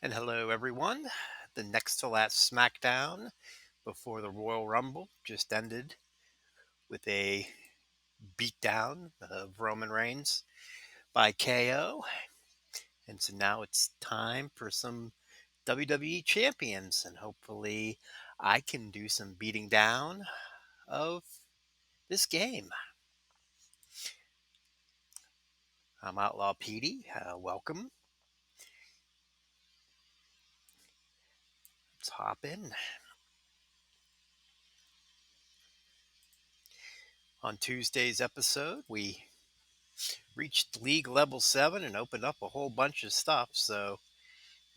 And hello, everyone. The next to last SmackDown before the Royal Rumble just ended with a beatdown of Roman Reigns by KO. And so now it's time for some WWE Champions. And hopefully, I can do some beating down of this game. I'm Outlaw Petey. Welcome. Let's hop in. On Tuesday's episode, we reached League Level 7 and opened up a whole bunch of stuff. So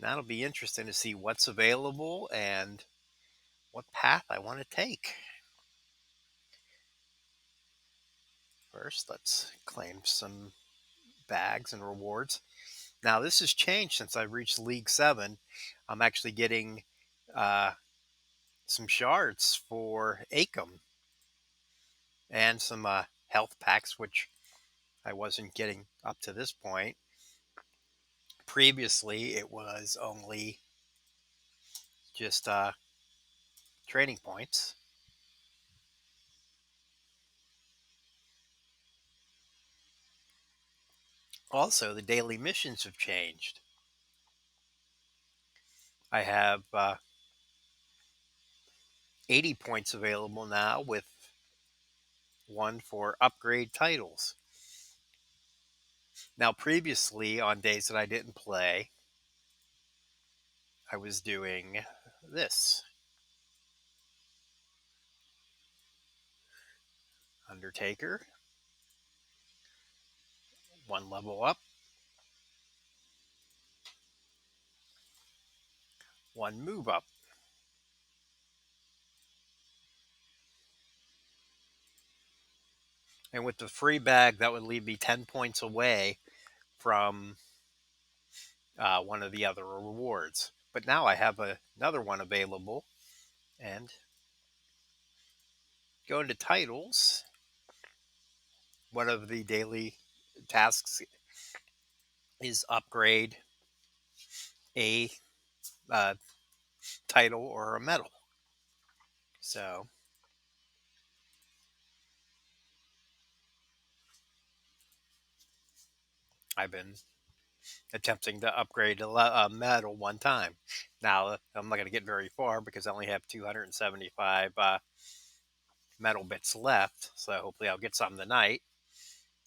that'll be interesting to see what's available and what path I want to take. First, let's claim some bags and rewards. Now, this has changed since I reached League 7. I'm actually getting some shards for Acom and some health packs, which I wasn't getting up to this point. Previously, it was only just training points. Also, the daily missions have changed. I have 80 points available now with one for upgrade titles. Now, previously, on days that I didn't play, I was doing this. Undertaker, one level up, one move up. And with the free bag, that would leave me 10 points away from one of the other rewards. But now I have another one available. And go into titles. One of the daily tasks is upgrade a uh, title or a medal. So I've been attempting to upgrade a medal one time. Now, I'm not going to get very far because I only have 275 medal bits left. So hopefully I'll get some tonight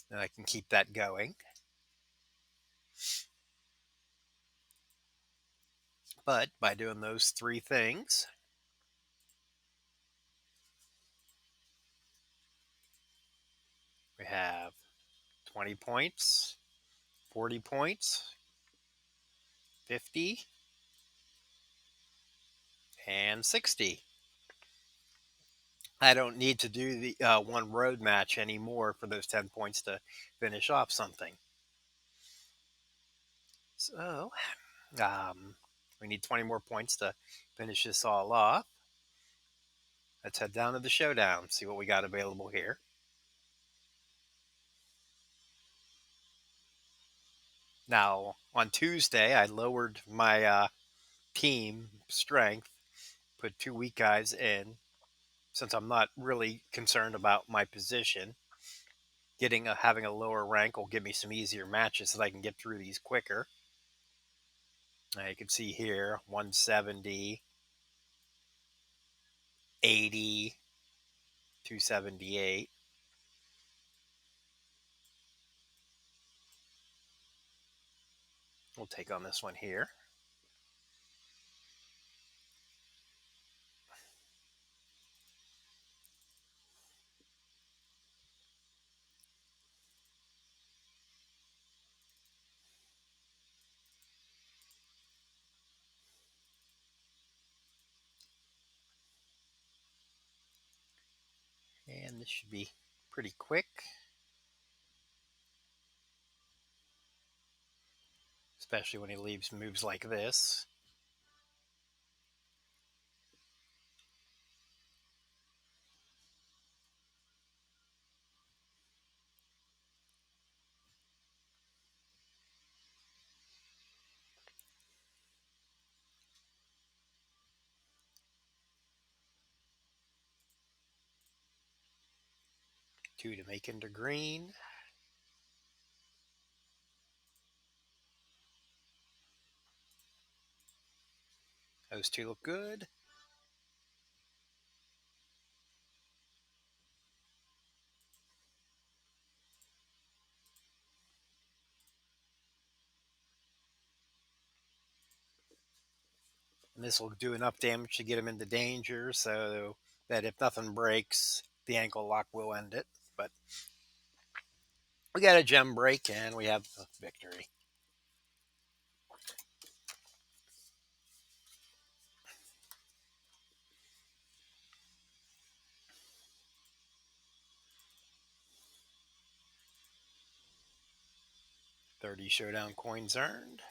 and I can keep that going. But by doing those three things, we have 20 points, 40 points, 50, and 60. I don't need to do the one road match anymore for those 10 points to finish off something. So, we need 20 more points to finish this all off. Let's head down to the showdown, see what we got available here. Now, on Tuesday, I lowered my team strength, put 2 weak guys in, since I'm not really concerned about my position. Having a lower rank will give me some easier matches so that I can get through these quicker. Now you can see here 170, 80, 278. We'll take on this one here. And this should be pretty quick, especially when he leaves moves like this. Two to make into green. Those two look good. And this will do enough damage to get him into danger so that if nothing breaks, the ankle lock will end it. But we got a gem break and we have the victory. $30 showdown coins earned.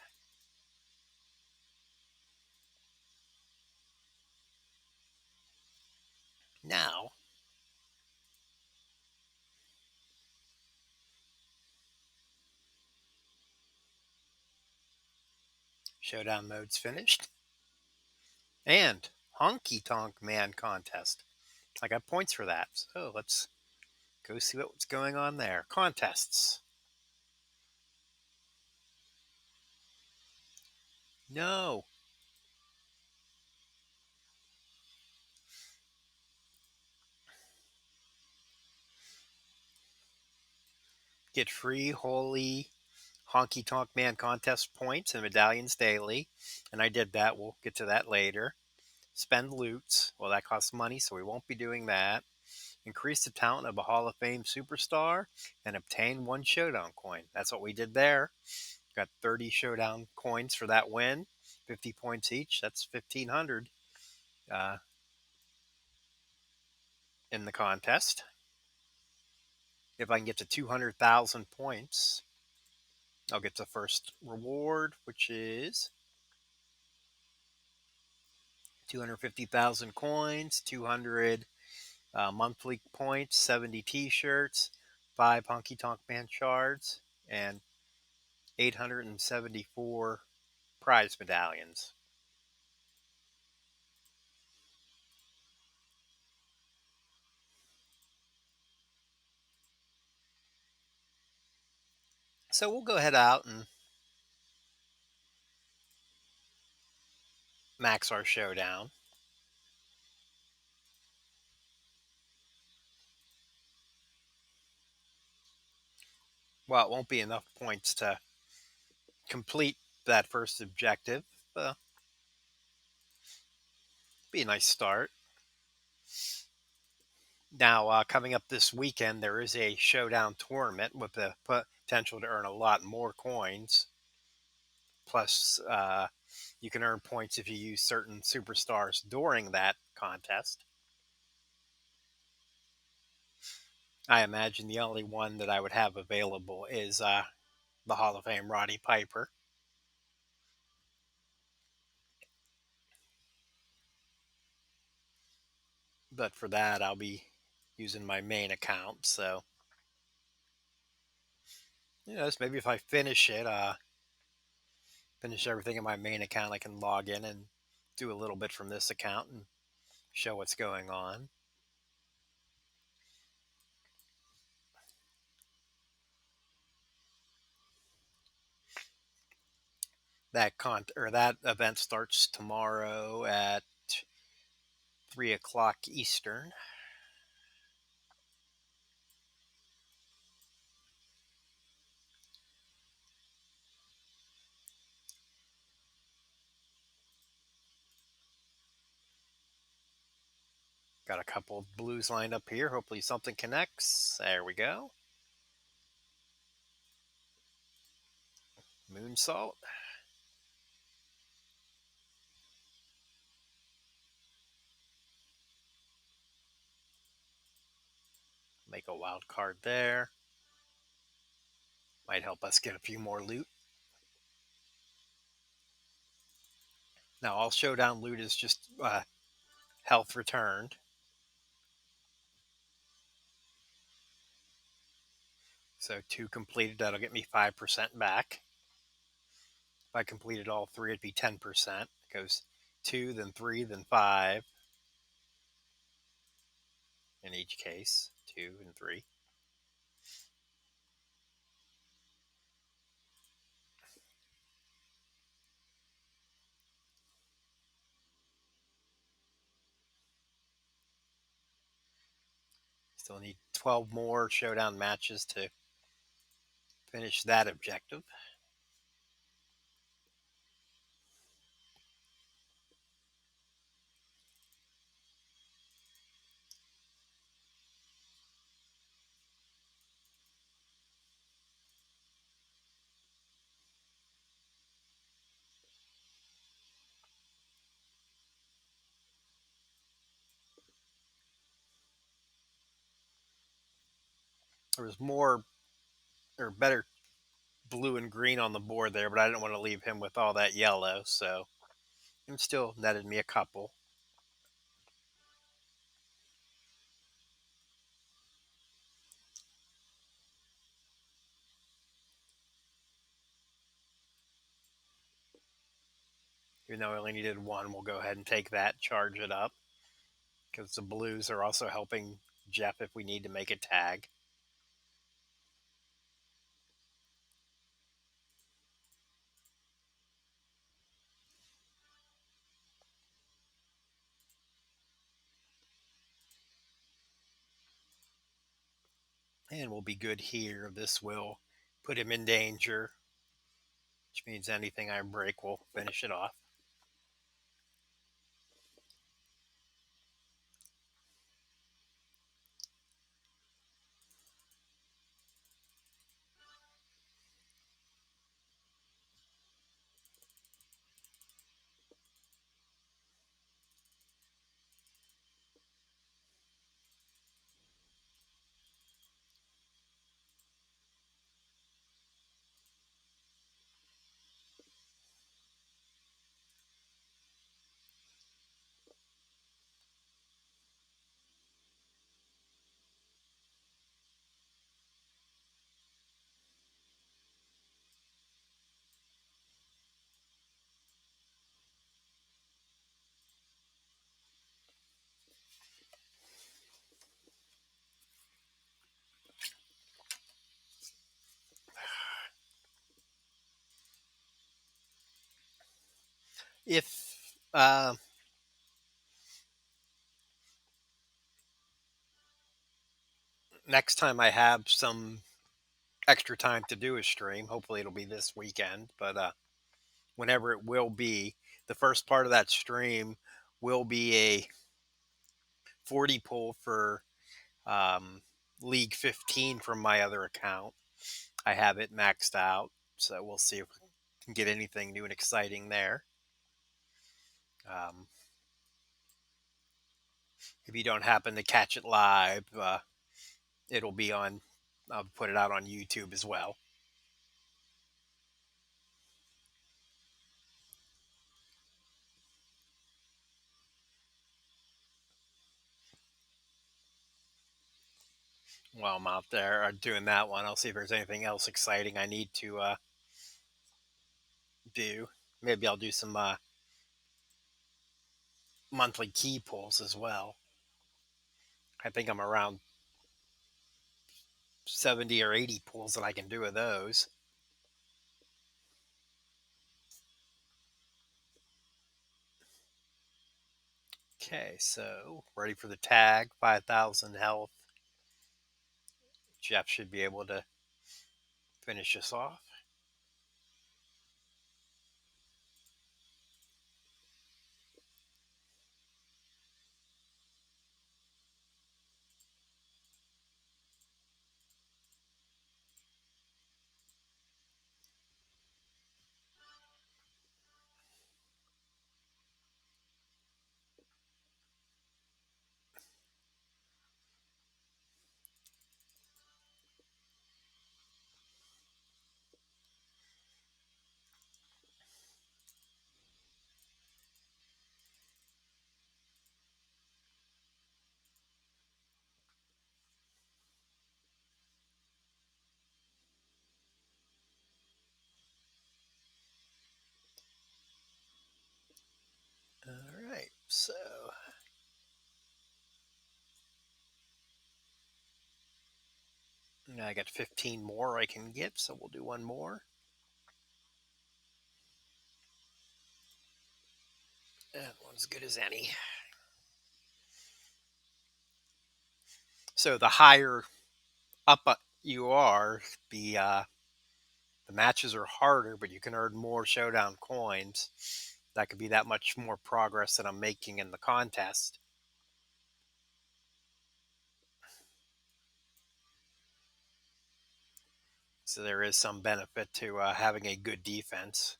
Now, showdown mode's finished. And Honky Tonk Man contest. I got points for that. So let's go see what's going on there. Contests. No. Get free Holy Honky Tonk Man contest points and medallions daily. And I did that. We'll get to that later. Spend loots. Well, that costs money, so we won't be doing that. Increase the talent of a Hall of Fame superstar and obtain 1 showdown coin. That's what we did there. Got 30 showdown coins for that win, 50 points each. That's 1,500 in the contest. If I can get to 200,000 points, I'll get the first reward, which is 250,000 coins, 200 monthly points, 70 t-shirts, 5 Honky Tonk Man shards, and 874 prize medallions. So we'll go ahead out and max our showdown. Well, it won't be enough points to complete that first objective. Be a nice start. Now, coming up this weekend, there is a showdown tournament with the potential to earn a lot more coins. Plus, you can earn points if you use certain superstars during that contest. I imagine the only one that I would have available is the Hall of Fame Roddy Piper. But for that, I'll be using my main account. So, maybe if I finish it, finish everything in my main account, I can log in and do a little bit from this account and show what's going on. That event starts tomorrow at 3 o'clock Eastern. Got a couple of blues lined up here. Hopefully something connects. There we go. Moonsault. Make a wild card there. Might help us get a few more loot. Now, all showdown loot is just health returned. So 2 completed, that'll get me 5% back. If I completed all 3, it'd be 10%. It goes 2, then 3, then 5. In each case, 2 and 3. Still need 12 more showdown matches to finish that objective. There was more or better blue and green on the board there, but I didn't want to leave him with all that yellow, so it still netted me a couple. Even though I only needed one, we'll go ahead and take that, charge it up, because the blues are also helping Jeff if we need to make a tag. And we'll be good here. This will put him in danger, which means anything I break will finish it off. If next time I have some extra time to do a stream, hopefully it'll be this weekend, but whenever it will be, the first part of that stream will be a 40 pull for um, League 15 from my other account. I have it maxed out, so we'll see if we can get anything new and exciting there. Um, if you don't happen to catch it live, it'll be on. I'll put it out on YouTube as well. While I'm out there doing that one, I'll see if there's anything else exciting I need to do. Maybe I'll do some monthly key pulls as well. I think I'm around 70 or 80 pulls that I can do of those. Okay, so ready for the tag, 5,000 health. Jeff should be able to finish us off. All right, so now I got 15 more I can get, so we'll do one more. That one's good as any. So the higher up you are, the matches are harder, but you can earn more showdown coins. That could be that much more progress that I'm making in the contest. So there is some benefit to having a good defense.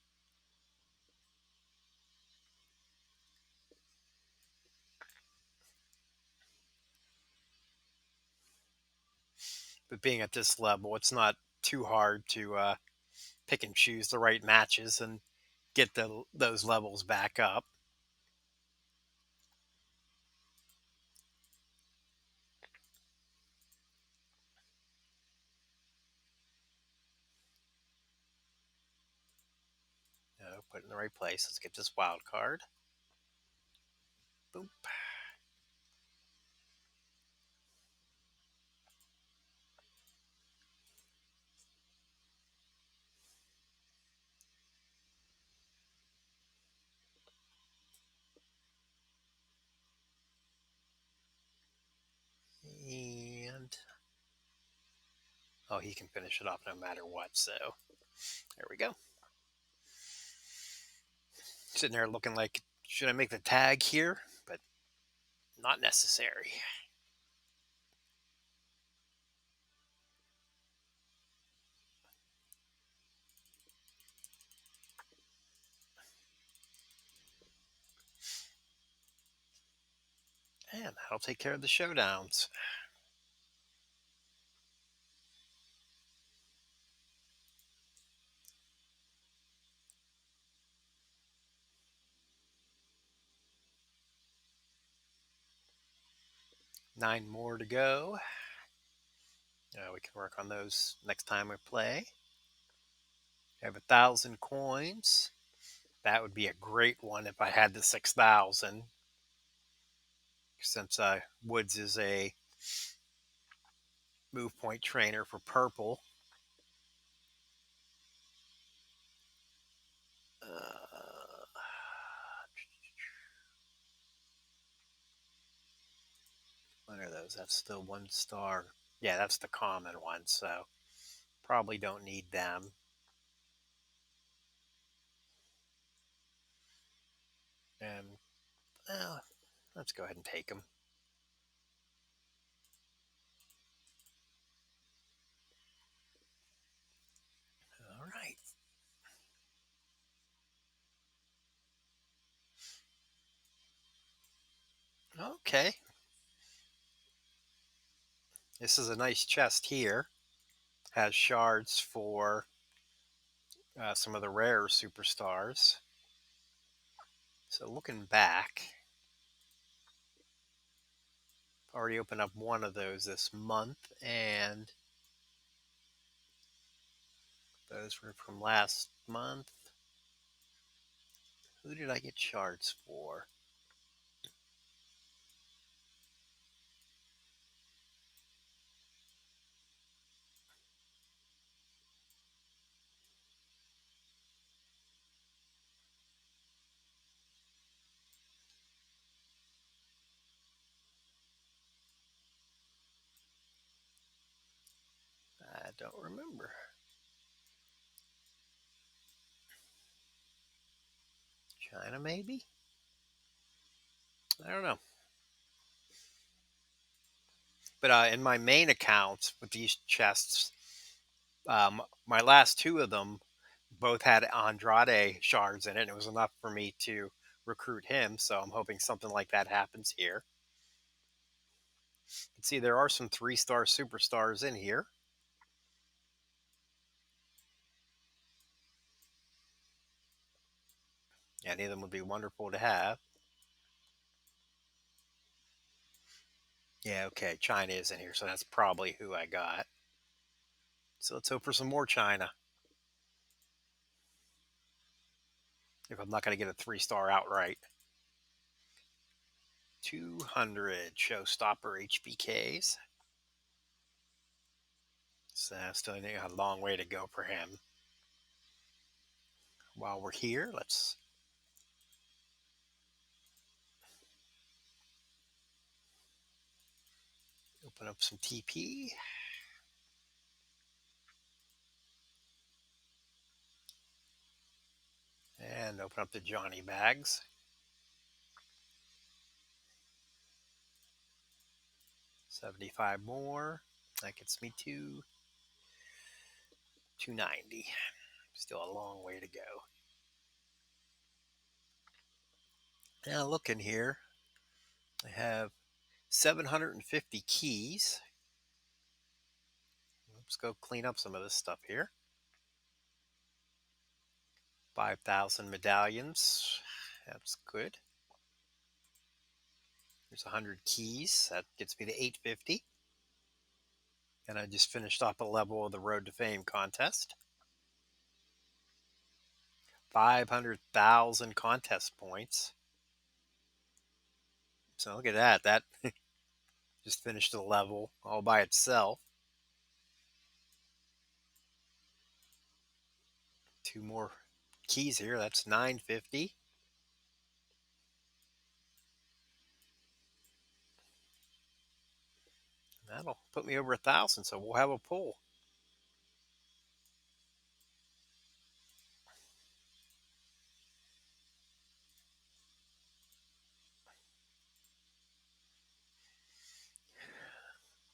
But being at this level, it's not too hard to pick and choose the right matches and get those levels back up. Put it in the right place. Let's get this wild card. Boop. And oh, he can finish it off no matter what. So there we go. Sitting there looking like, should I make the tag here? But not necessary. And that'll take care of the showdowns. Nine more to go. We can work on those next time we play. I have 1,000 coins. That would be a great one if I had the 6,000. Since Woods is a move point trainer for purple. What are those? That's the 1 star. Yeah, that's the common one. So probably don't need them. And let's go ahead and take them. All right. Okay. This is a nice chest here. Has shards for some of the rare superstars. So looking back, already opened up one of those this month, and those were from last month. Who did I get shards for? I don't remember. China, maybe? I don't know. But in my main accounts with these chests, my last two of them both had Andrade shards in it. And it was enough for me to recruit him. So I'm hoping something like that happens here. You can see there are some 3-star superstars in here. Any of them would be wonderful to have. Yeah, okay, China is in here, so that's probably who I got. So let's hope for some more China. If I'm not going to get a 3-star outright. 200 showstopper HBKs. So still a long way to go for him. While we're here, let's Open up some TP. And open up the Johnny bags. $75 more. That gets me to $290. Still a long way to go. Now looking here, I have 750 keys. Let's go clean up some of this stuff here. 5,000 medallions. That's good. There's 100 keys. That gets me to 850. And I just finished off a level of the Road to Fame contest. 500,000 contest points. So look at that. That just finished a level all by itself. 2 more keys here. That's 950. That'll put me over 1,000. So we'll have a pull.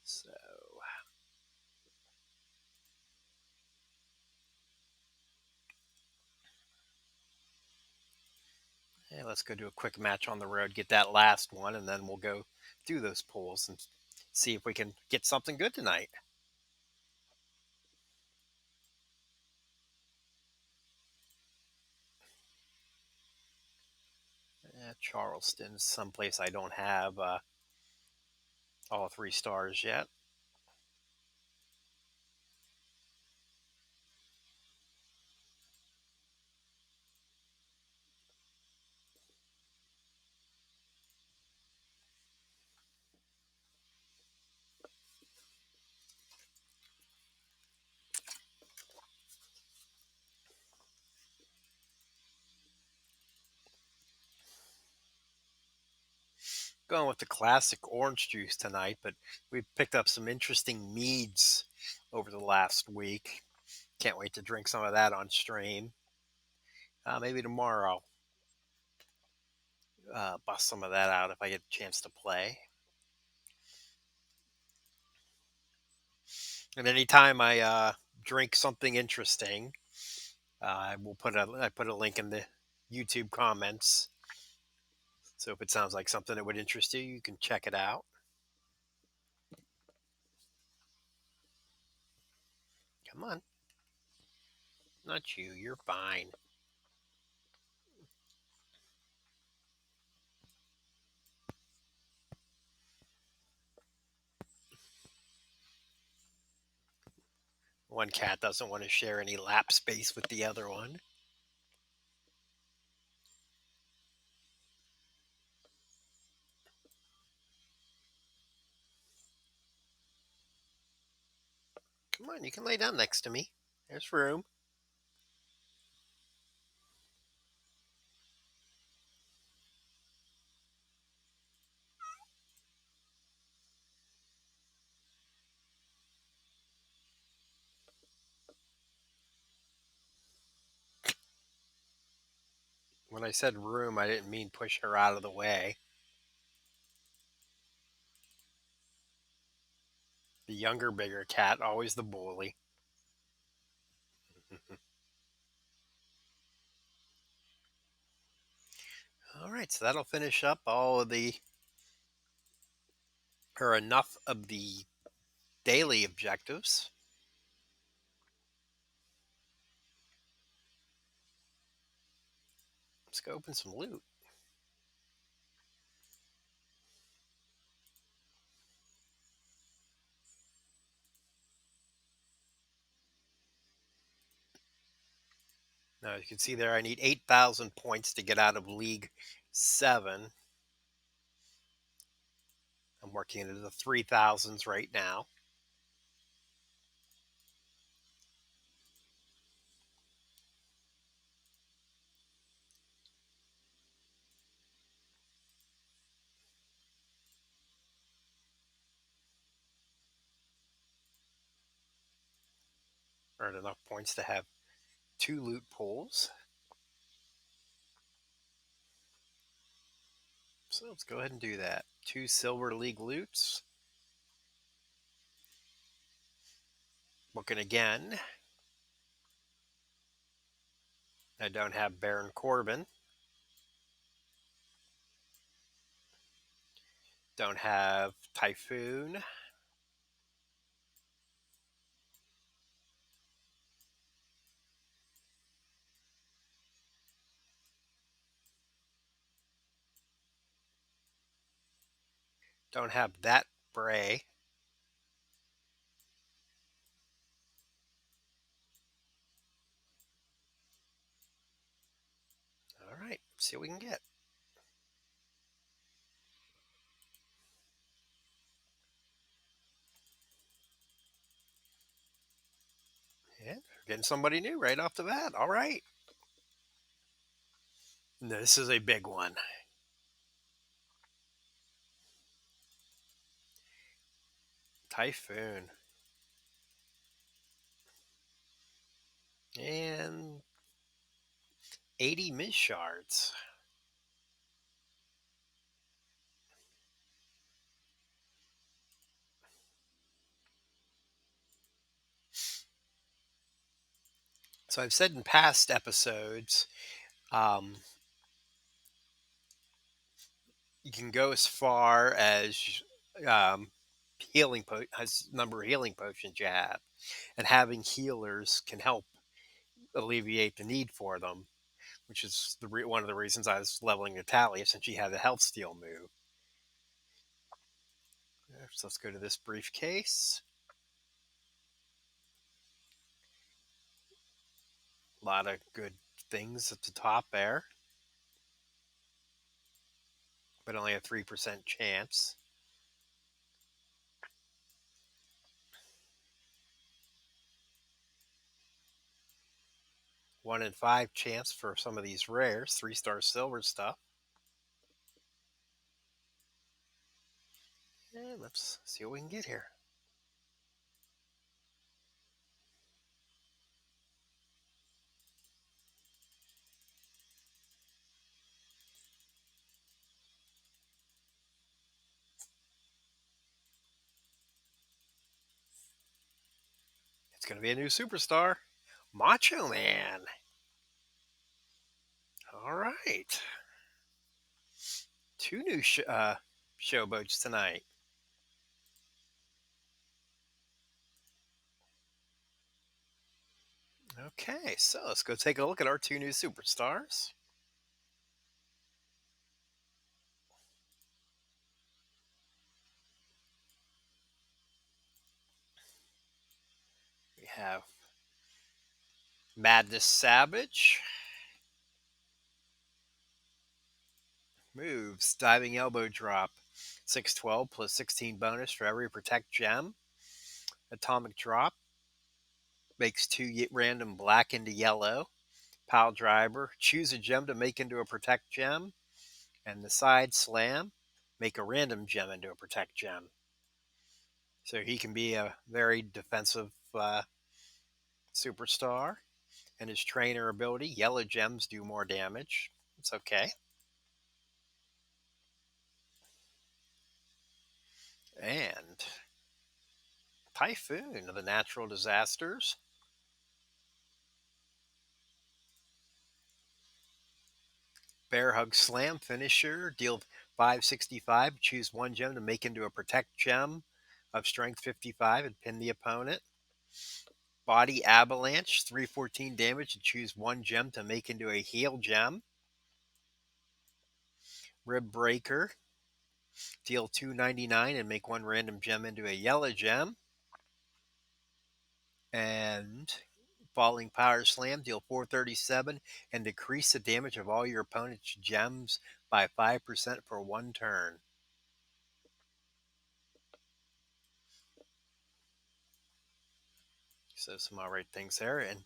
So yeah, let's go do a quick match on the road, get that last one, and then we'll go do those pulls and see if we can get something good tonight. Charleston's someplace I don't have all 3 stars yet. Going with the classic orange juice tonight, but we picked up some interesting meads over the last week. Can't wait to drink some of that on stream. Maybe tomorrow I'll bust some of that out if I get a chance to play. And anytime I drink something interesting, I put a link in the YouTube comments. So if it sounds like something that would interest you, you can check it out. Come on. Not you. You're fine. One cat doesn't want to share any lap space with the other one. Come on, you can lay down next to me. There's room. When I said room, I didn't mean push her out of the way. The younger, bigger cat, always the bully. All right, so that'll finish up all of enough of the daily objectives. Let's go open some loot. Now you can see there I need 8,000 points to get out of League 7. I'm working into the 3,000s right now. Earned enough points to have 2 loot pools. So let's go ahead and do that. 2 Silver League loots. Looking again. I don't have Baron Corbin. Don't have Typhoon. Don't have that Bray. All right, see what we can get. Yeah, getting somebody new right off the bat. All right. This is a big one. Typhoon. And 80 Miz shards. So I've said in past episodes, you can go as far as um, has number of healing potions you have, and having healers can help alleviate the need for them, which is one of the reasons I was leveling Natalia since she had the health steal move. So let's go to this briefcase. A lot of good things at the top there, but only a 3% chance. One in 5 chance for some of these rares, 3-star silver stuff. And let's see what we can get here. It's going to be a new superstar, Macho Man. All right. 2 new showboats tonight. Okay, so let's go take a look at our 2 new superstars. We have Madness Savage. Moves, diving elbow drop, 612 plus 16 bonus for every protect gem. Atomic drop, makes 2 random black into yellow. Pile driver, choose a gem to make into a protect gem. And the side slam, make a random gem into a protect gem. So he can be a very defensive superstar. And his trainer ability, yellow gems do more damage. It's okay. And Typhoon of the Natural Disasters. Bear Hug Slam finisher, deal 565, choose 1 gem to make into a protect gem of strength 55 and pin the opponent. Body Avalanche, 314 damage to choose 1 gem to make into a heal gem. Rib Breaker, deal 299 and make 1 random gem into a yellow gem. And Falling Power Slam, deal 437 and decrease the damage of all your opponent's gems by 5% for 1 turn. So some alright things there. And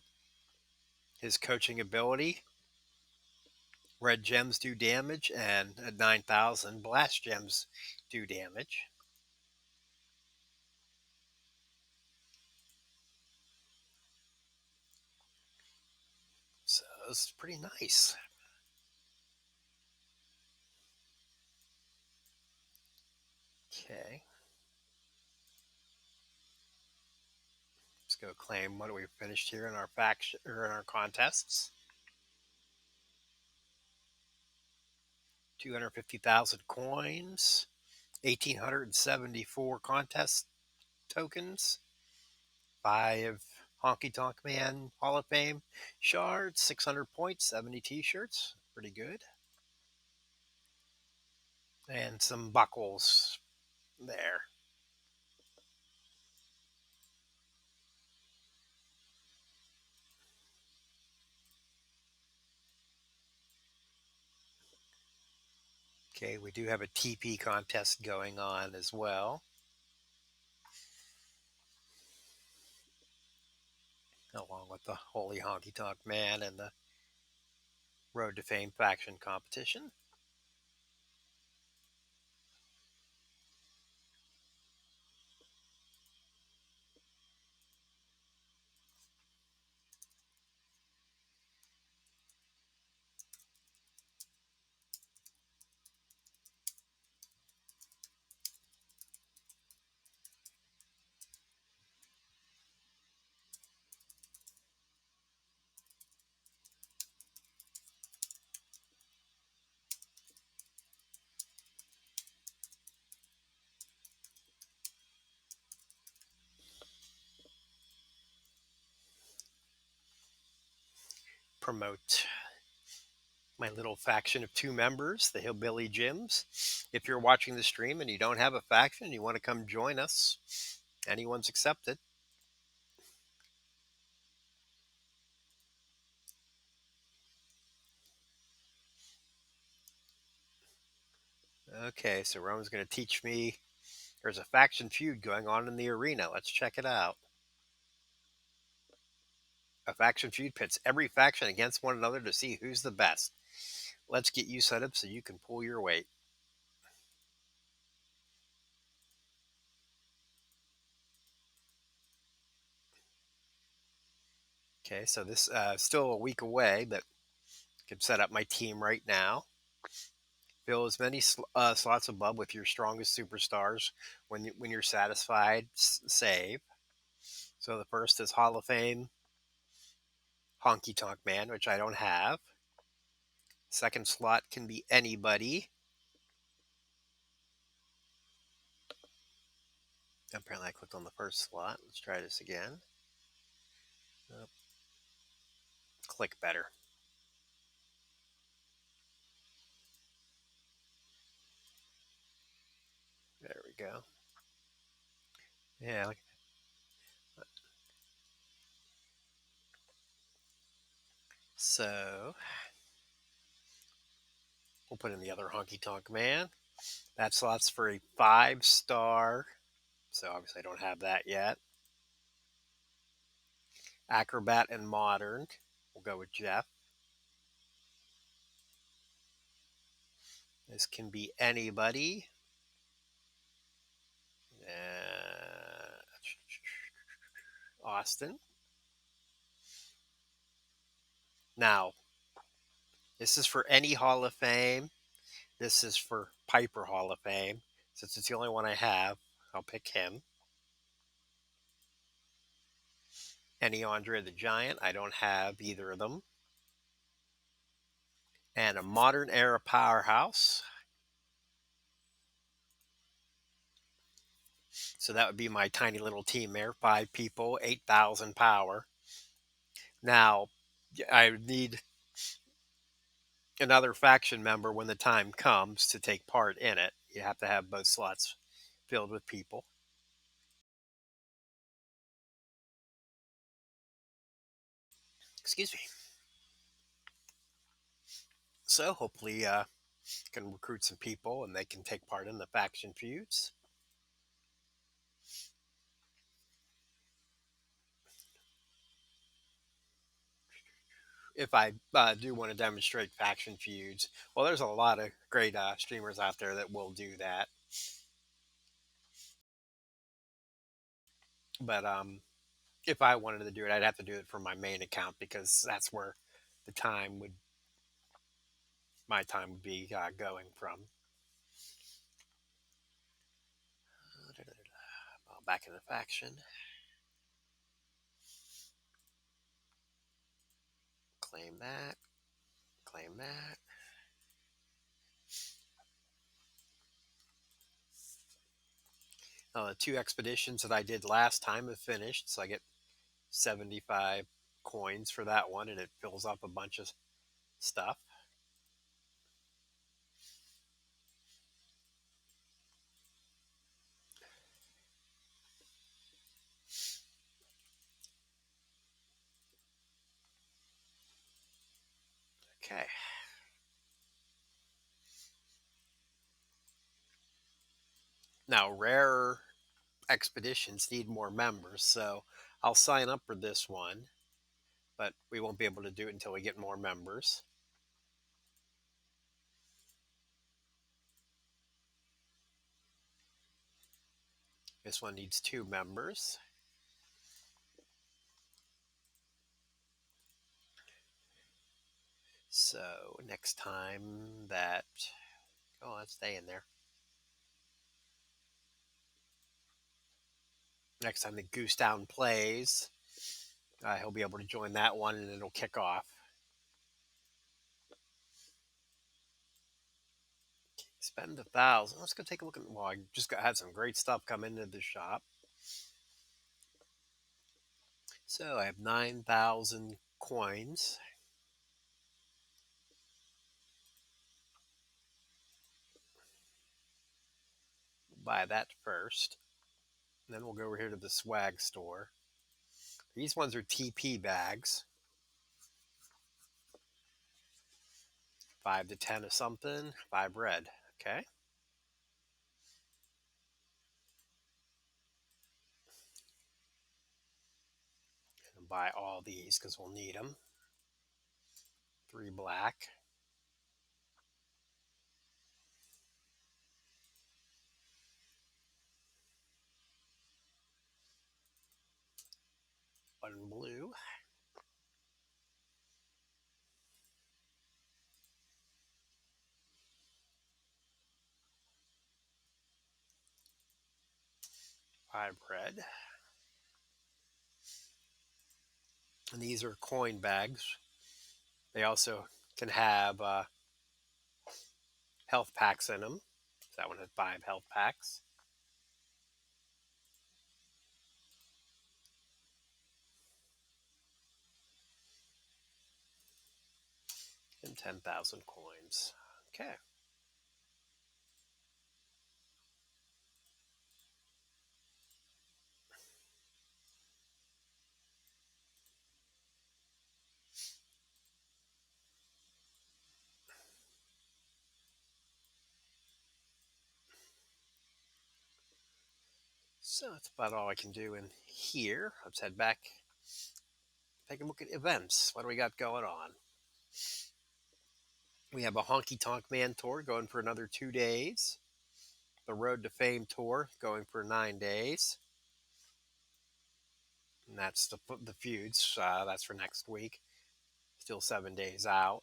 his coaching ability, red gems do damage, and at 9,000, blast gems do damage. was pretty nice. Okay, let's go claim what we finished here in our faction or in our contests. 250,000 coins, 1,874 contest tokens, 5 Honky Tonk Man Hall of Fame shards, 600 points, 70 t-shirts. Pretty good. And some buckles there. Okay, we do have a TP contest going on as well, along with the Holy Honky Tonk Man and the Road to Fame faction competition. Promote my little faction of 2 members, the Hillbilly Gyms. If you're watching the stream and you don't have a faction, you want to come join us, anyone's accepted. Okay, so Roman's going to teach me. There's a faction feud going on in the arena. Let's check it out. A faction feud pits every faction against one another to see who's the best. Let's get you set up so you can pull your weight. Okay, so this still a week away, but I can set up my team right now. Fill as many slots above with your strongest superstars. When you're satisfied, save. So the first is Hall of Fame Honky Tonk Man, which I don't have. Second slot can be anybody. Apparently, I clicked on the first slot. Let's try this again. Oh, click better. There we go. Yeah. So we'll put in the other Honky Tonk Man. That slot's for a 5-star. So obviously, I don't have that yet. Acrobat and Modern. We'll go with Jeff. This can be anybody. Austin. Now, this is for any Hall of Fame. This is for Piper Hall of Fame. Since it's the only one I have, I'll pick him. Any Andre the Giant. I don't have either of them. And a modern era powerhouse. So that would be my tiny little team there. 5 people, 8,000 power. Now, I need another faction member when the time comes to take part in it. You have to have both slots filled with people. Excuse me. So hopefully, can recruit some people and they can take part in the faction feuds. If I do want to demonstrate faction feuds, well, there's a lot of great streamers out there that will do that. But if I wanted to do it, I'd have to do it from my main account because that's where the time would my time would be going from. Back in the faction. Claim that. Claim that. The two expeditions that I did last time have finished, so I get 75 coins for that one, and it fills up a bunch of stuff. Okay. Now, rare expeditions need more members, so I'll sign up for this one, but we won't be able to do it until we get more members. This one needs 2 members. So next time that, oh, let's stay in there. Next time the Goose Down plays, he'll be able to join that one and it'll kick off. Spend 1,000. Let's go take a look at. Well, I just had some great stuff come into the shop. So I have 9,000 coins. Buy that first. And then we'll go over here to the swag store. These ones are TP bags. 5 to 10 of something. 5 red. Okay. And buy all these because we'll need them. 3 black. One blue. Five red. And these are coin bags. They also can have health packs in them. So that one had 5 health packs. And 10,000 coins. Okay. So that's about all I can do in here. Let's head back, take a look at events. What do we got going on? We have a Honky Tonk Man tour going for another 2 days. The Road to Fame tour going for 9 days. And that's the feuds. That's for next week. Still 7 days out.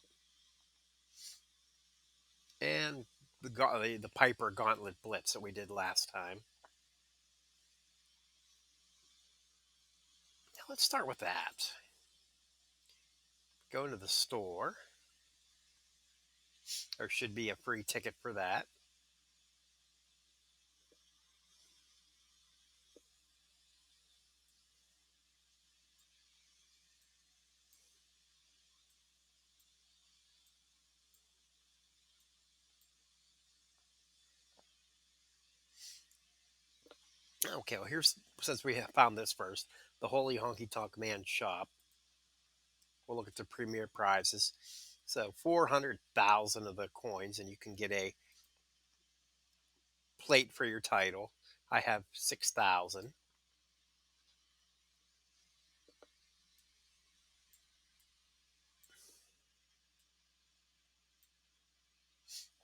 And the Piper Gauntlet Blitz that we did last time. Now let's start with that. Go into the store. There should be a free ticket for that. Okay, well, since we have found this first, the Holy Honky Tonk Man shop. We'll look at the premier prizes. So 400,000 of the coins, and you can get a plate for your title. I have 6,000.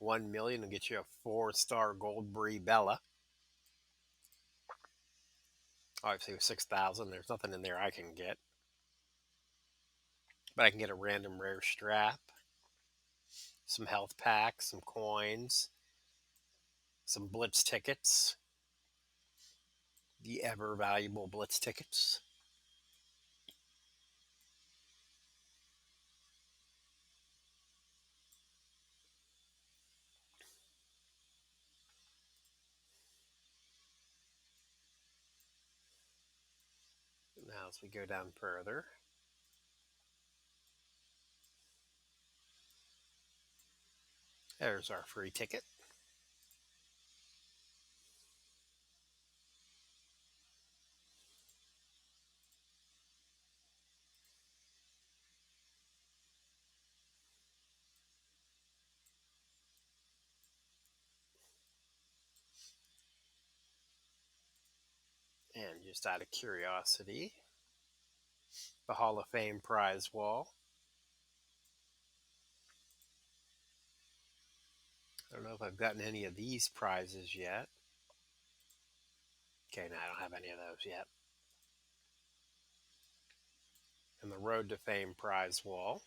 $1 million will get you a 4-star gold Brie Bella. Obviously, with 6,000, there's nothing in there I can get. But I can get a random rare strap, some health packs, some coins, some blitz tickets, the ever valuable blitz tickets. Now, as we go down further, there's our free ticket. And just out of curiosity, the Hall of Fame prize wall. I don't know if I've gotten any of these prizes yet. Okay, no, I don't have any of those yet. And the Road to Fame prize wall.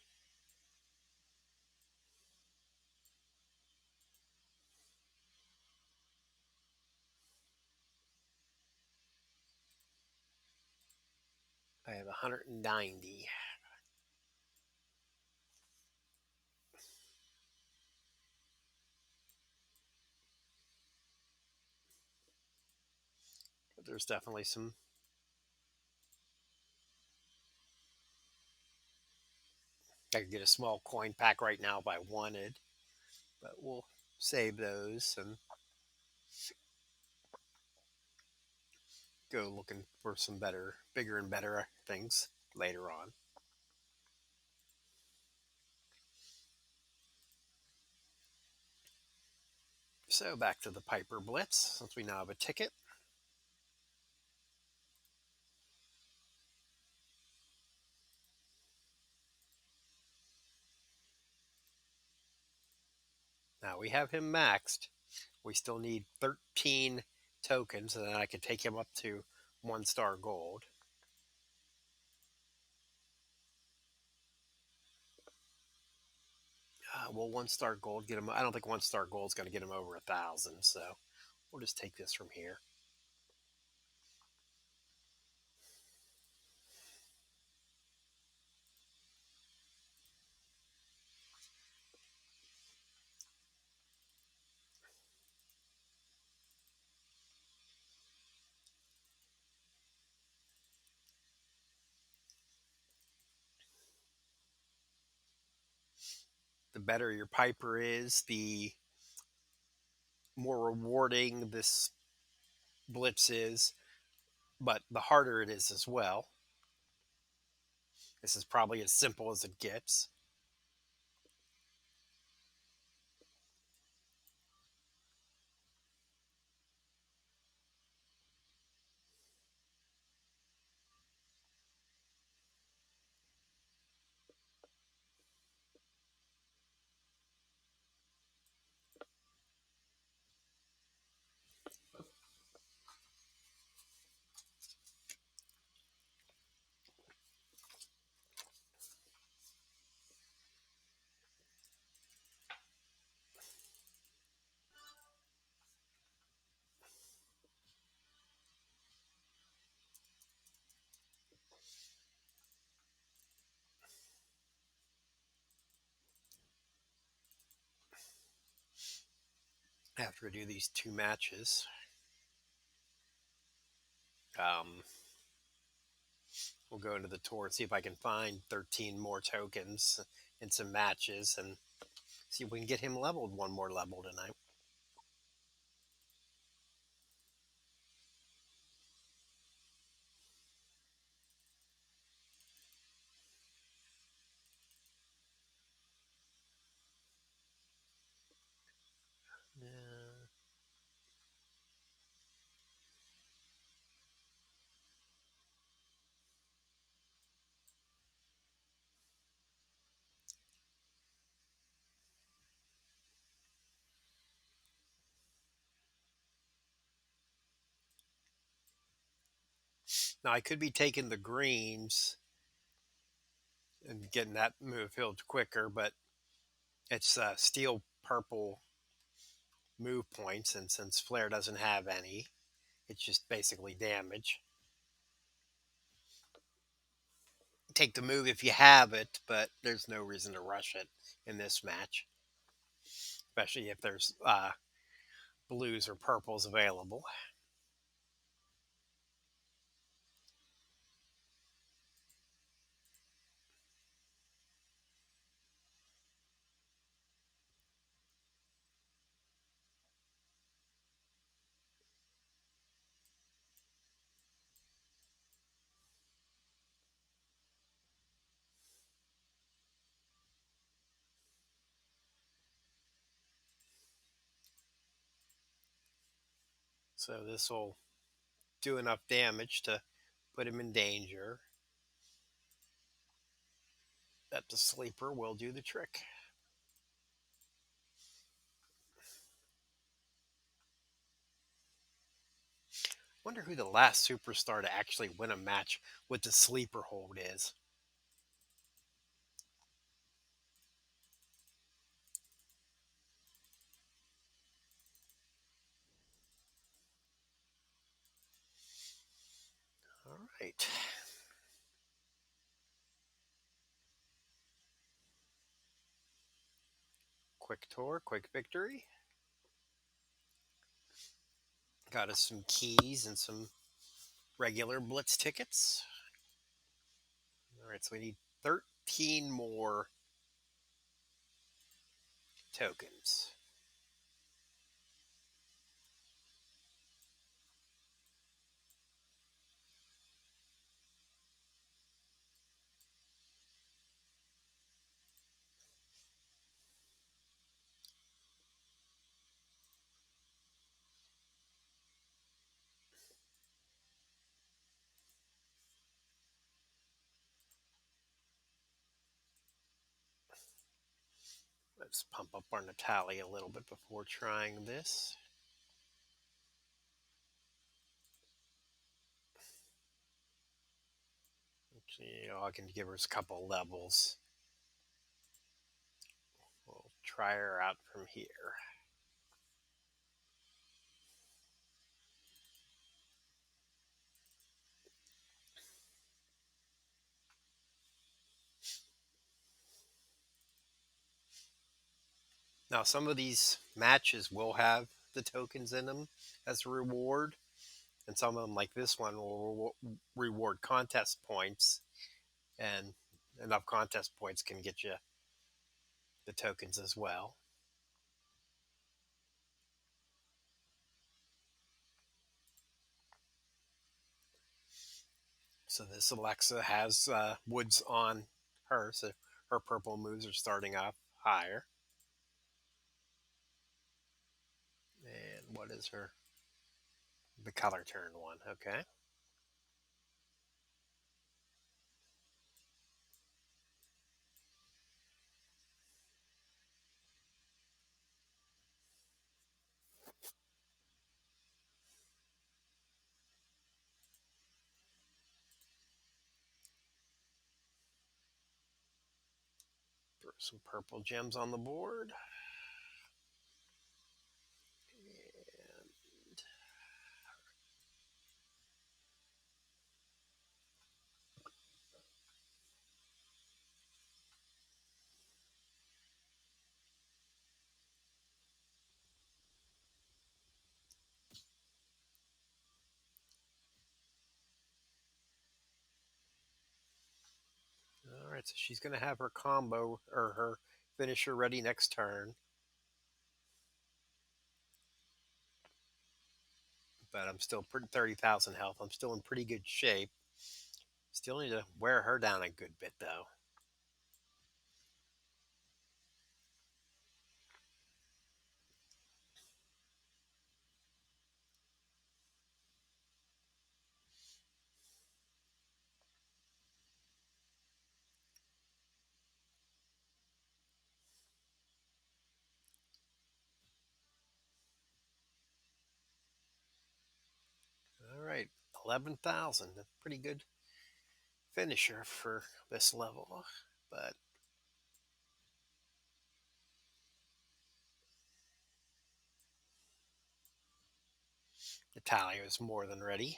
I have 190. But there's definitely some. I could get a small coin pack right now if I wanted, but we'll save those and go looking for some better, bigger and better things later on. So back to the Piper Blitz, since we now have a ticket. Now we have him maxed. We still need 13 tokens, and then I can take him up to 1-star gold. Will 1-star gold get him? I don't think 1-star gold is going to get him over 1,000, so we'll just take this from here. The better your Piper is, the more rewarding this blitz is, but the harder it is as well. This is probably as simple as it gets. After we do these 2 matches, um, we'll go into the tour and see if I can find 13 more tokens in some matches and see if we can get him leveled one more level tonight. Yeah. Now I could be taking the greens and getting that move healed quicker. But it's steel purple move points, and since Flair doesn't have any, it's just basically damage. Take the move if you have it, but there's no reason to rush it in this match, especially if there's blues or purples available. So this will do enough damage to put him in danger. That the sleeper will do the trick. Wonder who the last superstar to actually win a match with the sleeper hold is. All right. Quick tour, quick victory. Got us some keys and some regular blitz tickets. All right, so we need 13 more tokens. Let's pump up our Natalie a little bit before trying this. I can give her a couple levels. We'll try her out from here. Now, some of these matches will have the tokens in them as a reward, and some of them, like this one, will reward contest points, and enough contest points can get you the tokens as well. So this Alexa has woods on her, so her purple moves are starting off higher. And what is her? The color turn one, okay. Throw some purple gems on the board. And all right, so she's going to have her combo or her finisher ready next turn. But I'm still 30,000 health. I'm still in pretty good shape. Still need to wear her down a good bit, though. All right, 11,000. That's pretty good finisher for this level. but Natalia is more than ready.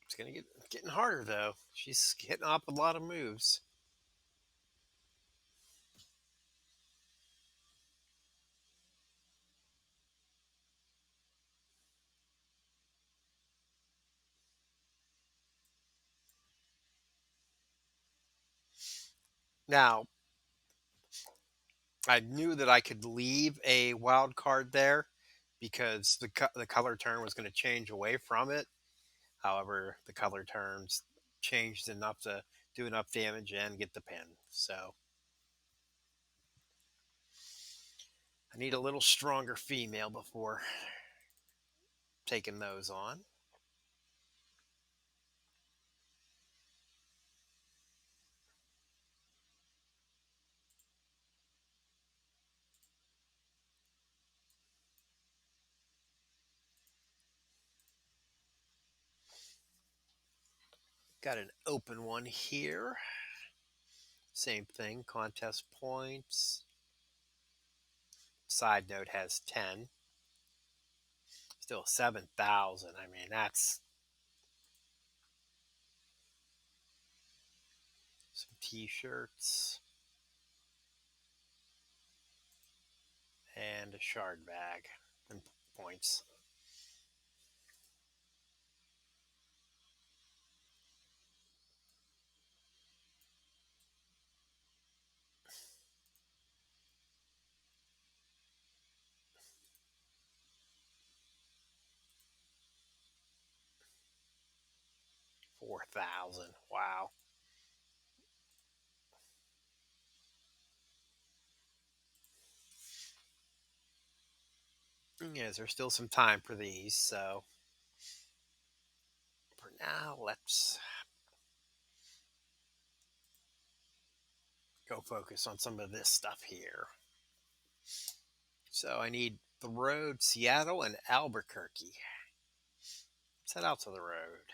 It's gonna get getting harder though. She's hitting up a lot of moves. Now, I knew that I could leave a wild card there because the color turn was going to change away from it. However, the color turns changed enough to do enough damage and get the pin. So I need a little stronger female before taking those on. Got an open one here. Same thing, contest points. Side note has 10. Still 7,000. I mean, that's some t shirts and a shard bag and points. $4,000. Wow. Yes, there's still some time for these. So for now, let's go focus on some of this stuff here. So I need the road, Seattle and Albuquerque. Let's head out to the road.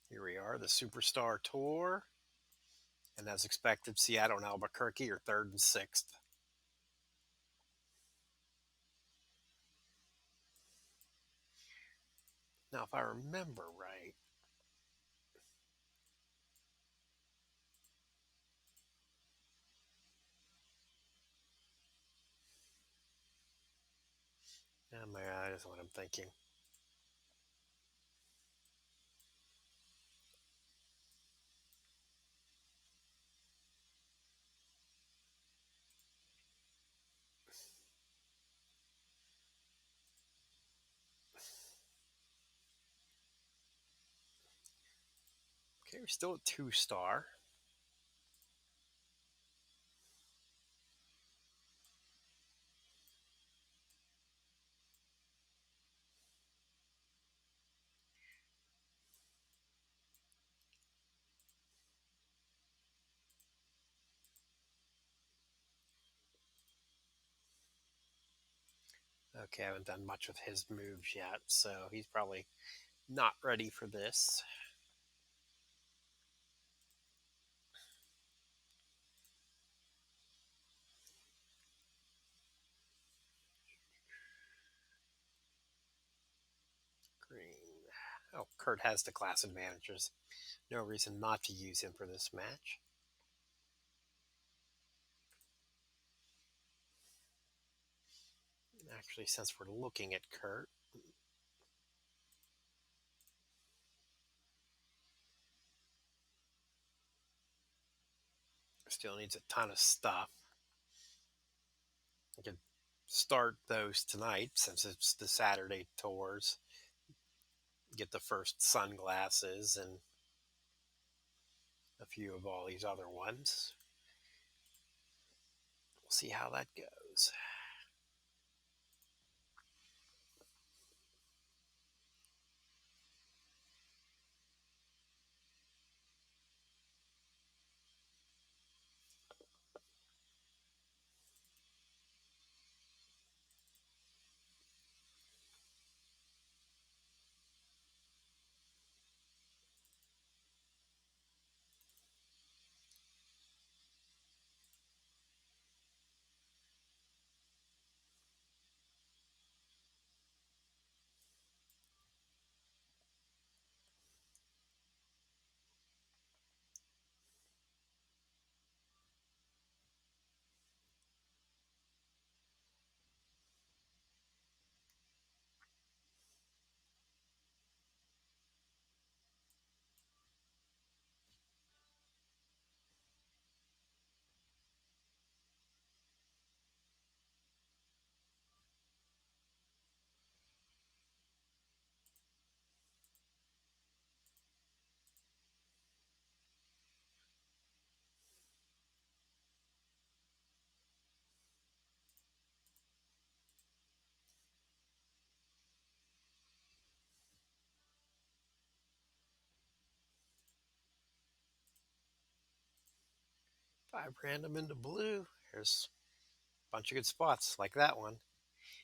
Here we are, the Superstar Tour. And as expected, Seattle and Albuquerque are third and sixth. Now, if I remember right, oh my God, that's what I'm thinking. Okay, we're still at 2 star. Okay, I haven't done much with his moves yet, so he's probably not ready for this. Green. Oh, Kurt has the class advantages. No reason not to use him for this match. Actually, since we're looking at Kurt, still needs a ton of stuff. I could start those tonight since it's the Saturday tours. get the first sunglasses and a few of all these other ones. We'll see how that goes. Five random into blue. Here's a bunch of good spots like that one.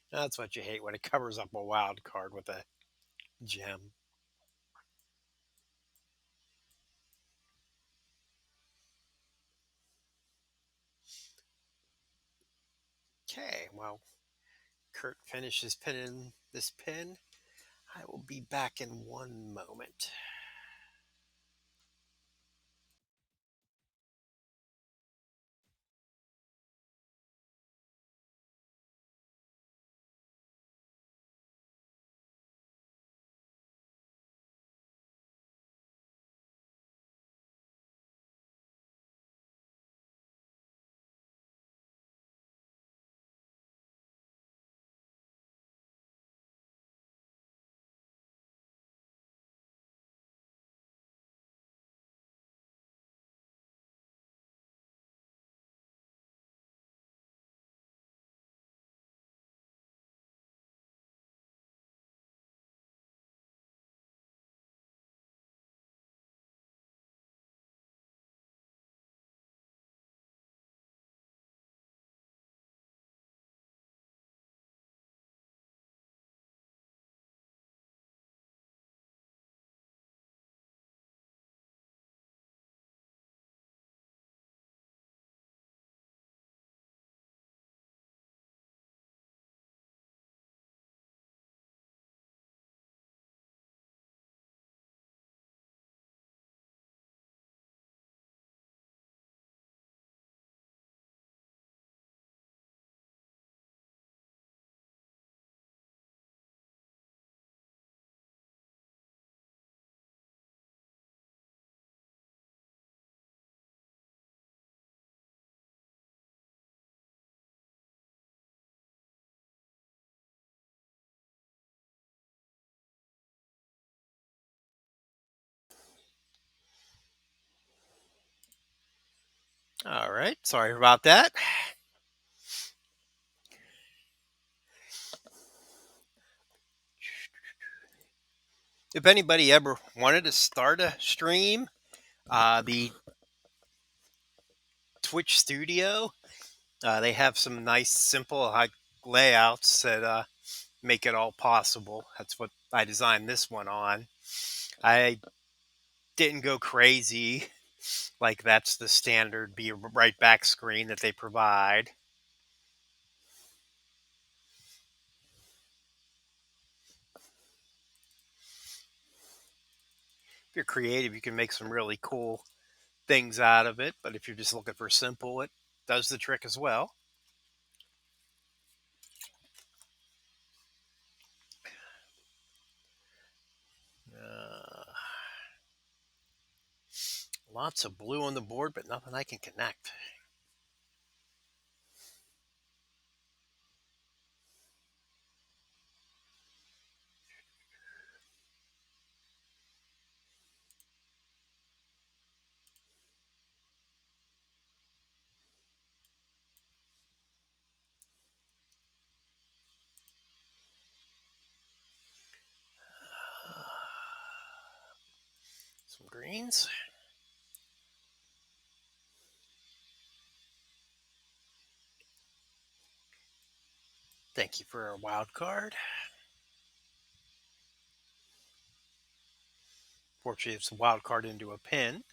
That's what you hate when it covers up a wild card with a gem. Okay, well, Kurt finishes pinning this pin. I will be back in one moment. All right, sorry about that. If anybody ever wanted to start a stream, the Twitch Studio, they have some nice, simple layouts that make it all possible. That's what I designed this one on. I didn't go crazy, like that's the standard be right back screen that they provide. If you're creative, you can make some really cool things out of it. But if you're just looking for simple, it does the trick as well. Uh, Lots of blue on the board, but nothing I can connect. Some greens. Thank you for a wild card. Fortunately, it's a wild card into a pin.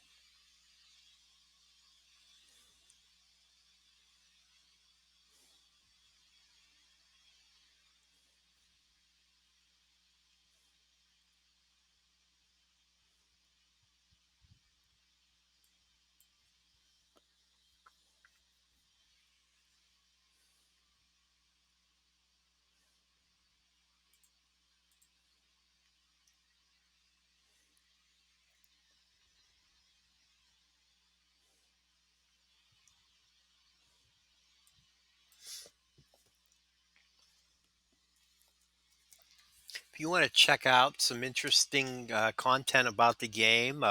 If you want to check out some interesting content about the game,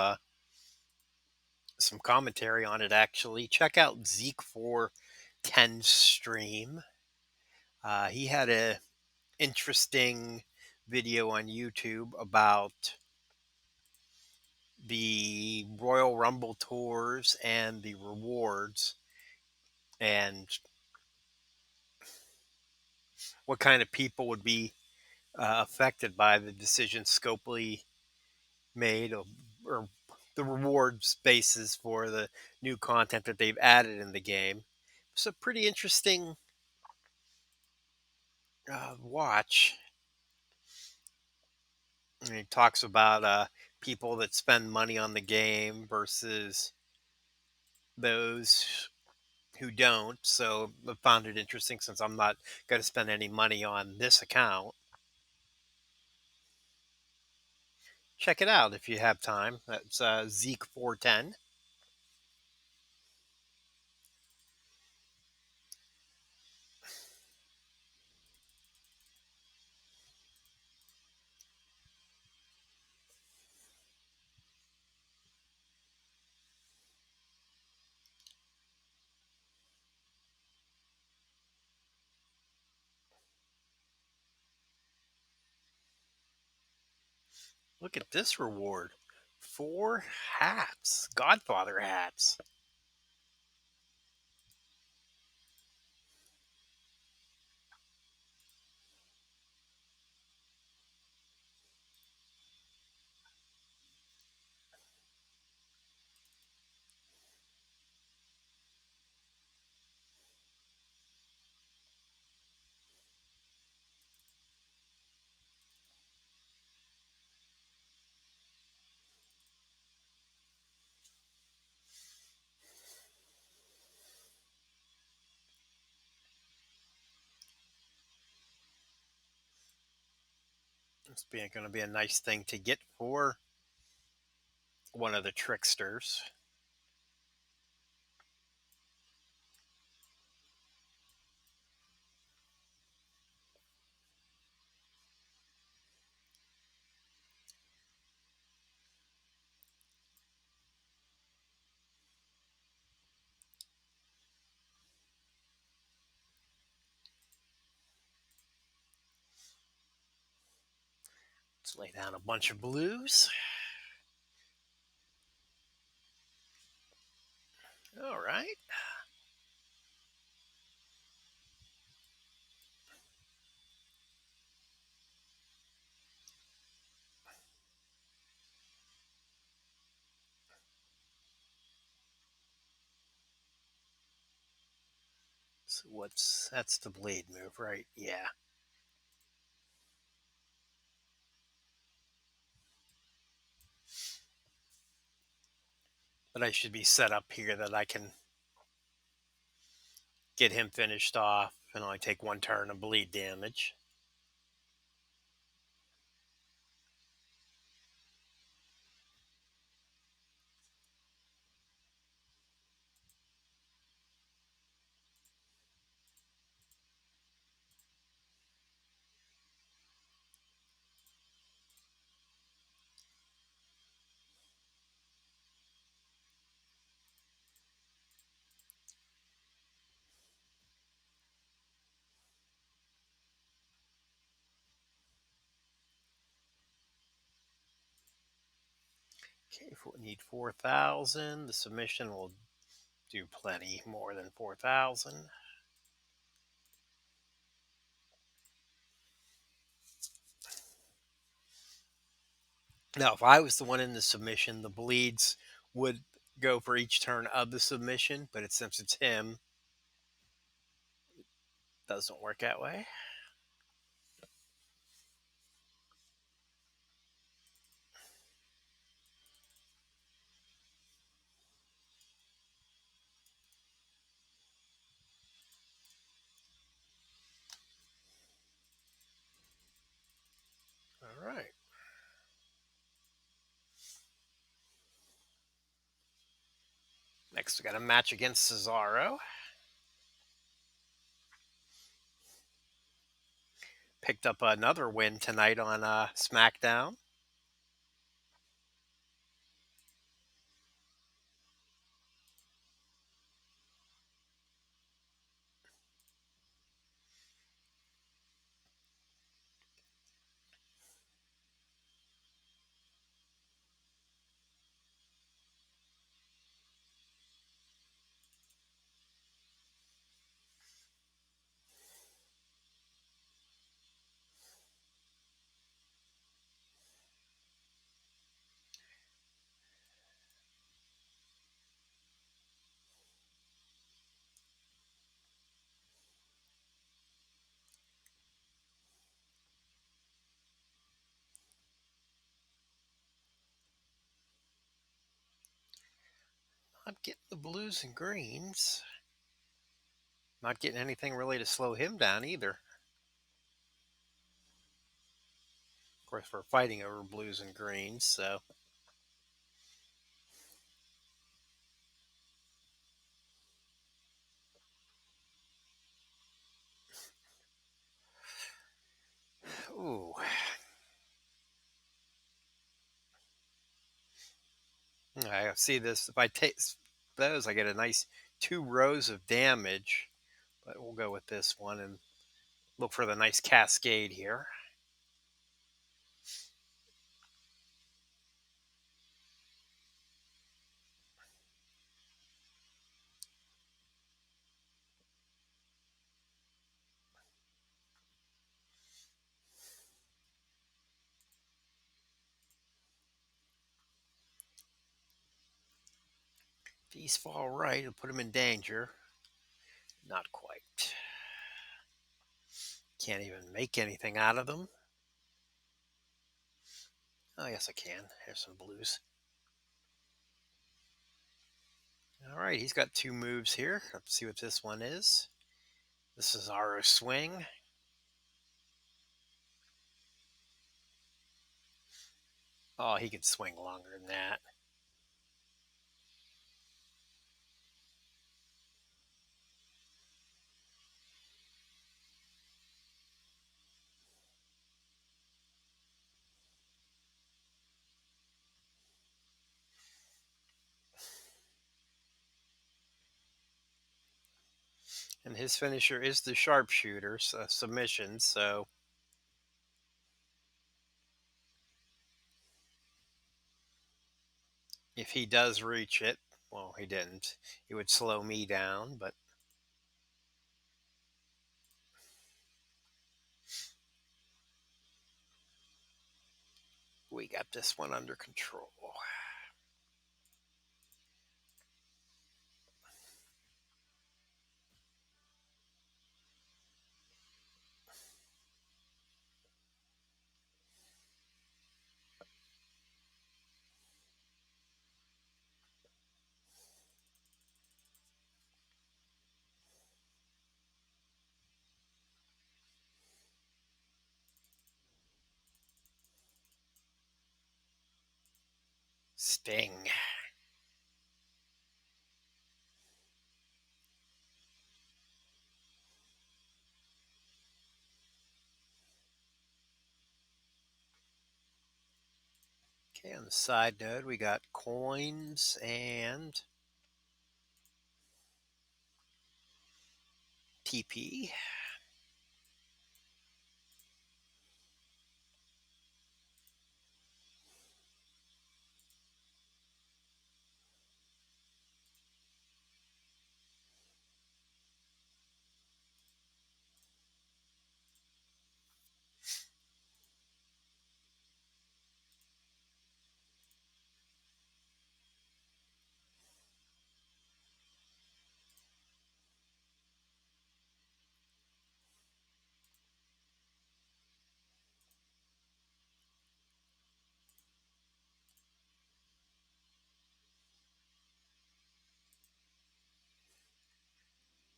some commentary on it actually, check out Zeke 410's stream. He had a interesting video on YouTube about the Royal Rumble tours and the rewards and what kind of people would be affected by the decision Scopely made or the rewards basis for the new content that they've added in the game. It's a pretty interesting watch. And he talks about people that spend money on the game versus those who don't. So I found it interesting since I'm not going to spend any money on this account. Check it out if you have time. That's Zeke 410. Look at this reward. 4 hats. Godfather hats. It's going to be a nice thing to get for one of the tricksters. Let's lay down a bunch of blues. All right. So that's the blade move, right? Yeah. But I should be set up here that I can get him finished off and only take one turn of bleed damage. Okay, if we need 4,000, the submission will do plenty more than 4,000. Now, if I was the one in the submission, the bleeds would go for each turn of the submission, but since it's him, doesn't work that way. All right. Next, we got a match against Cesaro. Picked up another win tonight on SmackDown. Not getting the blues and greens. Not getting anything really to slow him down either. Of course, we're fighting over blues and greens, so. Ooh. I see this. If I take those, I get a nice 2 rows of damage. But we'll go with this one and look for the nice cascade here. If these fall right, it'll put him in danger. Not quite. Can't even make anything out of them. Oh, yes, I can. Here's some blues. All right, he's got 2 moves here. Let's see what this one is. This is our swing. Oh, he could swing longer than that. And his finisher is the sharpshooter submission. So if he does reach it, well, he didn't. It would slow me down, but we got this one under control. Sting. Okay, on the side note, we got coins and TP.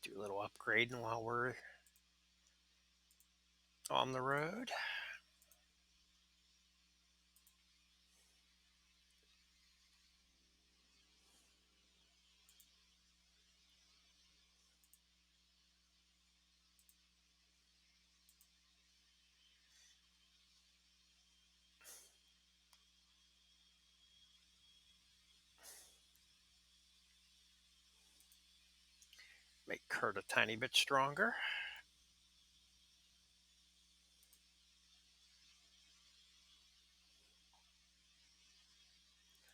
Do a little upgrading while we're on the road. Make Kurt a tiny bit stronger.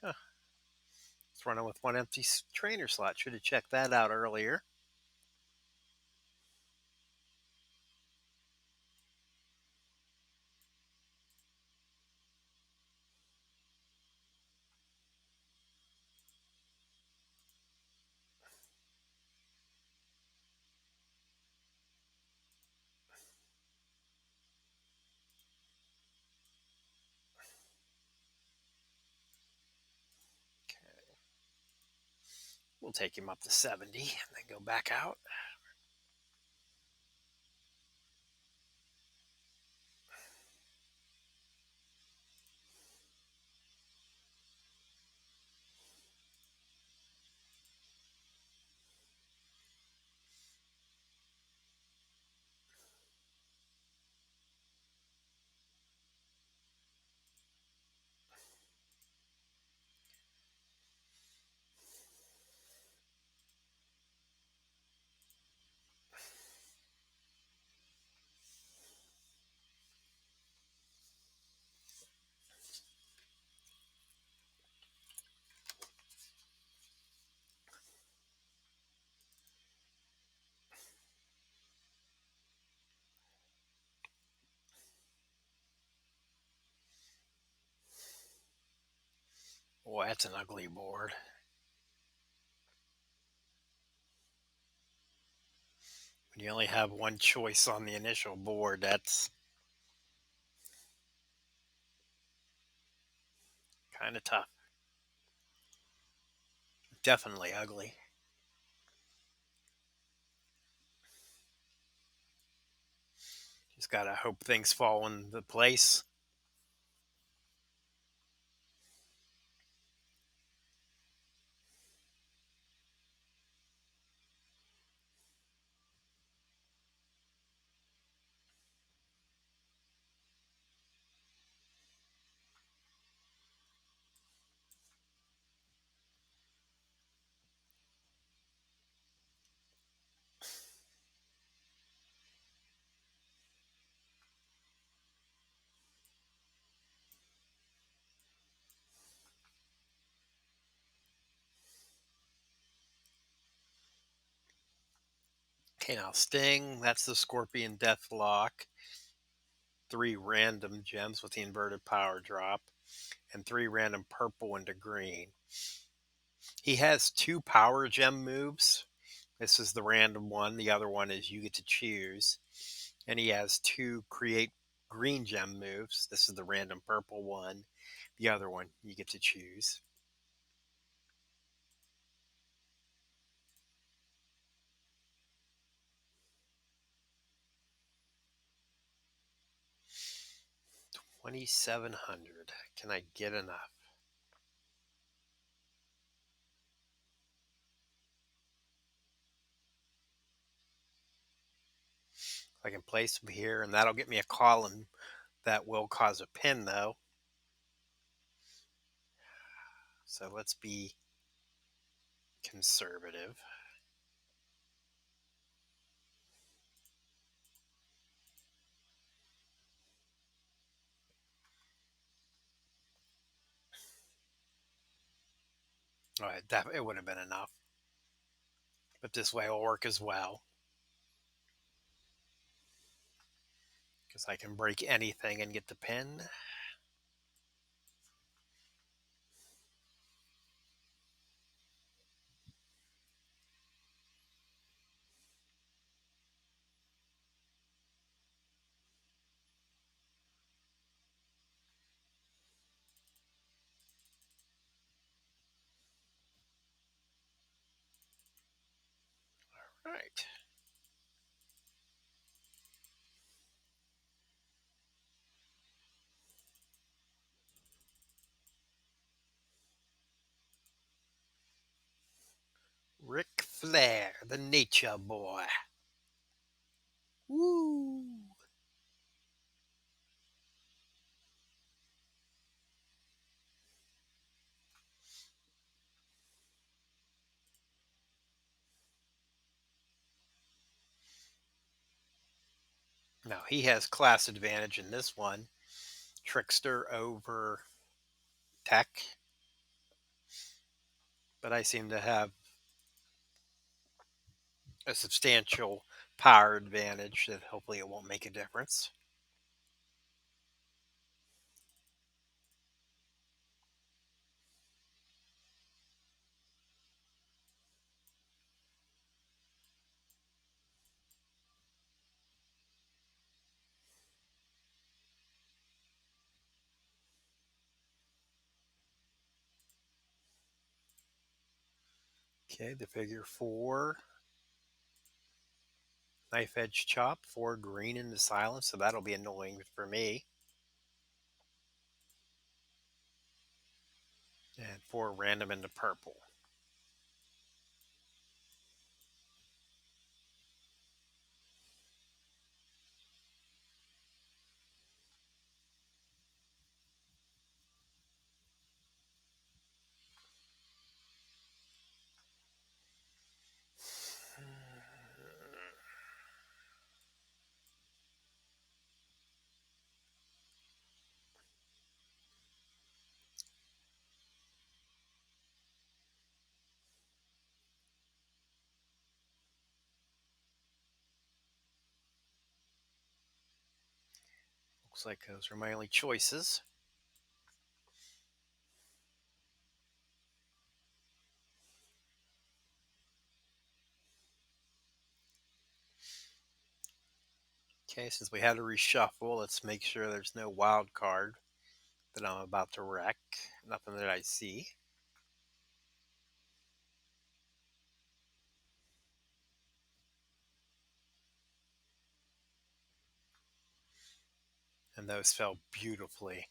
Huh. It's running with one empty trainer slot. Should have checked that out earlier. Okay. We'll take him up to 70 and then go back out. Oh, that's an ugly board. When you only have one choice on the initial board, that's kind of tough. Definitely ugly. Just gotta hope things fall into place. Okay, now Sting, that's the Scorpion Deathlock. 3 random gems with the inverted power drop, and 3 random purple into green. He has 2 power gem moves. This is the random one. The other one is you get to choose. And he has 2 create green gem moves. This is the random purple one. The other one you get to choose. $2,700. Can I get enough? I can place them here, and that'll get me a column that will cause a pin, though. So let's be conservative. All right, that it would have been enough, but this way will work as well because I can break anything and get the pin. All right. Ric Flair, the Nature Boy. Woo! Now he has class advantage in this one. Trickster over Tech, but I seem to have a substantial power advantage that hopefully it won't make a difference. Okay, the figure four, knife edge chop, four green into silence, so that'll be annoying for me. And four random into purple. Looks like those are my only choices. Okay, since we had to reshuffle, let's make sure there's no wild card that I'm about to wreck. Nothing that I see. And those fell beautifully.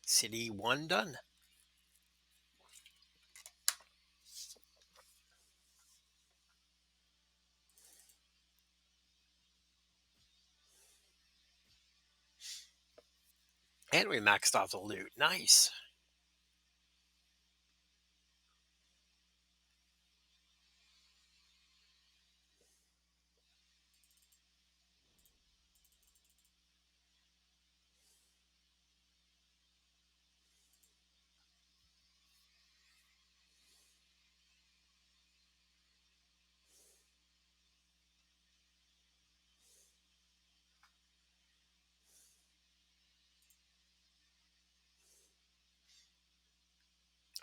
City one done. And we maxed off the loot. Nice.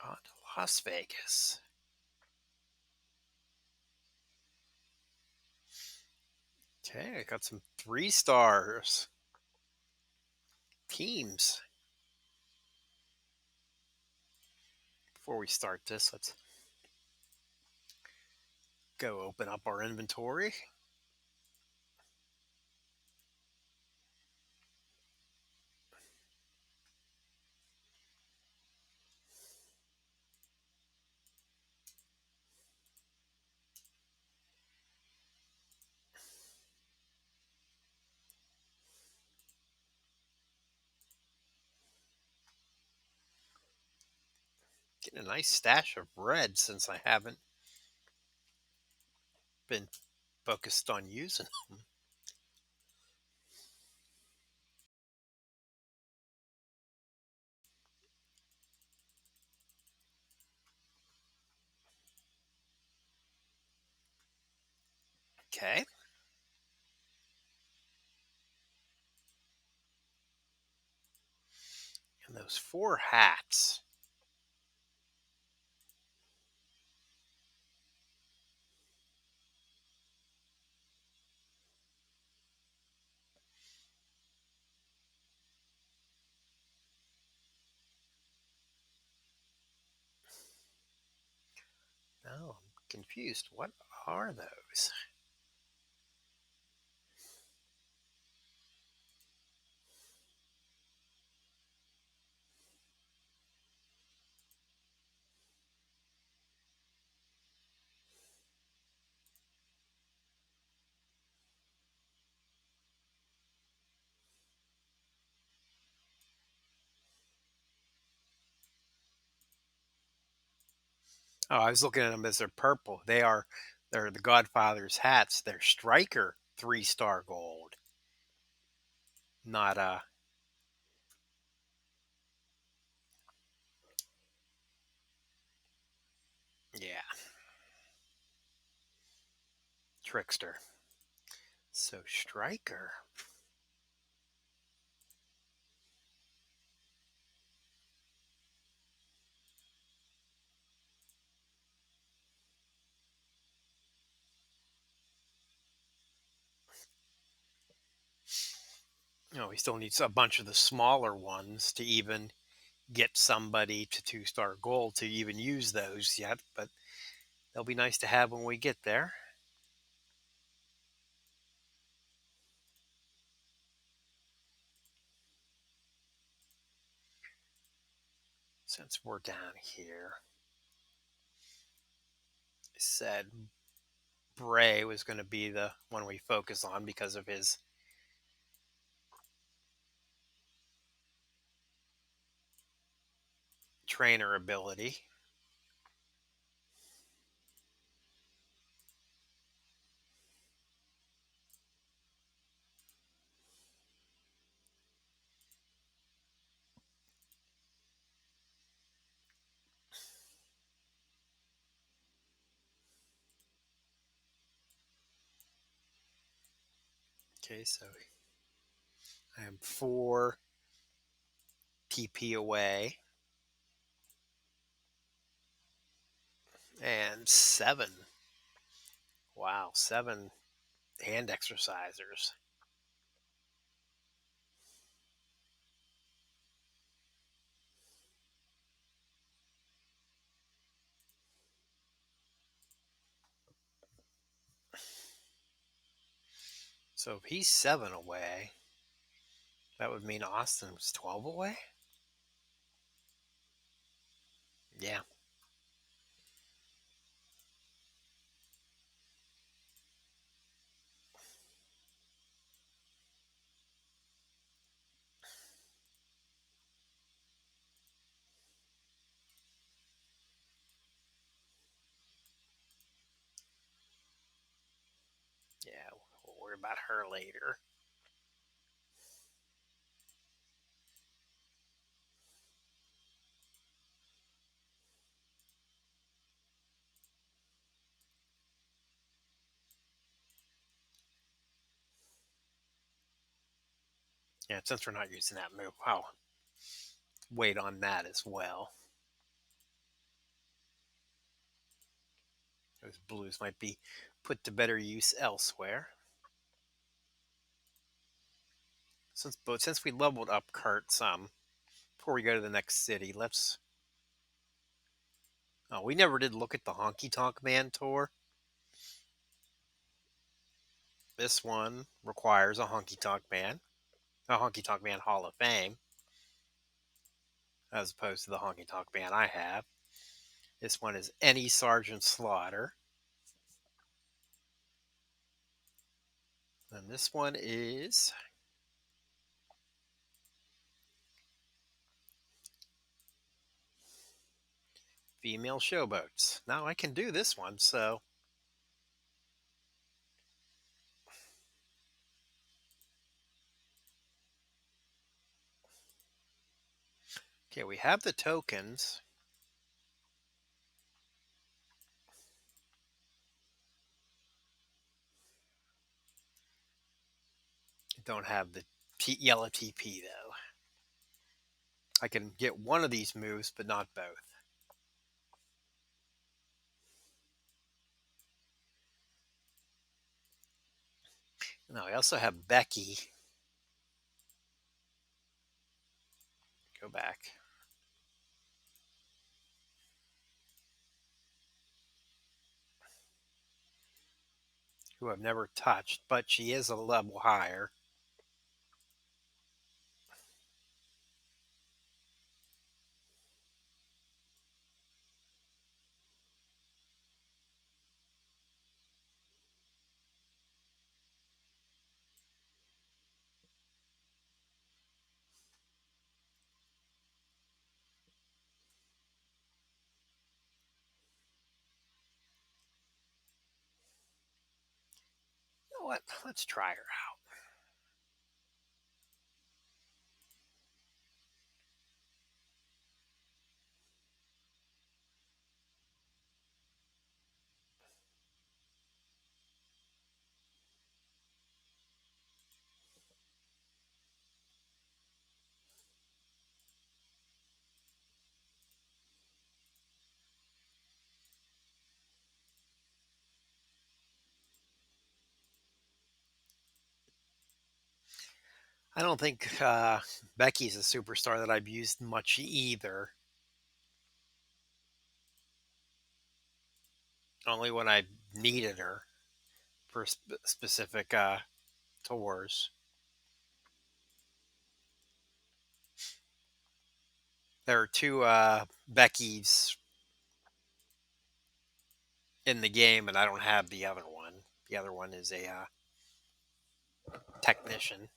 On to Las Vegas. Okay, I got some 3 stars. Teams. Before we start this, let's go open up our inventory. Getting a nice stash of red since I haven't been focused on using them. Okay. And those 4 hats. confused. What are those? Oh, I was looking at them as they're purple. They're the Godfather's hats. They're striker 3-star gold. Not yeah, trickster. So striker. He still needs a bunch of the smaller ones to even get somebody to 2-star gold to even use those yet, but they'll be nice to have when we get there. Since we're down here, I said Bray was going to be the one we focus on because of his trainer ability. Okay, so I am 4 TP away and 7. Wow, 7 hand exercisers. So if he's 7 away, that would mean Austin was 12 away? Yeah. Yeah, we'll worry about her later. Yeah, since we're not using that move, I'll wait on that as well. Those blues might be put to better use elsewhere. Since we leveled up Kurt some, before we go to the next city, let's. Oh, we never did look at the Honky Tonk Man tour. This one requires a Honky Tonk Man Hall of Fame, as opposed to the Honky Tonk Man I have. This one is any Sergeant Slaughter. And this one is female showboats. Now I can do this one, so. Okay, we have the tokens. Don't have the yellow TP, though. I can get one of these moves, but not both. Now, I also have Becky. Go back. who I've never touched, but she is a level higher. You know what? Let's try her out. I don't think Becky's a superstar that I've used much either. Only when I needed her for specific tours. There are two Becky's in the game, and I don't have the other one. The other one is a technician.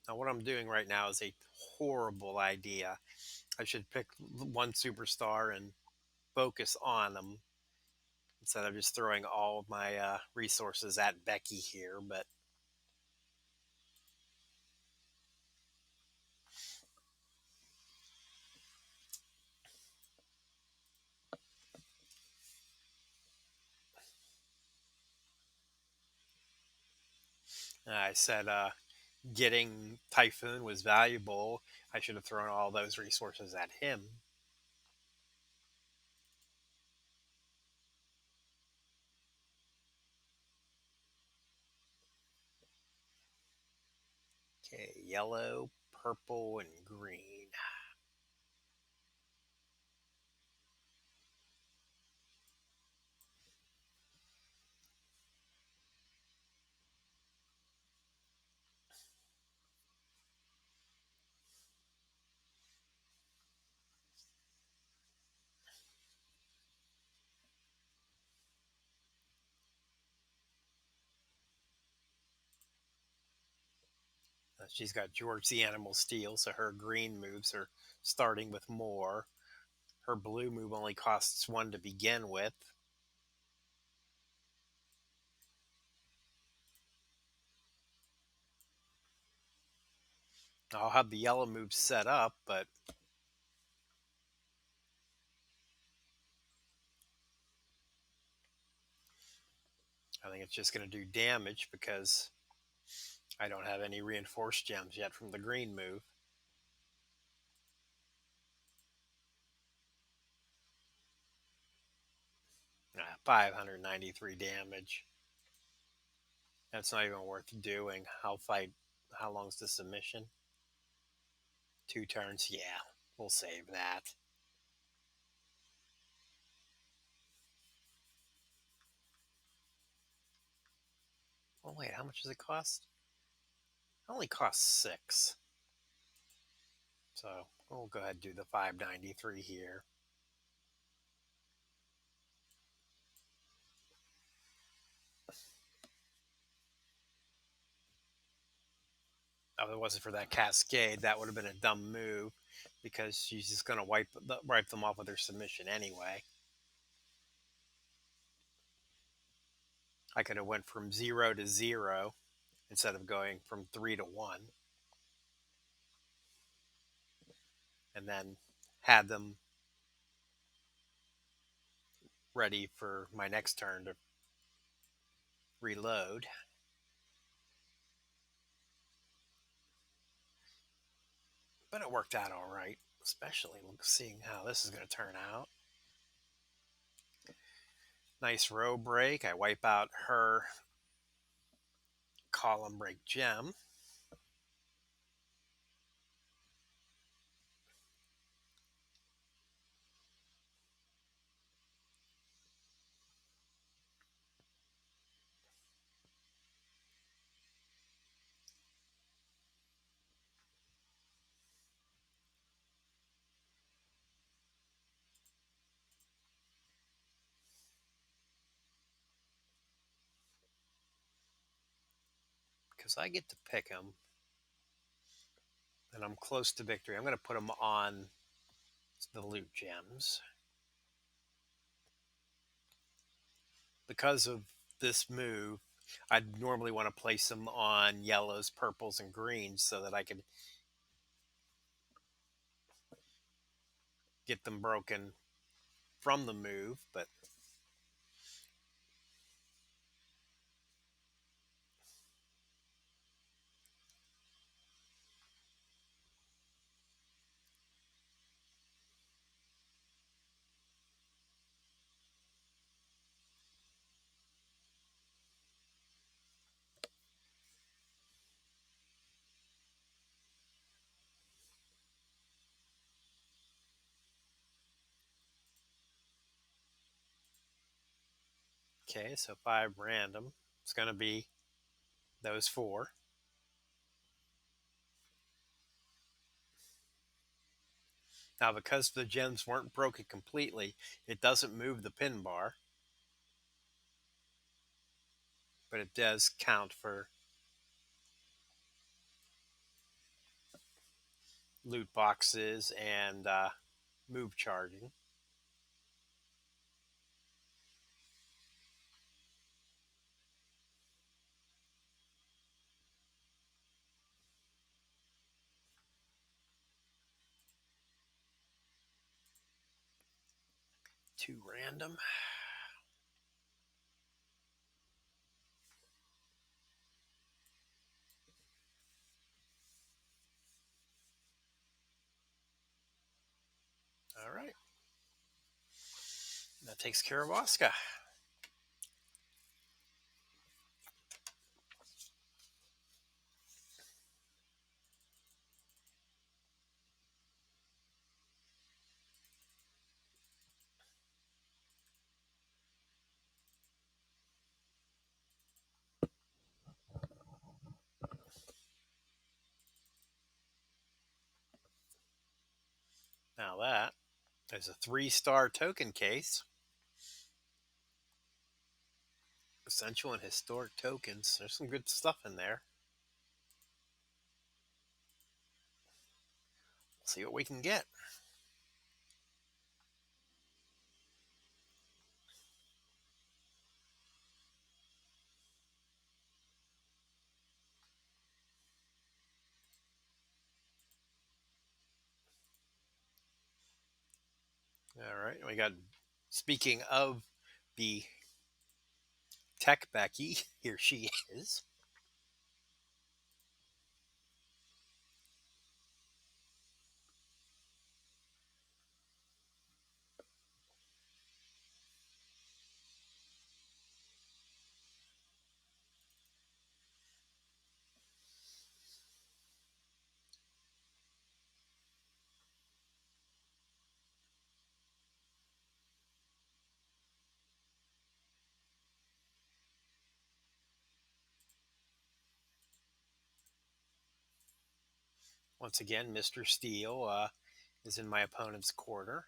Now, what I'm doing right now is a horrible idea. I should pick one superstar and focus on them instead of just throwing all of my resources at Becky here. But I said getting Typhoon was valuable. I should have thrown all those resources at him. Okay, yellow, purple, and green. She's got George the Animal Steel, so her green moves are starting with more. Her blue move only costs one to begin with. I'll have the yellow move set up, but I think it's just going to do damage because I don't have any reinforced gems yet from the green move. 593 damage. That's not even worth doing. I'll fight. How long's the submission? 2 turns. Yeah, we'll save that. Oh, wait, how much does it cost? It only costs 6. So we'll go ahead and do the 593 here. If it wasn't for that cascade, that would have been a dumb move because she's just going to wipe them off with her submission anyway. I could have went from 0 to 0 instead of going from 3 to 1, and then had them ready for my next turn to reload. But it worked out all right, especially seeing how this is going to turn out. Nice row break. I wipe out her column break gem. Because I get to pick them, and I'm close to victory. I'm going to put them on the loot gems. Because of this move, I'd normally want to place them on yellows, purples, and greens so that I could get them broken from the move. But okay, so 5 random. It's going to be those 4. Now, because the gems weren't broken completely, it doesn't move the pin bar, but it does count for loot boxes and move charging. Two random. All right. That takes care of Oscar. Now that is a 3-star token case. Essential and historic tokens. There's some good stuff in there. See what we can get. All right. We got, speaking of the Tech Becky, here she is. Once again, Mr. Steele is in my opponent's corner.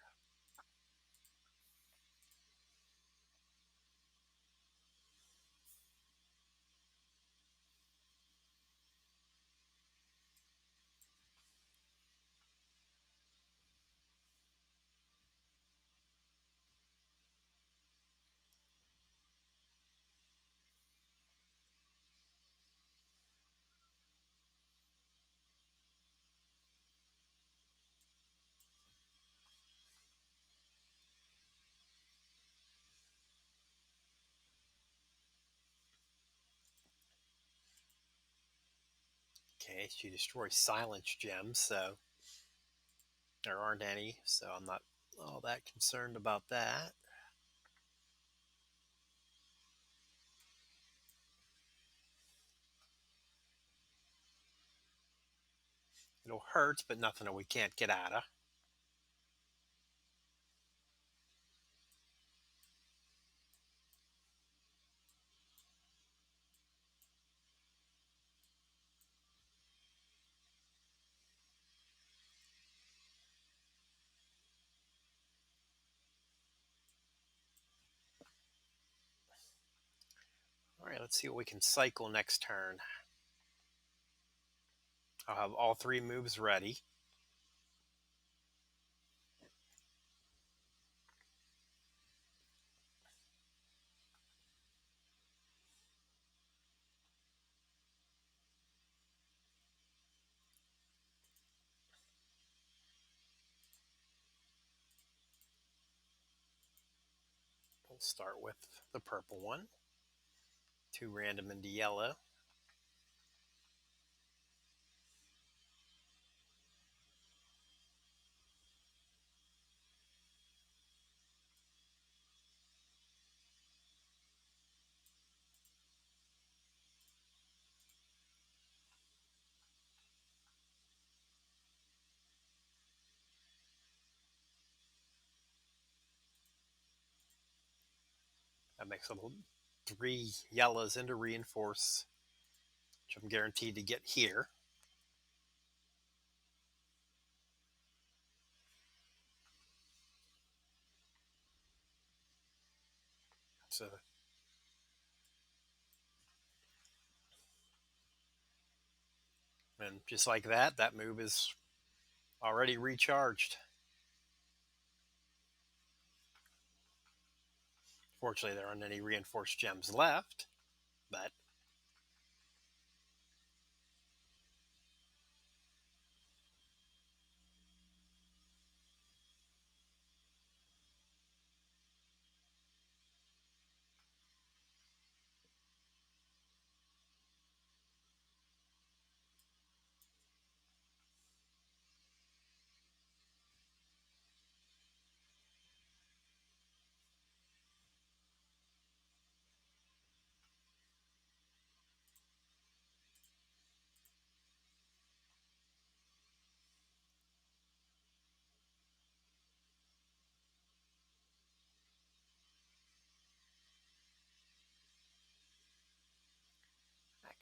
Okay, she destroys silence gems, so there aren't any, so I'm not all that concerned about that. It'll hurt, but nothing that we can't get out of. All right, let's see what we can cycle next turn. I'll have all three moves ready. We'll start with the purple one. 2 random into yellow. That makes 3 yellows into reinforce, which I'm guaranteed to get here. So, and just like that, that move is already recharged. Fortunately, there aren't any reinforced gems left, but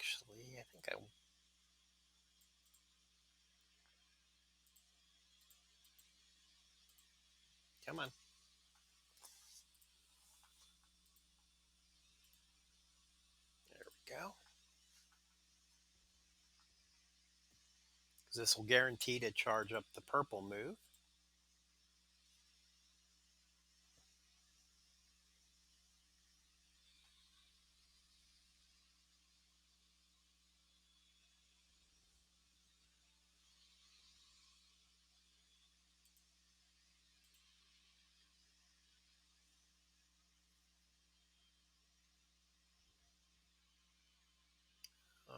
actually, I think I. Come on. There we go. Because this will guarantee to charge up the purple move.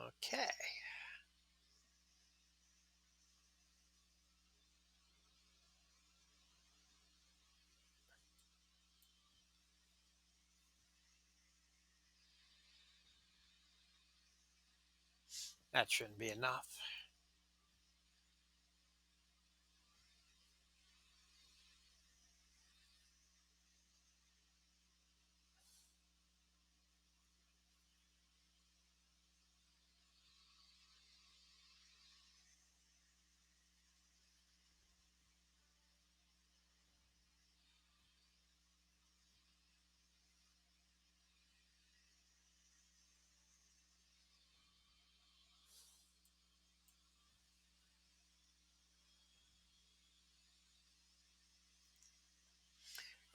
Okay. That shouldn't be enough.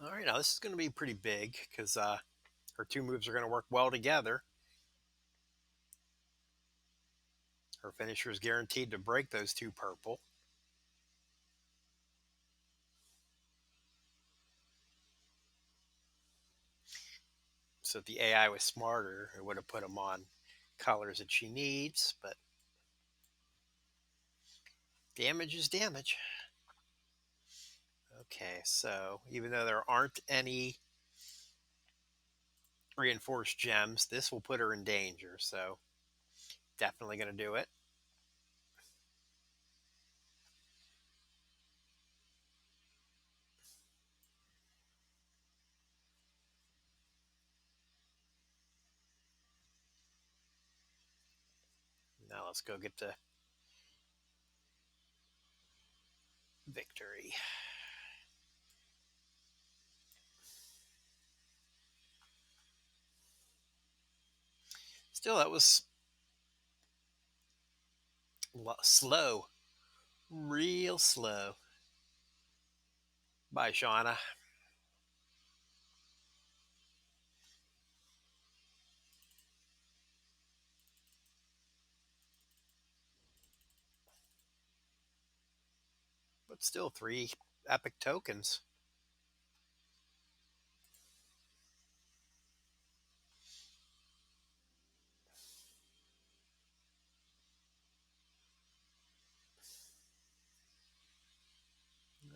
All right, now this is going to be pretty big because her 2 moves are going to work well together. Her finisher is guaranteed to break those 2 purple. So if the AI was smarter, it would have put them on colors that she needs, but damage is damage. Okay, so even though there aren't any reinforced gems, this will put her in danger, so definitely going to do it. let's go get the victory. Still, that was slow, real slow. Bye, Shauna. But still, 3 epic tokens.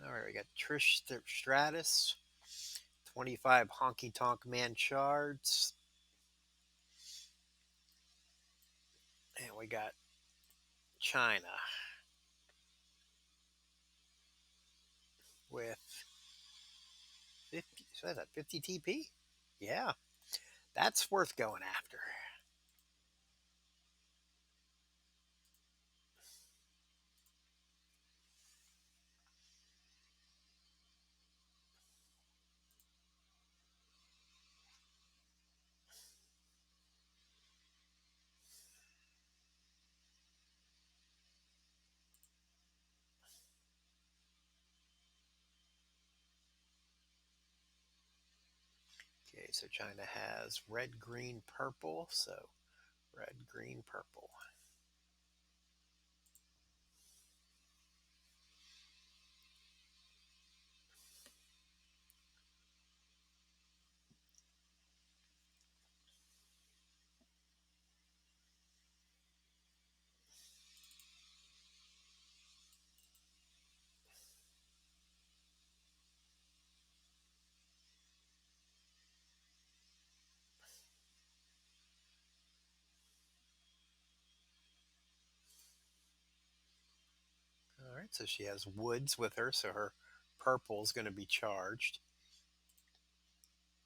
All right, we got Trish Stratus, 25 Honky Tonk Man shards. And we got China with 50, so that 50 TP? Yeah, that's worth going after. Okay, so China has red, green, purple. So red, green, purple. All right, so she has woods with her, so her purple is going to be charged.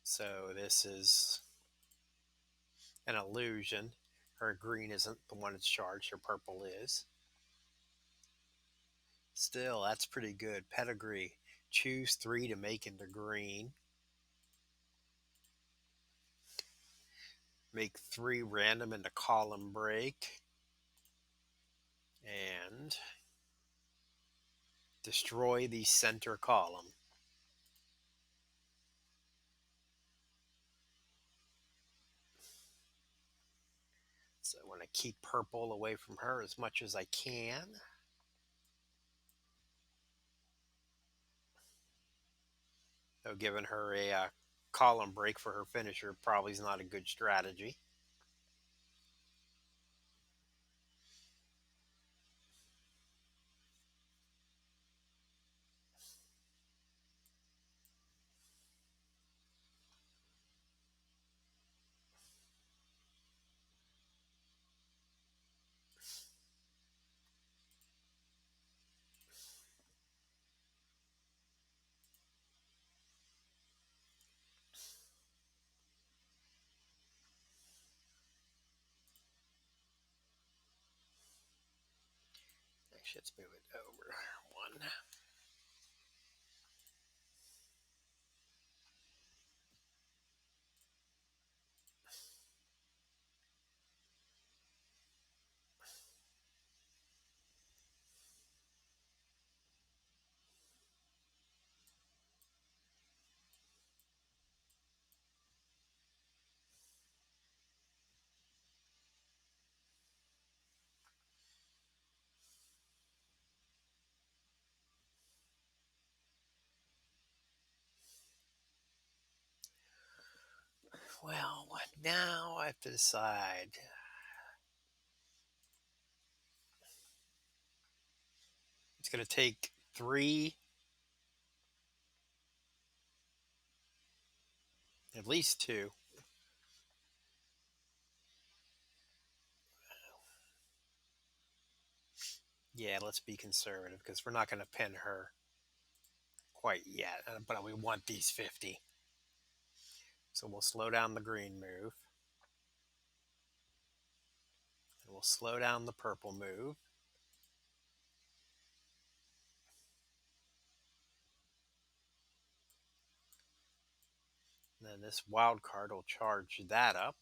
So this is an illusion. Her green isn't the one that's charged, her purple is. Still, that's pretty good. Pedigree. Choose 3 to make into green. Make 3 random into column break. And destroy the center column. So I want to keep purple away from her as much as I can. Though giving her a column break for her finisher probably is not a good strategy. Actually, let's move it over 1. Well, now I have to decide. It's going to take 3, at least 2. Yeah, let's be conservative because we're not going to pin her quite yet. But we want these 50. So we'll slow down the green move. And we'll slow down the purple move. And then this wild card will charge that up.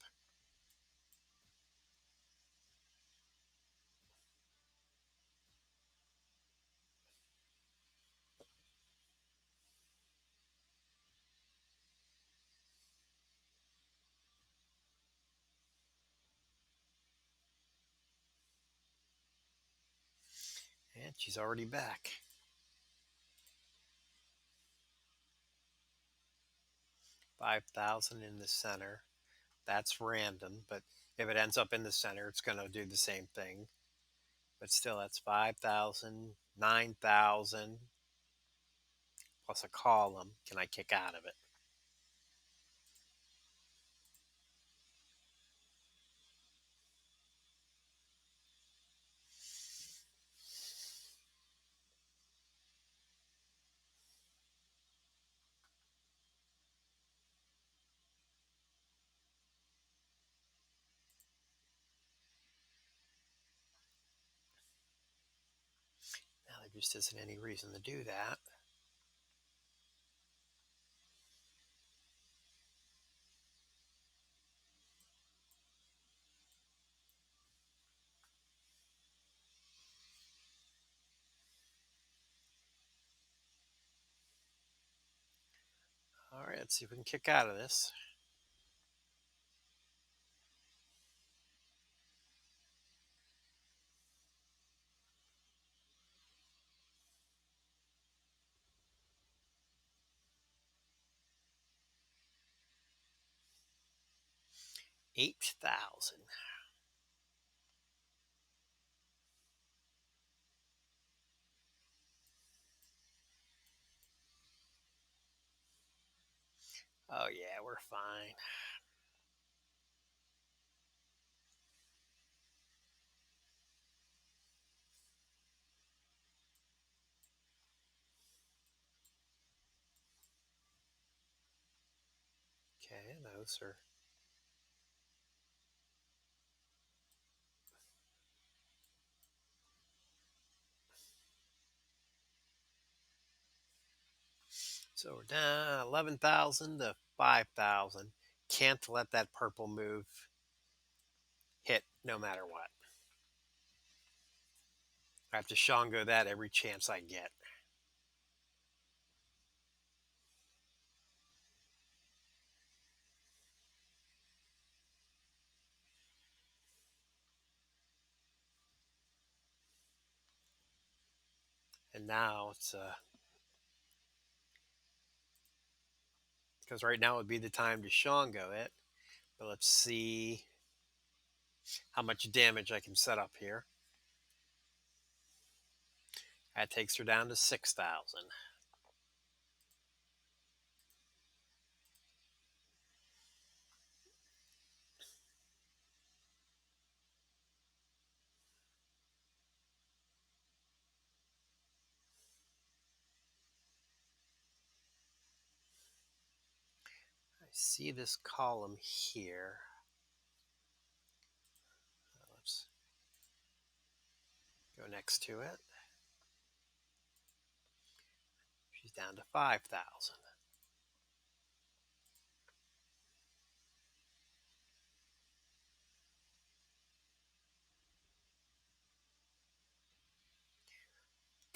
And she's already back. 5,000 in the center. That's random, but if it ends up in the center, it's going to do the same thing. But still, that's 5,000, 9,000 plus a column. Can I kick out of it? Now, there just isn't any reason to do that. All right, let's see if we can kick out of this. $8,000. Oh, yeah, we're fine. Okay, those are. So we're down 11,000 to 5,000. Can't let that purple move hit no matter what. I have to Shango that every chance I get. And now it's because right now would be the time to Shango it. But let's see how much damage I can set up here. That takes her down to 6,000. I see this column here. Let's go next to it. She's down to 5,000.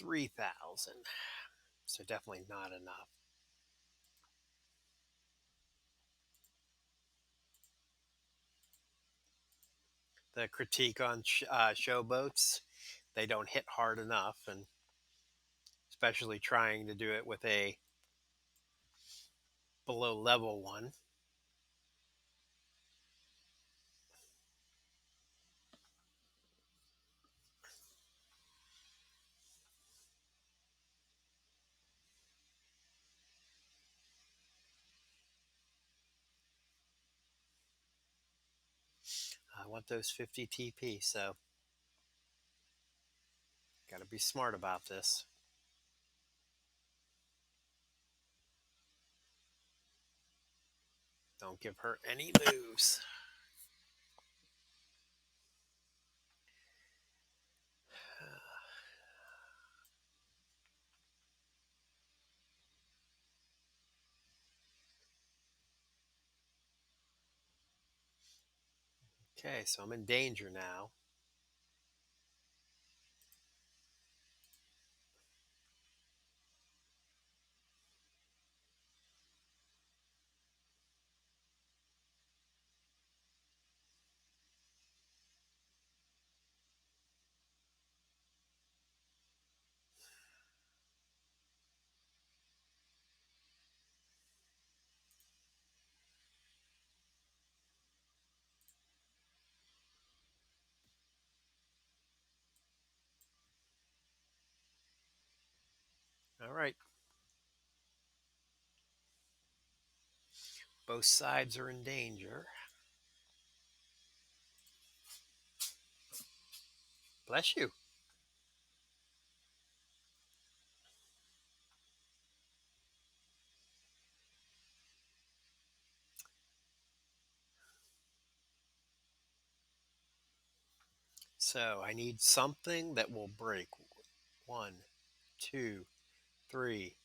$3,000. So definitely not enough. The critique on showboats, they don't hit hard enough, and especially trying to do it with a below level one. I want those 50 TP, so got to be smart about this. Don't give her any moves. Okay, so I'm in danger now. All right, both sides are in danger. Bless you. So I need something that will break. One, two, three,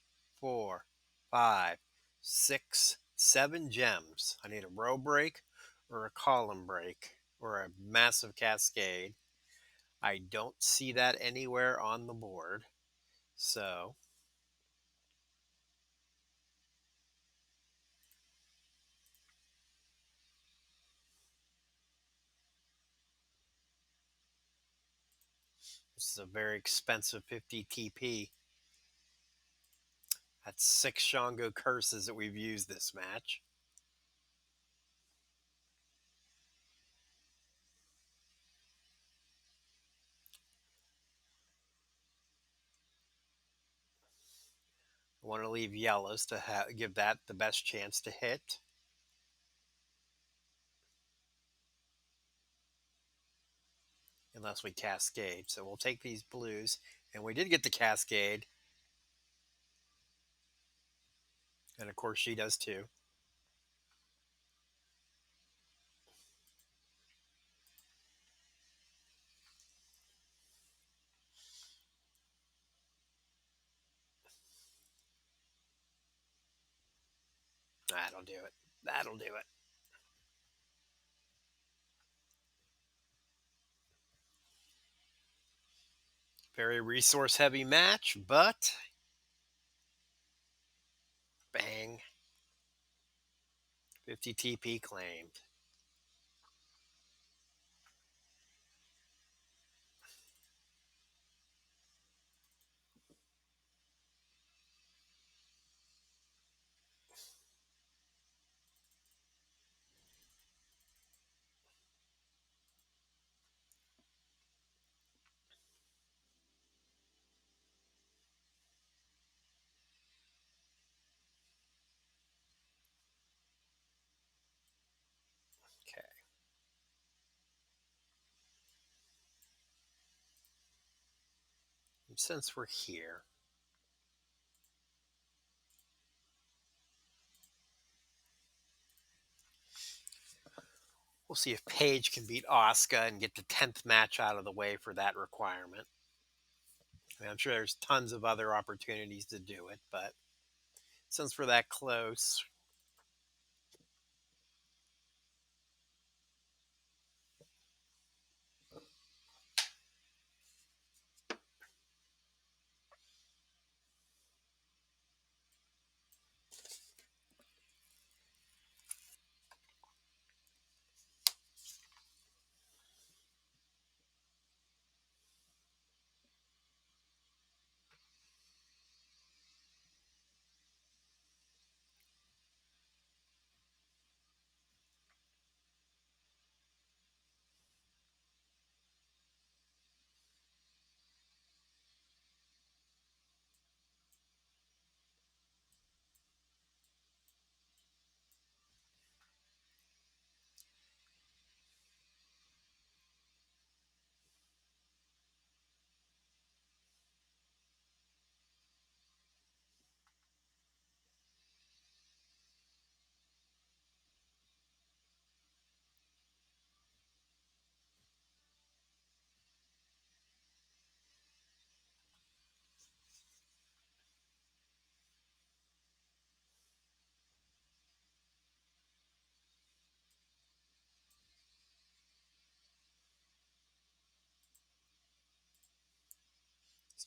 four, five, six, 7 gems. I need a row break or a column break or a massive cascade. I don't see that anywhere on the board. So this is a very expensive 50 TP. That's 6 Shango curses that we've used this match. I want to leave yellows to give that the best chance to hit. Unless we cascade. So we'll take these blues. And we did get the cascade. And of course, she does too. That'll do it. That'll do it. Very resource heavy match, but bang. 50 TP claimed. Okay. And since we're here, we'll see if Paige can beat Asuka and get the 10th match out of the way for that requirement. I mean, I'm sure there's tons of other opportunities to do it, but since we're that close,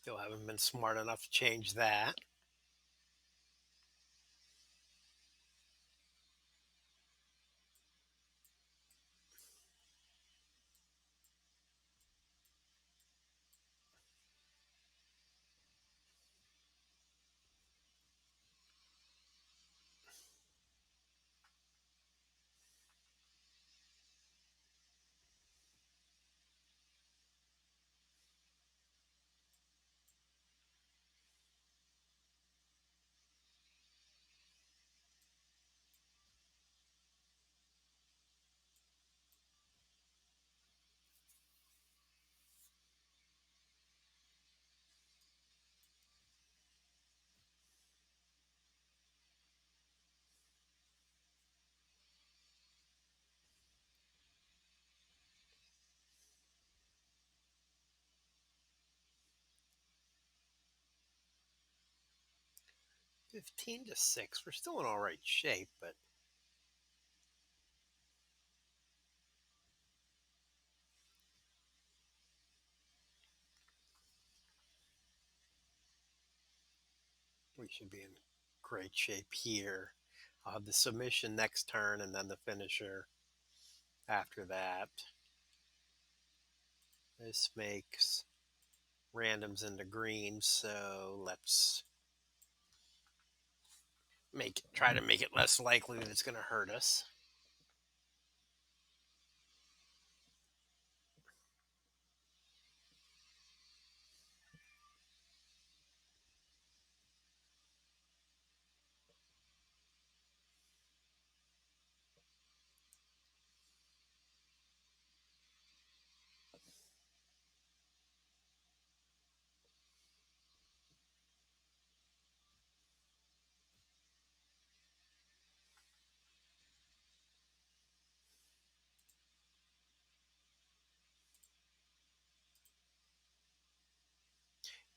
Still haven't been smart enough to change that. 15-6. We're still in all right shape, but we should be in great shape here. I'll have the submission next turn and then the finisher after that. This makes randoms into green, so let's try to make it less likely that it's going to hurt us.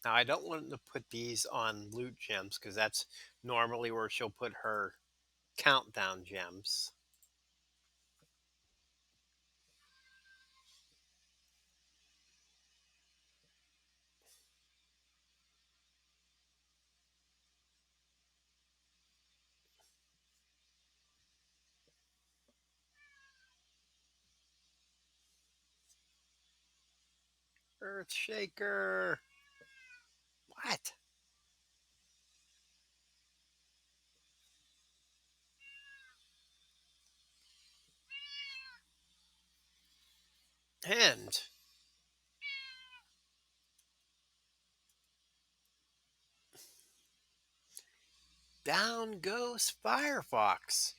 Now, I don't want to put these on loot gems because that's normally where she'll put her countdown gems. Earthshaker! What? And down goes Firefox.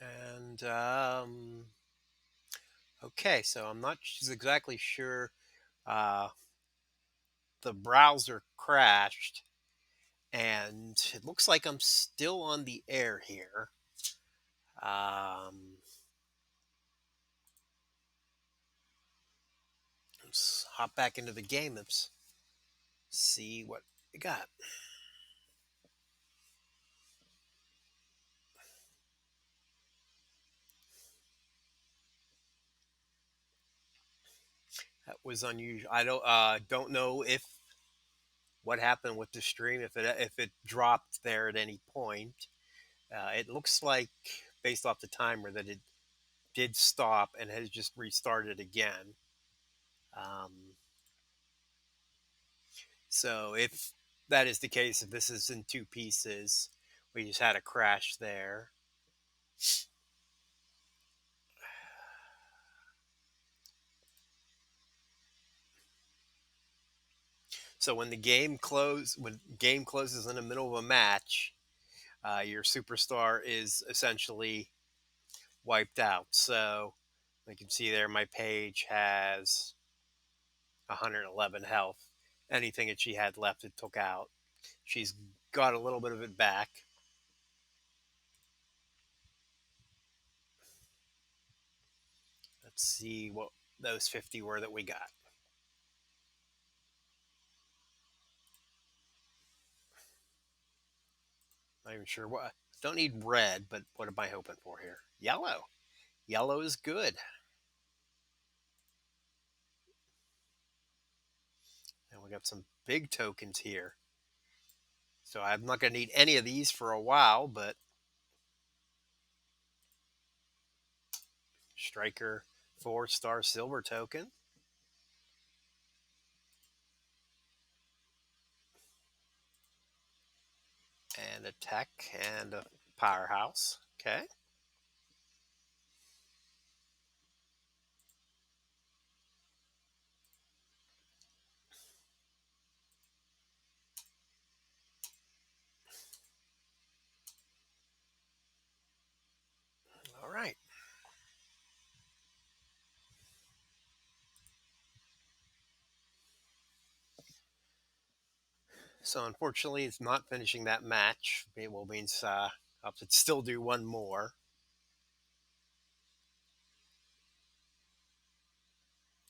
And, okay, so I'm not exactly sure. Uh, the browser crashed, and it looks like I'm still on the air here. Let's hop back into the game and see what we got. That was unusual. I don't know if what happened with the stream, if it dropped there at any point. It looks like, based off the timer, that it did stop and has just restarted again. Um, so if that is the case, if this is in two pieces, we just had a crash there. So when game closes in the middle of a match, your superstar is essentially wiped out. So you can see there my page has 111 health. Anything that she had left, it took out. She's got a little bit of it back. Let's see what those 50 were that we got. Not even sure what. Don't need red, but what am I hoping for here? Yellow. Yellow is good. And we got some big tokens here. So I'm not going to need any of these for a while, but Striker 4-star silver token. And a tech and a powerhouse. Okay. All right. So unfortunately, it's not finishing that match. It will means I have to still do one more.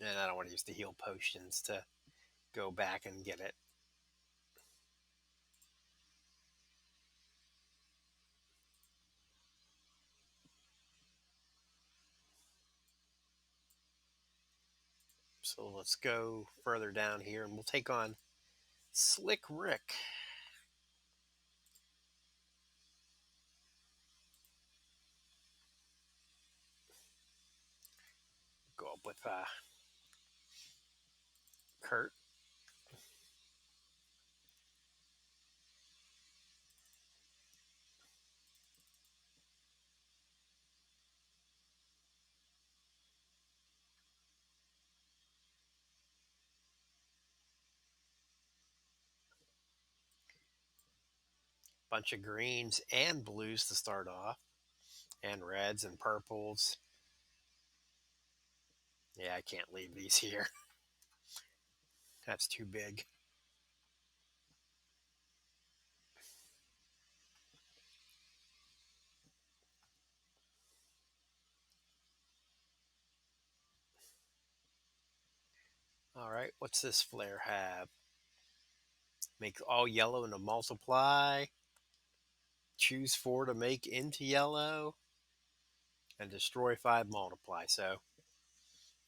And I don't want to use the heal potions to go back and get it. So let's go further down here and we'll take on Slick Rick. Go up with Kurt. Bunch of greens and blues to start off, and reds and purples. Yeah, I can't leave these here. That's too big. All right, what's this flare have? Make all yellow into multiply. Choose 4 to make into yellow. And destroy 5 multiply. So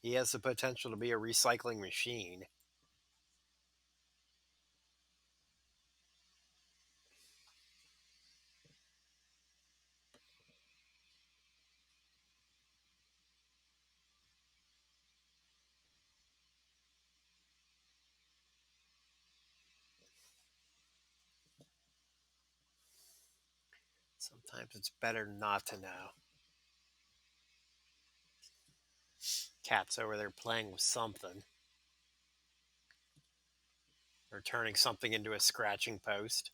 he has the potential to be a recycling machine. Sometimes it's better not to know. Cat's over there playing with something. Or turning something into a scratching post.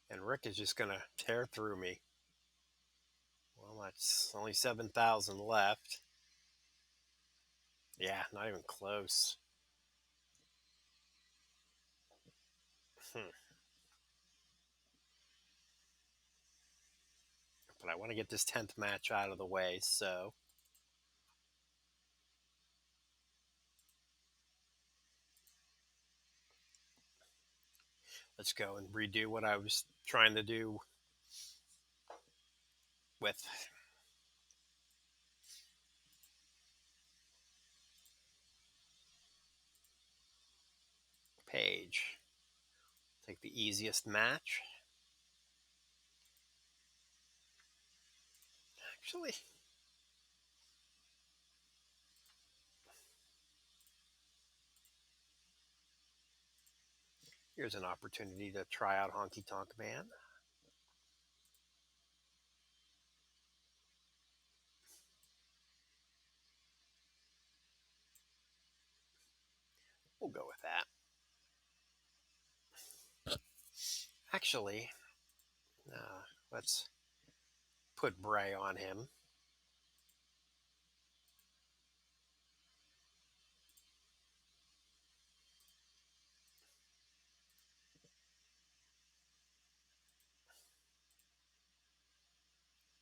And Rick is just going to tear through me. Well, that's only 7,000 left. Yeah, not even close. Hmm. But I want to get this 10th match out of the way, so let's go and redo what I was trying to do with Page. Take the easiest match. Actually, here's an opportunity to try out Honky Tonk Man. We'll go with that. Actually, let's put Bray on him.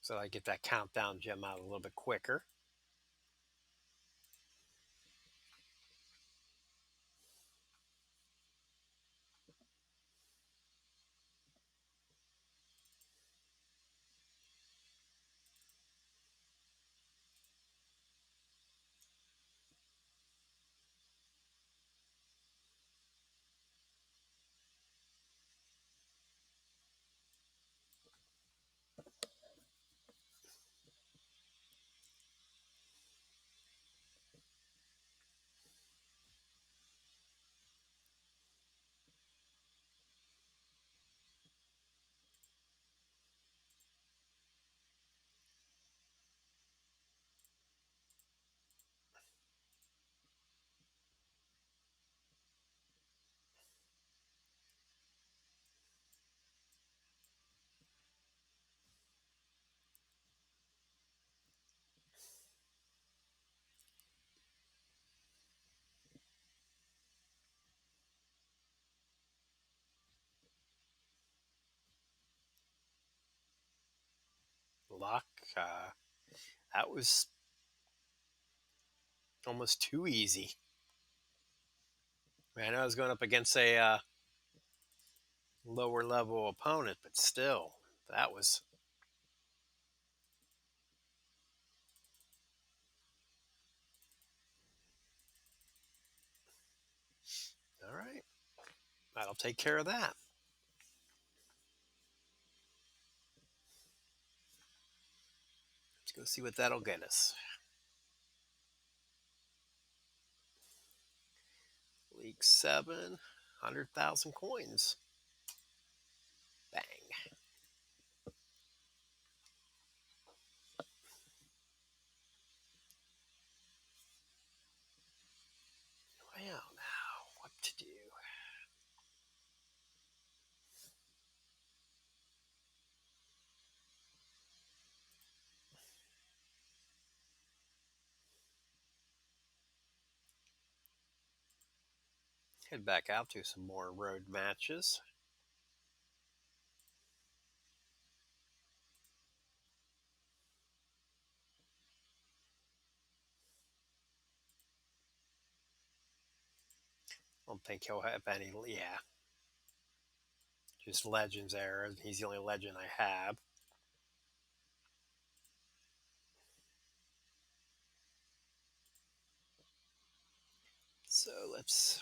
So I get that countdown gem out a little bit quicker. Lock. That was almost too easy. I know I was going up against a lower level opponent, but still, that was. All right. That'll take care of that. Let's go see what that'll get us. League 7, 100,000 coins. Bang. Well, now, what to do? Head back out to some more road matches. I don't think he'll have any. Yeah. Just Legends era. He's the only legend I have. So let's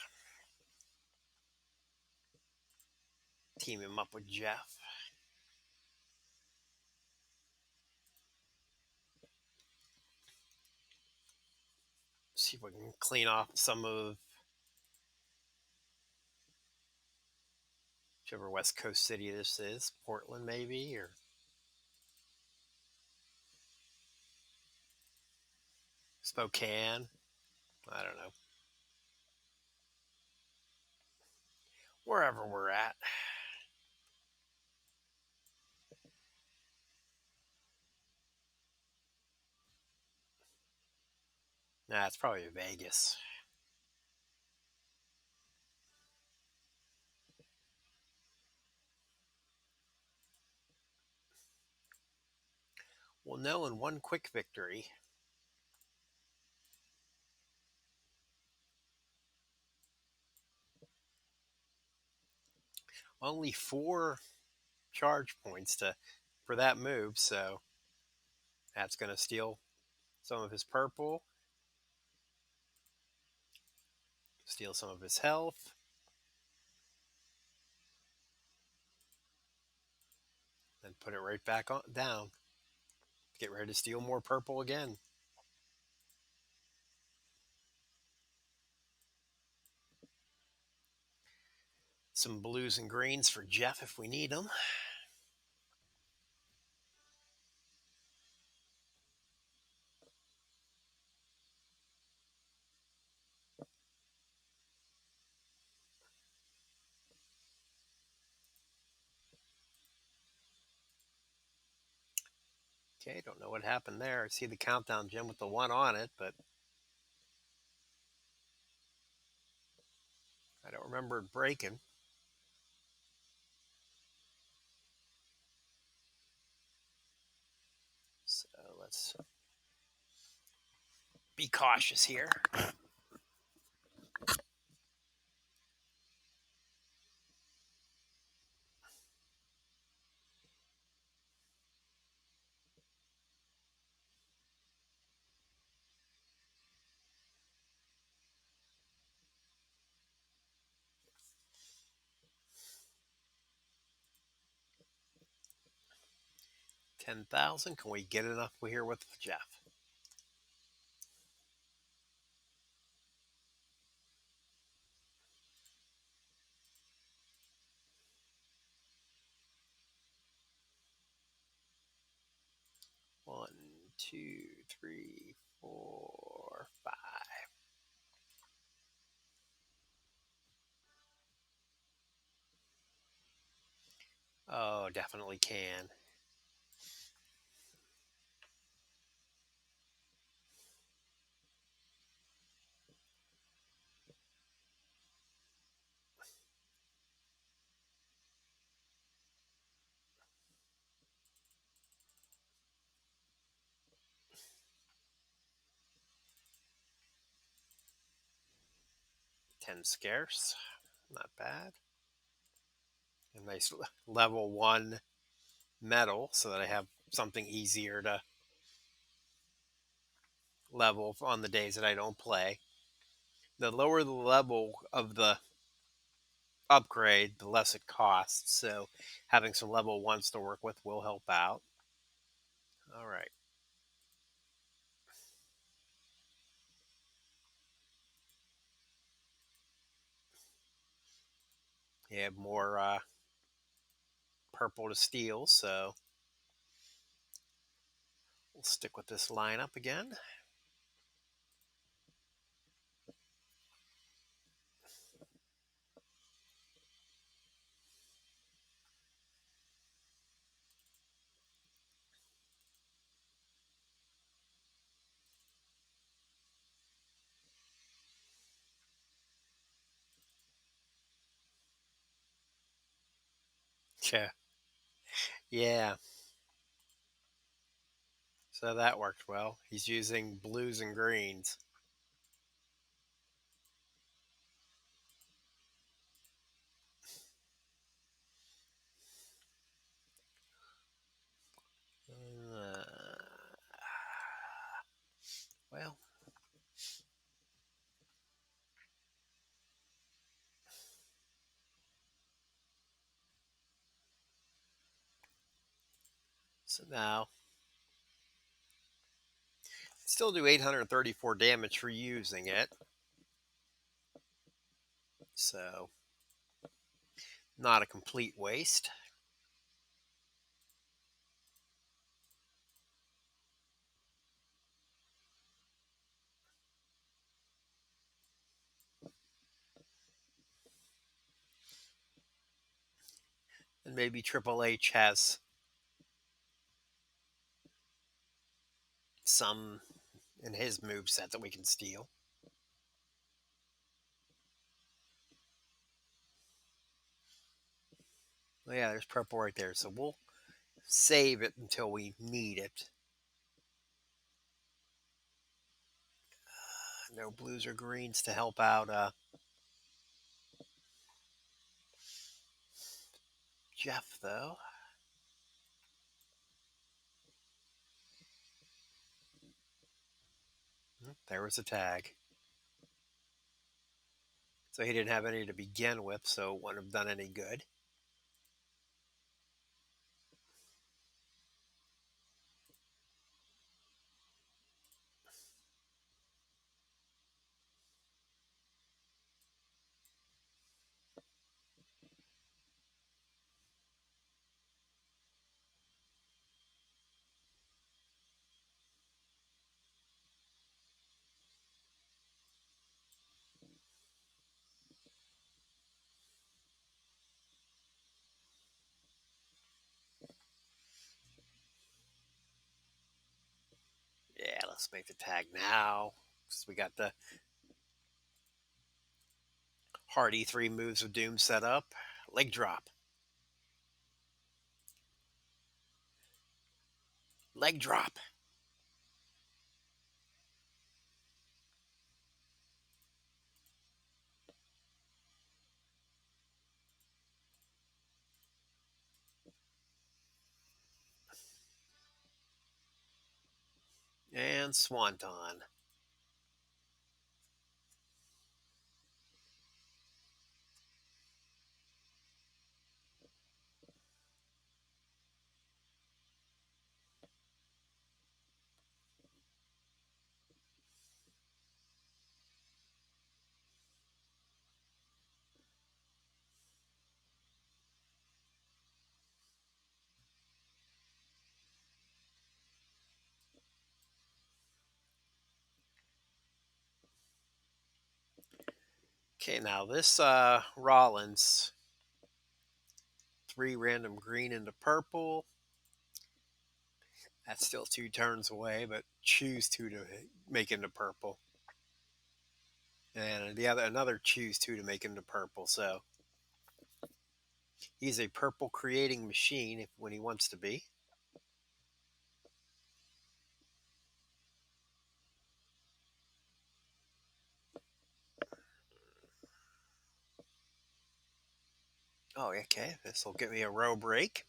team him up with Jeff. See if we can clean off some of whichever West Coast city this is. Portland, maybe, or Spokane. I don't know. Wherever we're at. Nah, it's probably Vegas. We'll know in one quick victory. Only 4 charge points for that move, so that's going to steal some of his purple, steal some of his health. Then put it right back on down. Get ready to steal more purple again. Some blues and greens for Jeff if we need them. Okay, don't know what happened there. I see the countdown gem with the 1 on it, but I don't remember it breaking. So let's be cautious here. $10,000. Can we get enough here with Jeff? One, two, three, four, five. Oh, definitely can. $10 scarce. Not bad. A nice level 1 metal so that I have something easier to level on the days that I don't play. The lower the level of the upgrade, the less it costs. So having some level 1s to work with will help out. All right. You have more purple to steel, so we'll stick with this lineup again. Yeah. Yeah. So that worked well. He's using blues and greens. Uh, well, so now still do 834 damage for using it. So not a complete waste. And maybe Triple H has some in his move set that we can steal. Well, yeah, there's purple right there. So we'll save it until we need it. No blues or greens to help out Jeff, though. There was a tag. So he didn't have any to begin with, so it wouldn't have done any good. Let's make the tag now. So we got the Hardy 3 moves of doom set up. Leg drop. Leg drop. And swanton. Okay, now this Rollins 3 random green into purple. That's still 2 turns away, but choose 2 to make into purple. And the other another choose 2 to make into purple. So he's a purple creating machine when he wants to be. Oh, okay. This will get me a row break.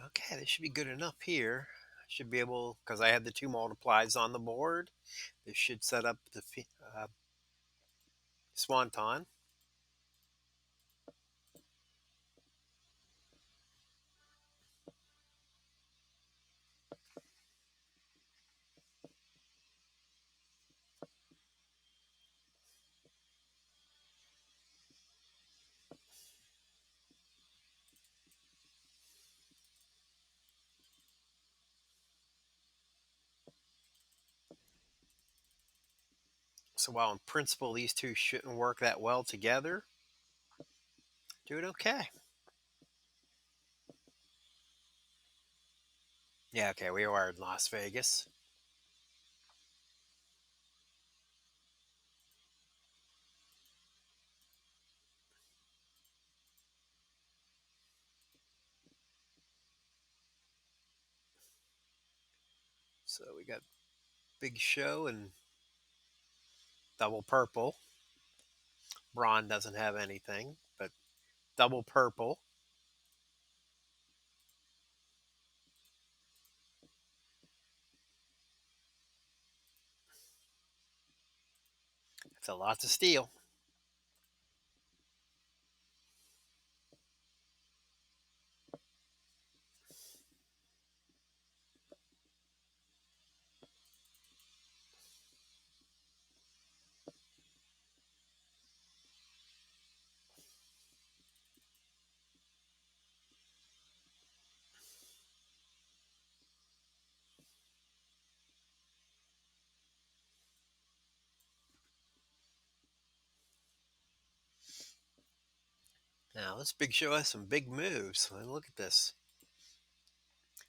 Okay, this should be good enough here. I should be able, because I have the 2 multiplies on the board. This should set up the swanton. So while in principle these two shouldn't work that well together, doing okay. Yeah, okay, we are in Las Vegas. So we got Big Show and double purple. Braun doesn't have anything, but double purple. It's a lot to steal. Now, this Big Show has some big moves. Look at this.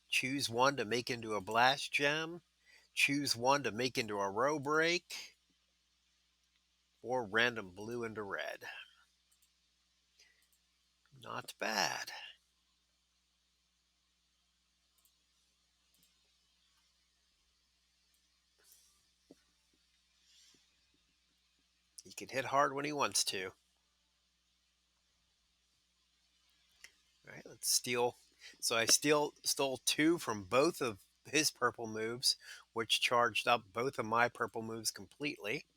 Choose 1 to make into a blast gem. Choose 1 to make into a row break. Or random blue into red. Not bad. He can hit hard when he wants to. All right, let's steal. So I stole 2 from both of his purple moves, which charged up both of my purple moves completely.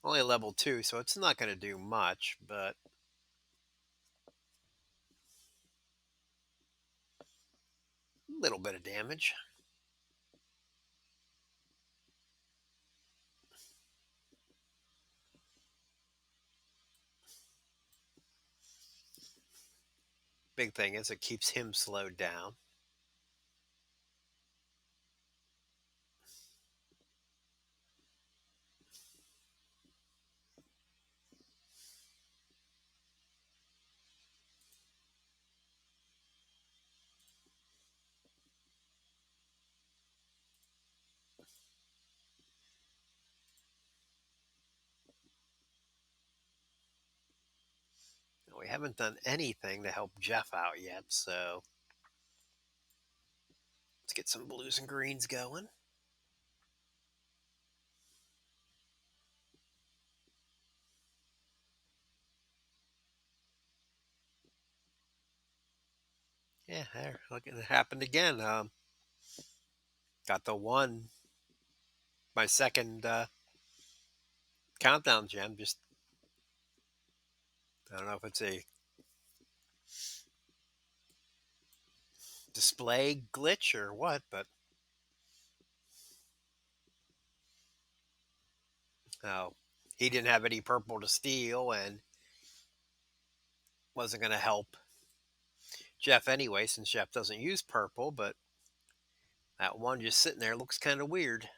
Only level 2, so it's not going to do much, but a little bit of damage. Big thing is it keeps him slowed down. We haven't done anything to help Jeff out yet, so let's get some blues and greens going. Yeah, there. Look, it happened again. Got the one, my second countdown gem. Just, I don't know if it's a display glitch or what, but oh, he didn't have any purple to steal and wasn't going to help Jeff anyway, since Jeff doesn't use purple, but that one just sitting there looks kind of weird.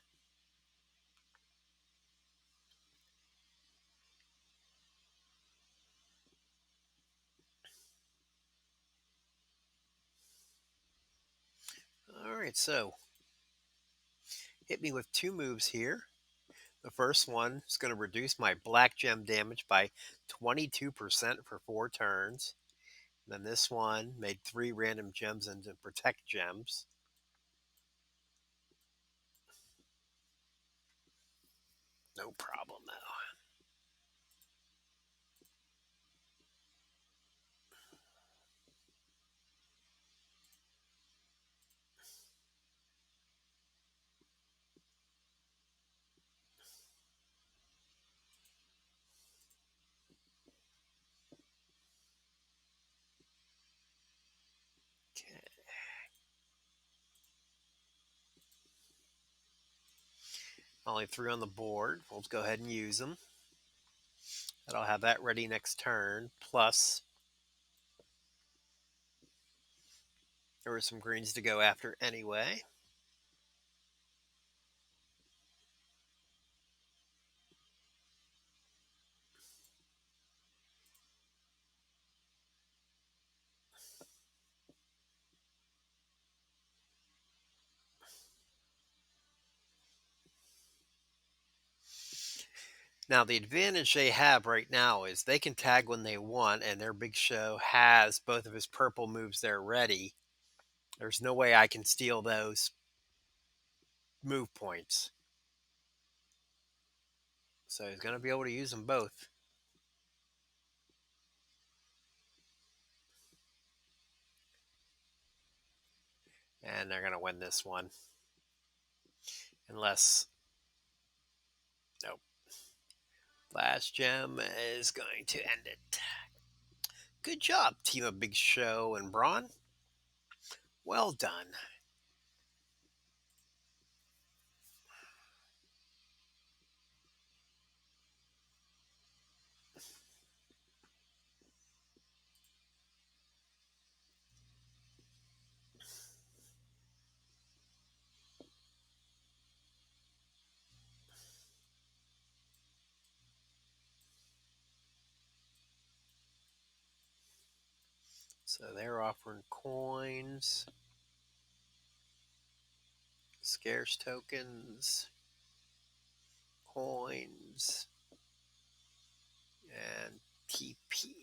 All right, so hit me with two moves here. The first one is going to reduce my black gem damage by 22% for 4 turns. Then this one made 3 random gems into protect gems. No problem though. Okay. Only 3 on the board. We'll go ahead and use them. And I'll have that ready next turn. Plus, there were some greens to go after anyway. Now, the advantage they have right now is they can tag when they want, and their big show has both of his purple moves there ready. There's no way I can steal those move points. So he's going to be able to use them both. And they're going to win this one. Unless, nope. Last gem is going to end it. Good job, team of Big Show and Braun. Well done. So they're offering coins, scarce tokens, coins, and TP.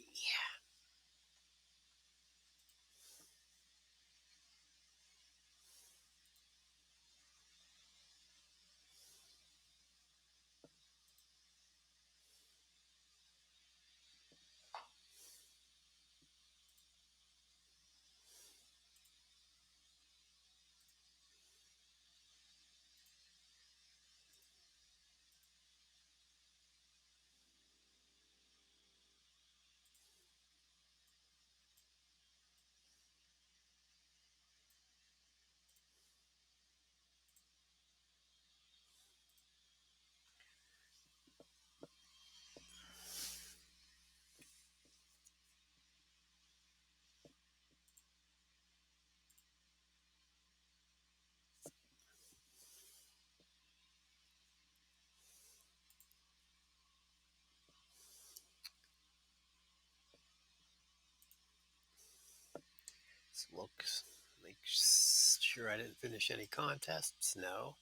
Let's look, make sure I didn't finish any contests. No.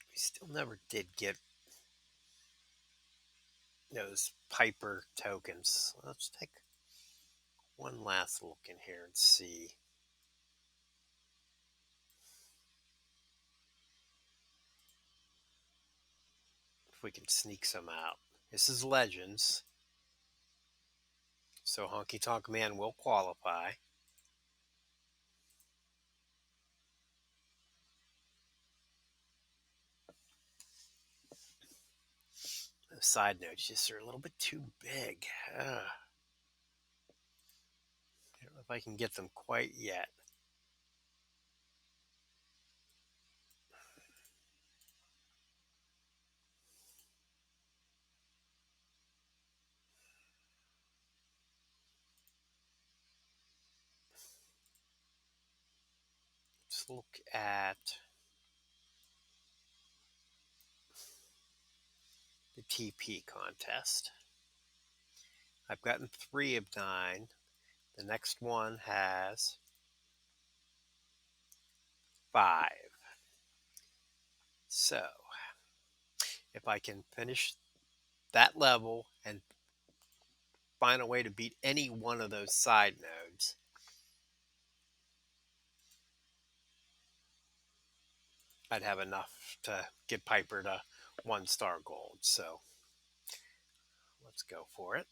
We still never did get those Piper tokens. Let's take one last look in here and see. If we can sneak some out. This is Legends, so Honky Tonk Man will qualify. Side notes, just are a little bit too big. I don't know if I can get them quite yet. Let's look at the TP contest. I've gotten 3 of 9. The next one has 5. So, if I can finish that level and find a way to beat any one of those side nodes, I'd have enough to get Piper to 1-star gold. So, let's go for it.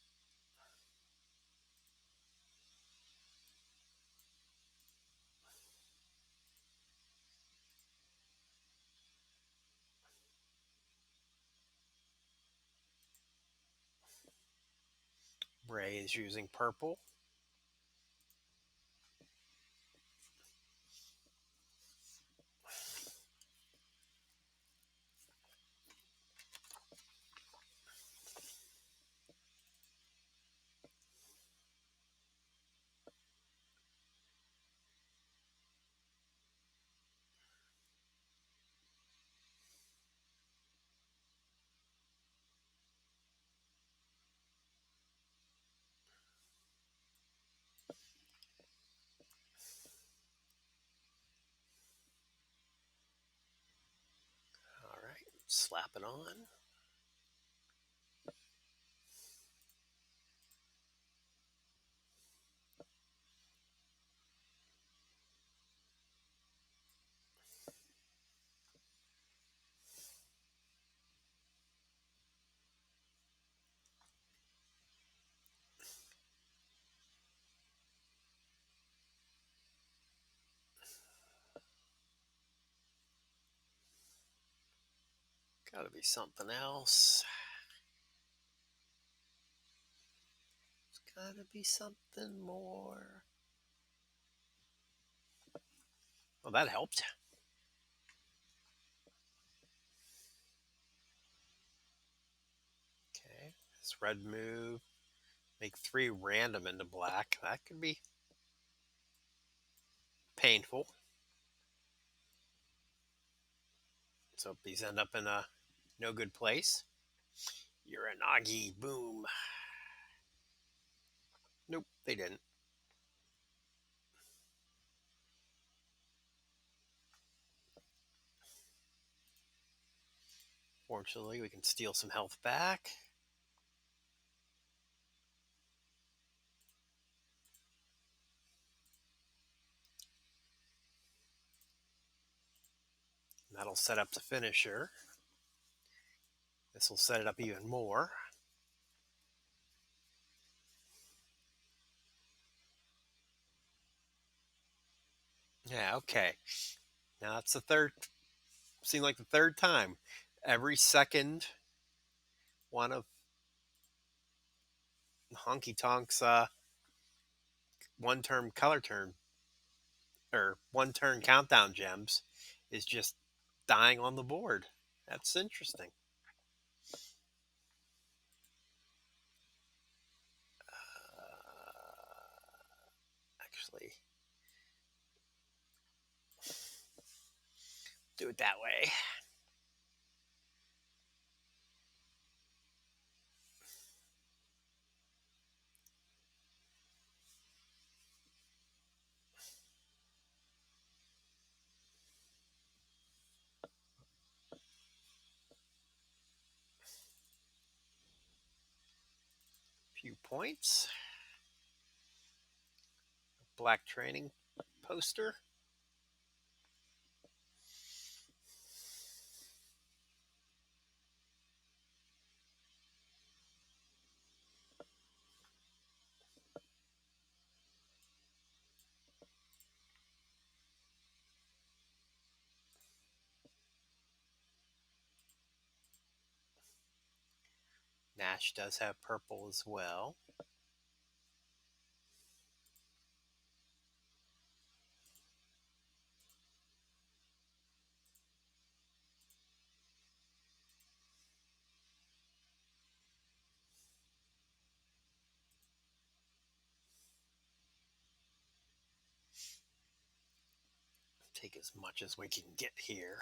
Ray is using purple. All right, slap it on. Gotta be something else. It's gotta be something more. Well, that helped. Okay, this red move. Make 3 random into black. That could be painful. So these end up in a no good place. Uranagi, boom. Nope, they didn't. Fortunately, we can steal some health back. That'll set up the finisher. This will set it up even more. Yeah, okay. Now that's the third, seemed like the third time. Every second one of Honky Tonk's 1-turn color turn or 1-turn countdown gems is just dying on the board. That's interesting. Actually, do it that way. Few points. Black training poster. Nash does have purple as well. Take as much as we can get here.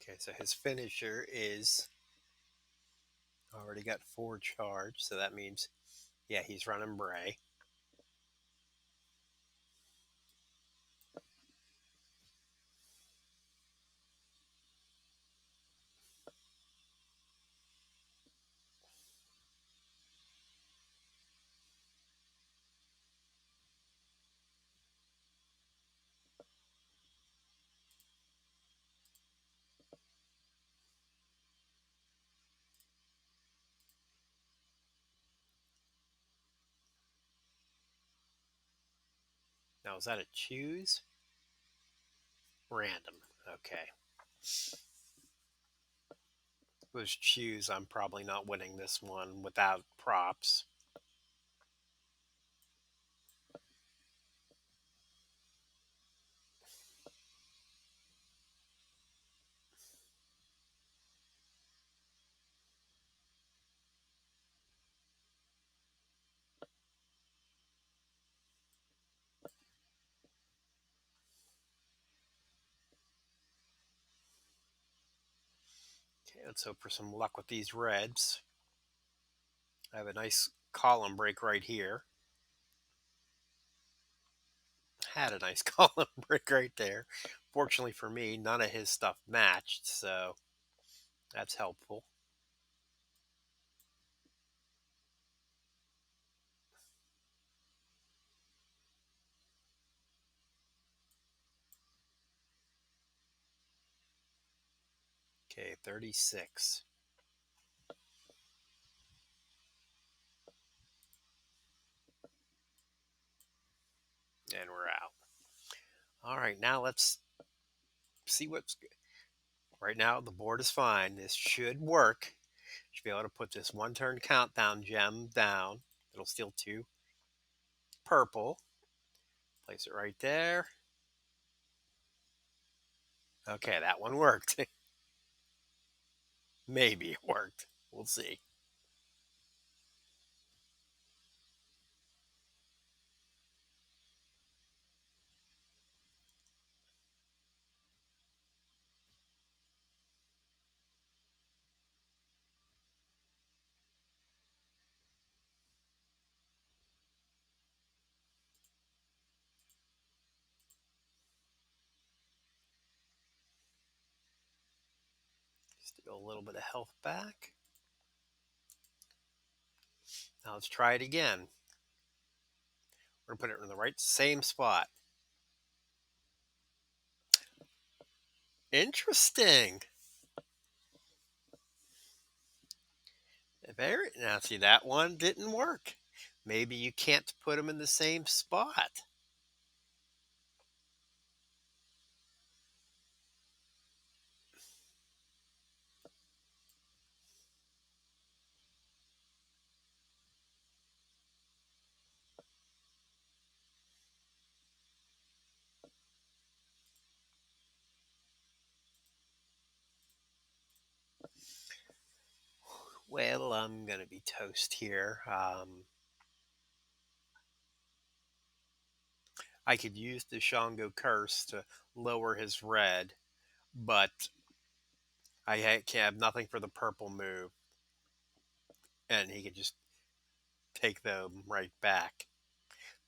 Okay, so his finisher is already got 4 charged, so that means, yeah, he's running Bray. Now, is that a choose? Random. Okay. If it was choose, I'm probably not winning this one without props. Okay, let's hope for some luck with these reds. I have a nice column break right here. Had a nice column break right there. Fortunately for me, none of his stuff matched, so that's helpful. Okay, 36. And we're out. All right, now let's see what's good. Right now, the board is fine. This should work. Should be able to put this 1-turn countdown gem down. It'll steal 2 purple. Place it right there. Okay, that one worked. Maybe it worked. We'll see. Steal a little bit of health back. Now let's try it again. We're going to put it in the right same spot. Interesting. Very, now see, that one didn't work. Maybe you can't put them in the same spot. Well, I'm gonna be toast here. I could use the Shango curse to lower his red, but can't have nothing for the purple move, and he could just take them right back.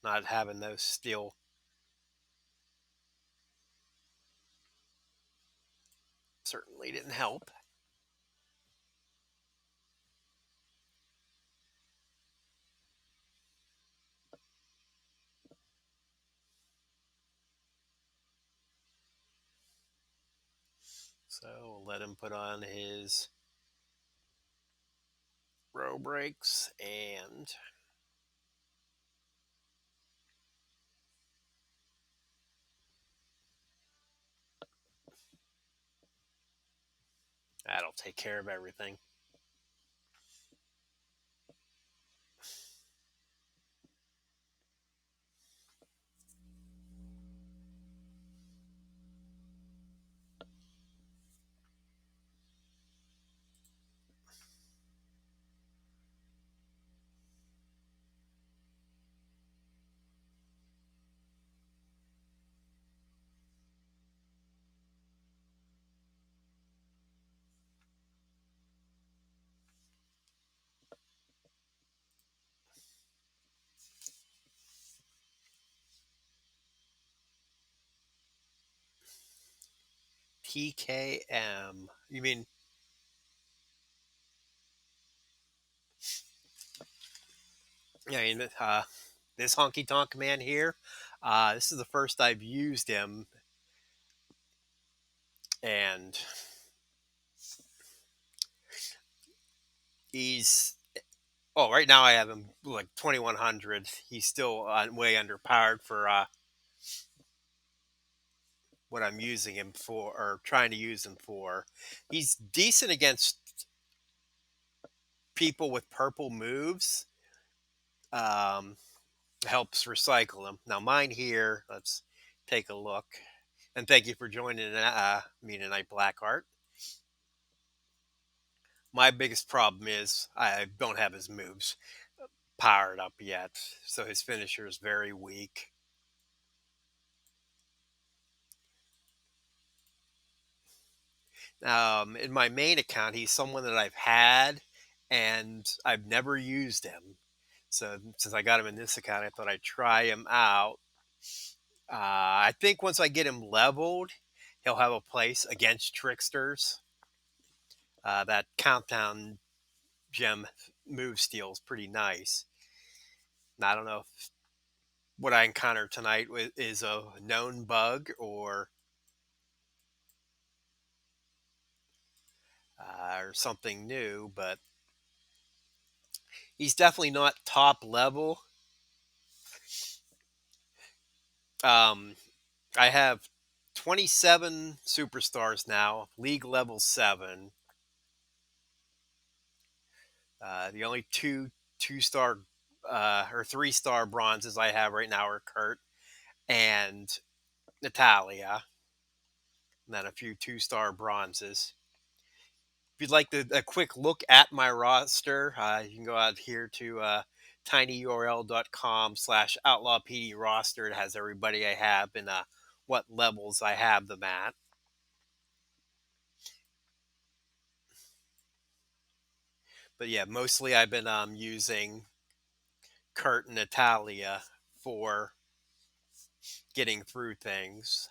Not having those steel certainly didn't help. So we'll let him put on his row brakes, and that'll take care of everything. TKM. You mean, this honky tonk man here? This is the first I've used him, and he's right now I have him like 2100. He's still way underpowered for what I'm using him for or trying to use him for. He's decent against people with purple moves. Um, Helps recycle them. Now mine here. Let's take a look. And thank you for joining me tonight, Blackheart. My biggest problem is I don't have his moves powered up yet, so his finisher is very weak. In my main account, he's someone that I've had and I've never used him. So since I got him in this account, I thought I'd try him out. I think once I get him leveled, he'll have a place against tricksters. That countdown gem move steal is pretty nice. Now, I don't know if what I encountered tonight is a known bug or something new, but he's definitely not top level. Um, I have 27 superstars now, league level 7. The only two-star or 3-star bronzes I have right now are Kurt and Natalia, and then a few 2-star bronzes. If you'd like a quick look at my roster, you can go out here to tinyurl.com/outlawpd roster. It has everybody I have and what levels I have them at. But yeah, mostly I've been using Kurt and Natalia for getting through things.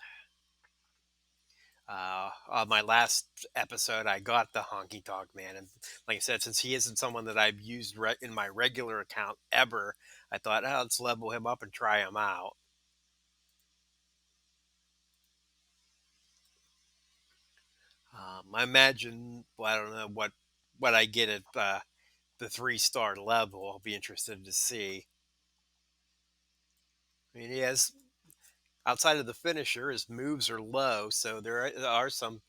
On my last episode, I got the Honky Tonk Man, and like I said, since he isn't someone that I've used in my regular account ever, I thought, let's level him up and try him out. I imagine, well, I don't know what I get at the 3-star level. I'll be interested to see. I mean, he has outside of the finisher, his moves are low, so there are some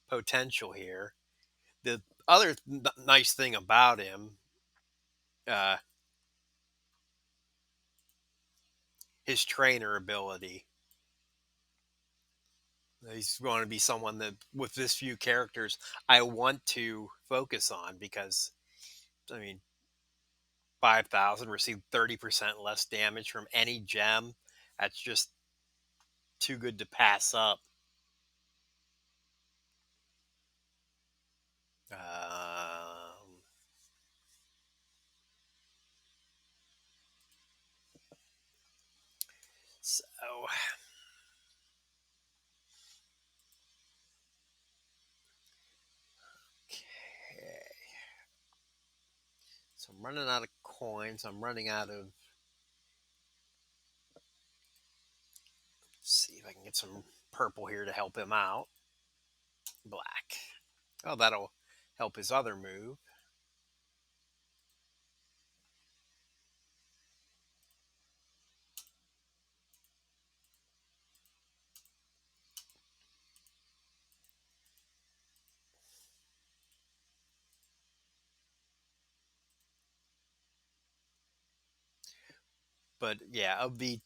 potential here. The other nice thing about him, uh, his trainer ability. He's going to be someone that, with this few characters, I want to focus on because I mean, 5,000 received 30% less damage from any gem. That's just too good to pass up. Um, so, okay. So I'm running out of coins. I'm running out of. Let's see if I can get some purple here to help him out. Black. Oh, that'll help his other move. But yeah, of the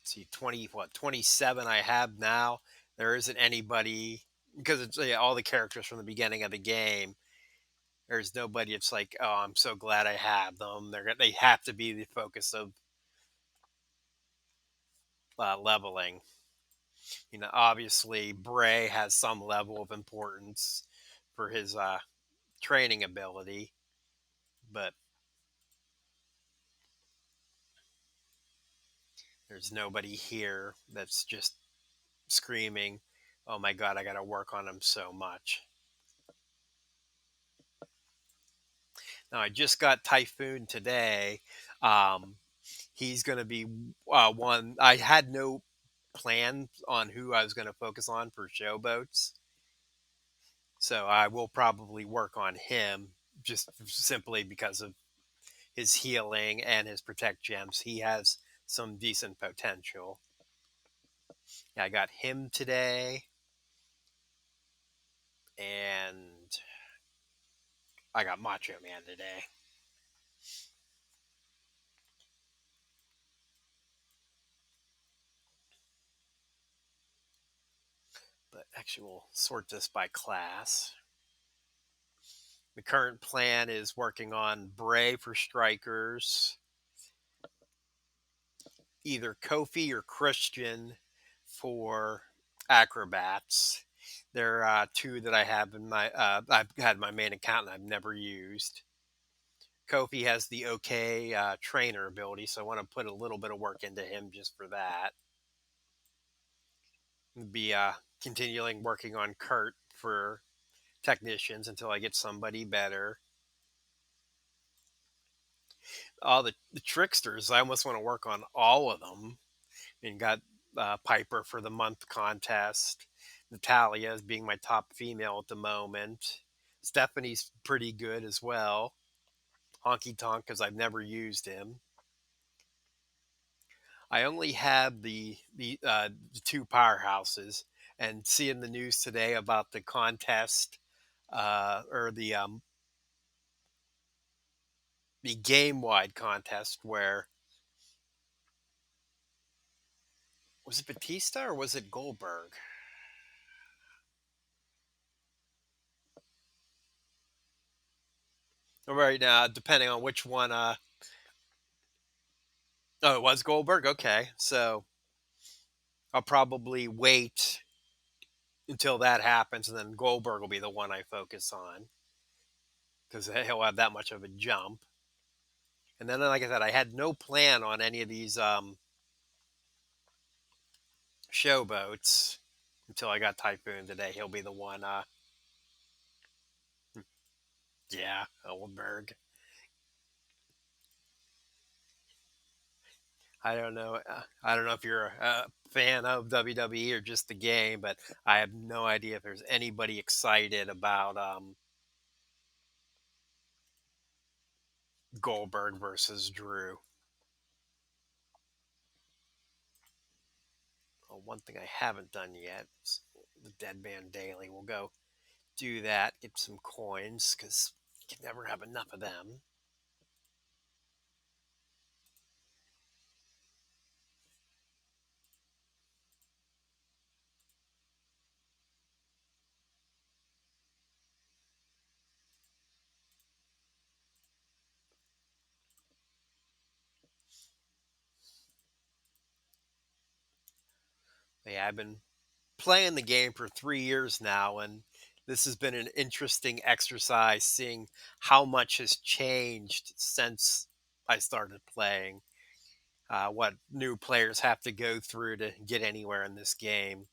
see 20 what 27 I have now, there isn't anybody because it's yeah, all the characters from the beginning of the game. There's nobody. It's like, oh, I'm so glad I have them. They have to be the focus of leveling. Obviously Bray has some level of importance for his training ability, but there's nobody here that's just screaming, "Oh my god, I got to work on him so much." Now I just got Typhoon today. Um, he's going to be one. I had no plan on who I was going to focus on for showboats, so I will probably work on him just simply because of his healing and his protect gems. He has some decent potential. Yeah, I got him today, and I got Macho Man today. But actually, we'll sort this by class. The current plan is working on Bray for strikers, either Kofi or Christian for acrobats. There are two that I have in my I've had my main account and I've never used. Kofi has the OK trainer ability, so I want to put a little bit of work into him just for that. Be continuing working on Kurt for technicians until I get somebody better. All the tricksters, I almost want to work on all of them. And got Piper for the month contest. Natalia is being my top female at the moment. Stephanie's pretty good as well. Honky Tonk because I've never used him. I only have the two powerhouses, and seeing the news today about the contest or the game wide contest where was it Batista or was it Goldberg? Right now, depending on which one. Oh, it was Goldberg. Okay, so I'll probably wait until that happens, and then Goldberg will be the one I focus on because he'll have that much of a jump. And then, like I said, I had no plan on any of these showboats until I got Typhoon today. He'll be the one. Yeah, Goldberg. I don't know. I don't know if you're a fan of WWE or just the game, but I have no idea if there's anybody excited about Goldberg versus Drew. Oh, one thing I haven't done yet is the Dead Man Daily. We'll go do that, get some coins because you can never have enough of them. Yeah, I've been playing the game for 3 years now, and this has been an interesting exercise seeing how much has changed since I started playing. What new players have to go through to get anywhere in this game.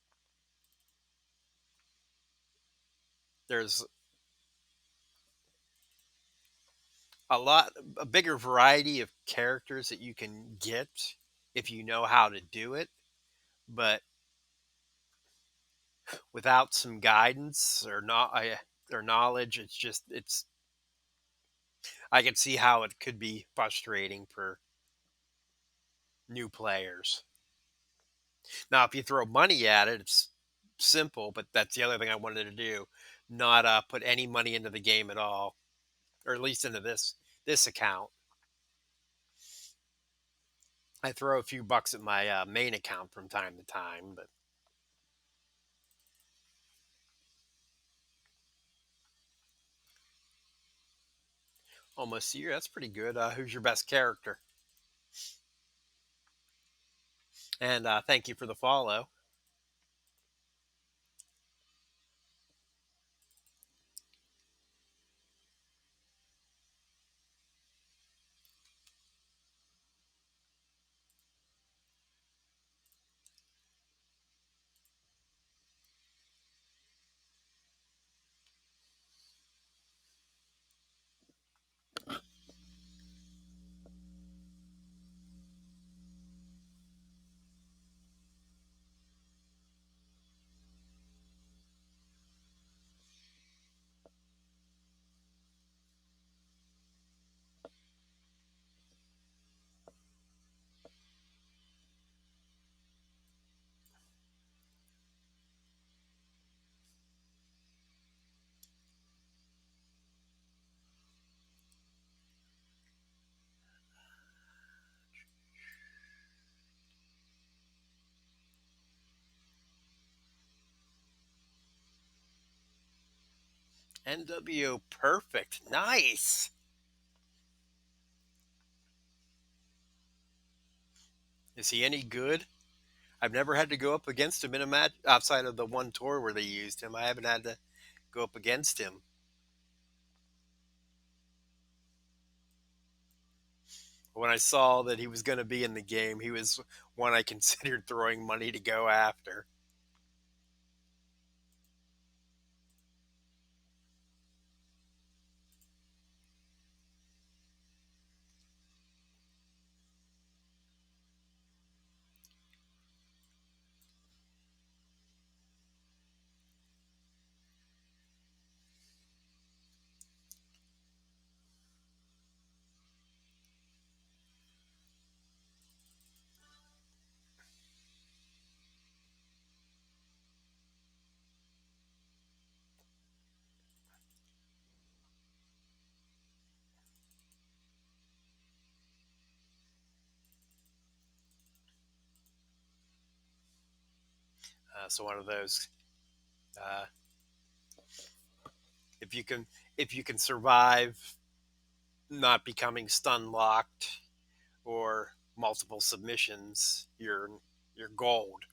There's a bigger variety of characters that you can get if you know how to do it, but without some guidance or not or knowledge, it's I can see how it could be frustrating for new players. Now, if you throw money at it, it's simple, but that's the other thing I wanted to do, not put any money into the game at all, or at least into this account. I throw a few bucks at my main account from time to time, but almost a year. That's pretty good. Who's your best character? And thank you for the follow. NWO perfect. Nice. Is he any good? I've never had to go up against him in a match outside of the one tour where they used him. I haven't had to go up against him. When I saw that he was going to be in the game, he was one I considered throwing money to go after. So one of those, uh, if you can, if you can survive not becoming stun locked or multiple submissions, you're gold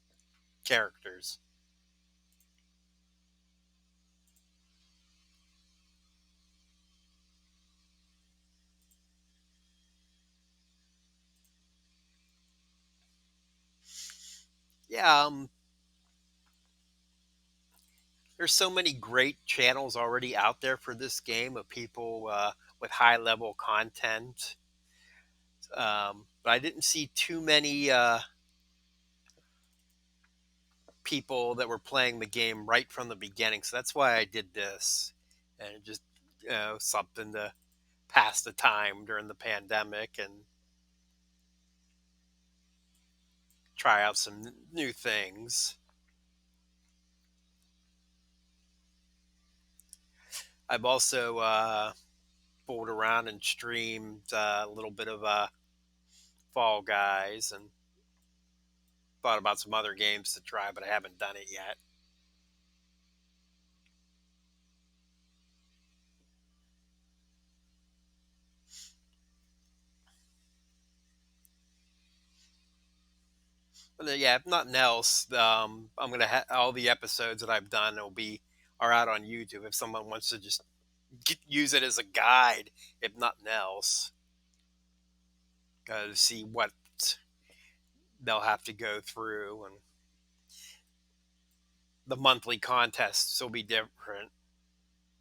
characters. Yeah, there's so many great channels already out there for this game of people with high level content. But I didn't see too many people that were playing the game right from the beginning. So that's why I did this, and just something to pass the time during the pandemic and try out some new things. I've also fooled around and streamed a little bit of Fall Guys and thought about some other games to try, but I haven't done it yet. But, yeah, if nothing else, I'm gonna all the episodes that I've done are out on YouTube if someone wants to just use it as a guide, if nothing else, to see what they'll have to go through, and the monthly contests will be different.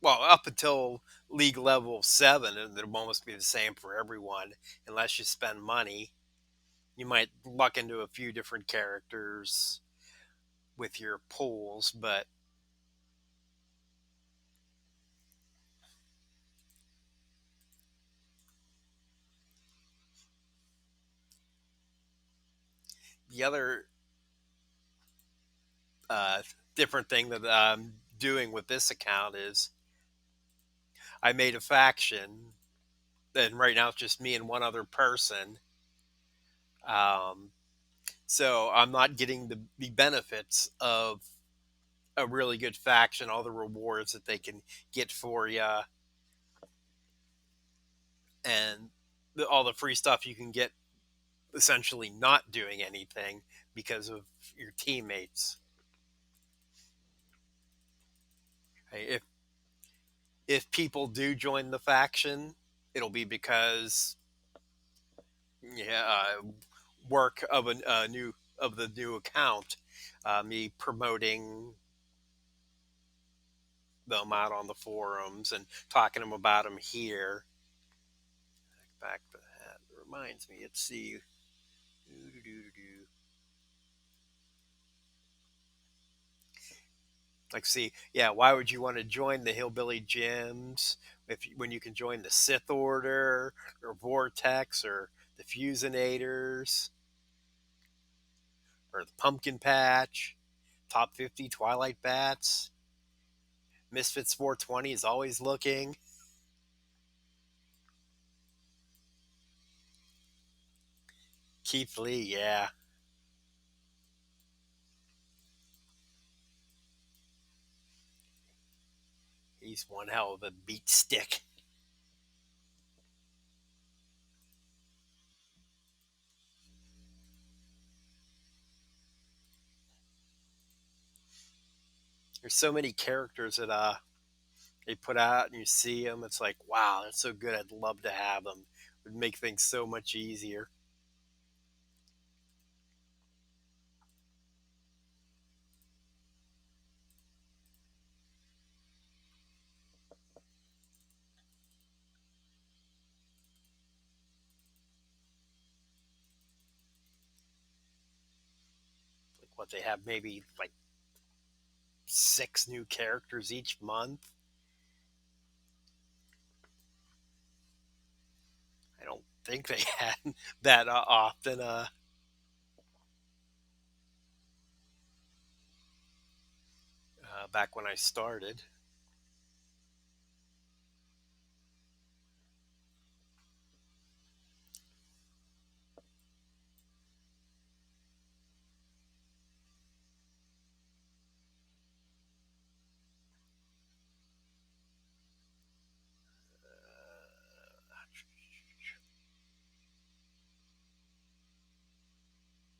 Well, up until League Level 7, it'll almost be the same for everyone, unless you spend money. You might luck into a few different characters with your pools, but the other uh, different thing that I'm doing with this account is I made a faction, and right now it's just me and one other person. Um, so I'm not getting the benefits of a really good faction, all the rewards that they can get for you, and all the free stuff you can get essentially not doing anything because of your teammates. If people do join the faction, it'll be because, yeah, work of a new of the new account, me promoting them out on the forums and talking to them about them here. Back to that reminds me. Let's see. Like, see, yeah, why would you want to join the Hillbilly Gyms when you can join the Sith Order or Vortex or the Fusinators or the Pumpkin Patch, Top 50 Twilight Bats, Misfits 420 is always looking. Keith Lee, yeah, he's one hell of a beat stick. There's so many characters that they put out, and you see them. It's like, wow, that's so good. I'd love to have them. It would make things so much easier. Like what they have, maybe like 6 new characters each month. I don't think they had that often. Back when I started.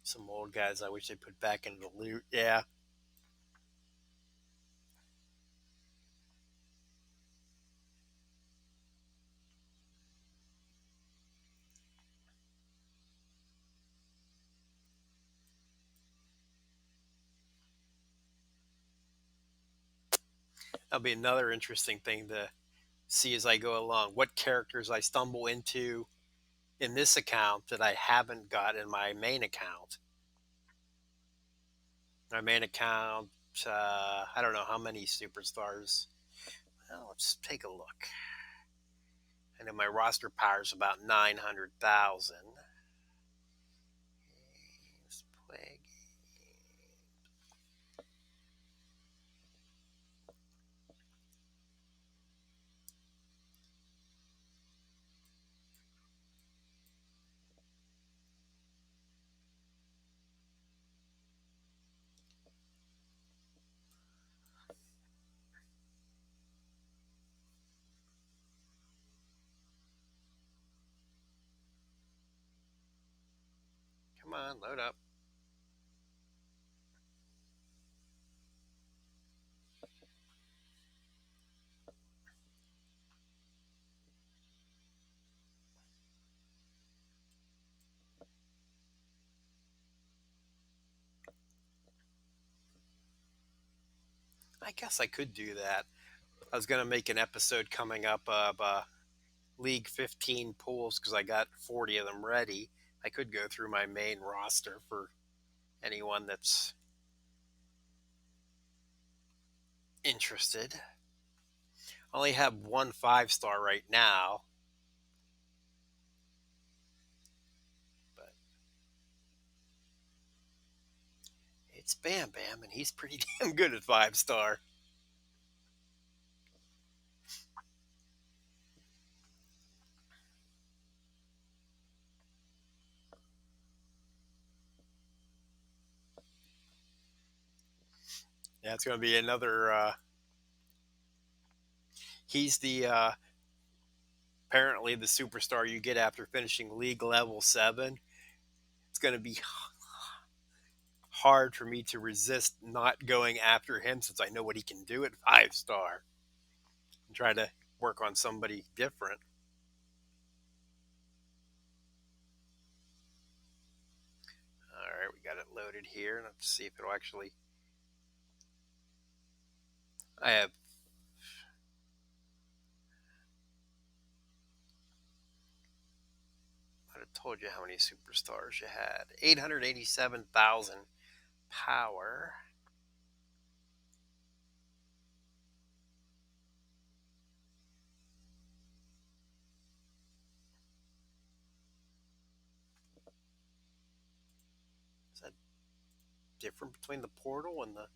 Some old guys I wish they put back into the loot. Yeah, that'll be another interesting thing to see as I go along. What characters I stumble into in this account that I haven't got in my main account. My main account, I don't know how many superstars. Well, let's take a look. I know my roster power is about 900,000. Let's play. Come on, load up. I guess I could do that. I was going to make an episode coming up of League 15 pools because I got 40 of them ready. I could go through my main roster for anyone that's interested. I only have one 5-star right now, but it's Bam Bam, and he's pretty damn good at 5-star. Yeah, it's going to be another. He's the apparently the superstar you get after finishing league level 7. It's going to be hard for me to resist not going after him since I know what he can do at 5-star and try to work on somebody different. All right, we got it loaded here. Let's see if it'll actually. I have. I'd have told you how many superstars you had. 887,000 power. Is that different between the portal and the.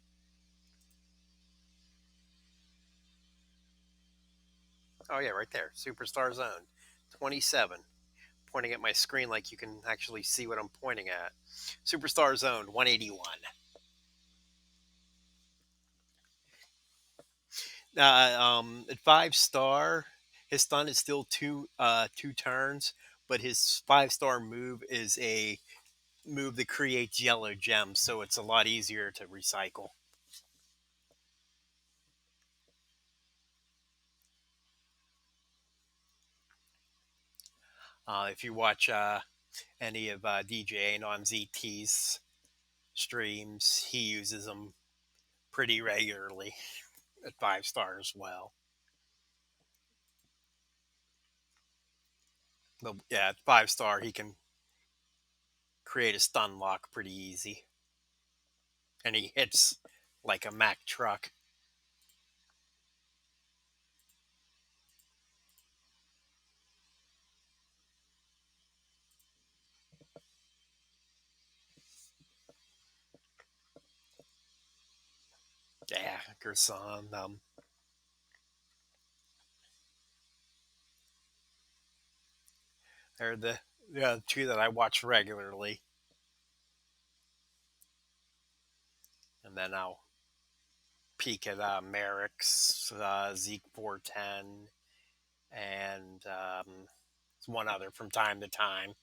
Oh, yeah, right there. Superstar zone. 27. Pointing at my screen like you can actually see what I'm pointing at. Superstar zone 181. At 5-star, his stun is still two turns, but his 5-star move is a move that creates yellow gems, so it's a lot easier to recycle. If you watch any of DJ on ZT's streams, he uses them pretty regularly at 5-star as well. But yeah, at 5-star, he can create a stun lock pretty easy, and he hits like a Mack truck. Yeah, Gerson. They're the two that I watch regularly, and then I'll peek at Merrick's Zeke 410 and one other from time to time.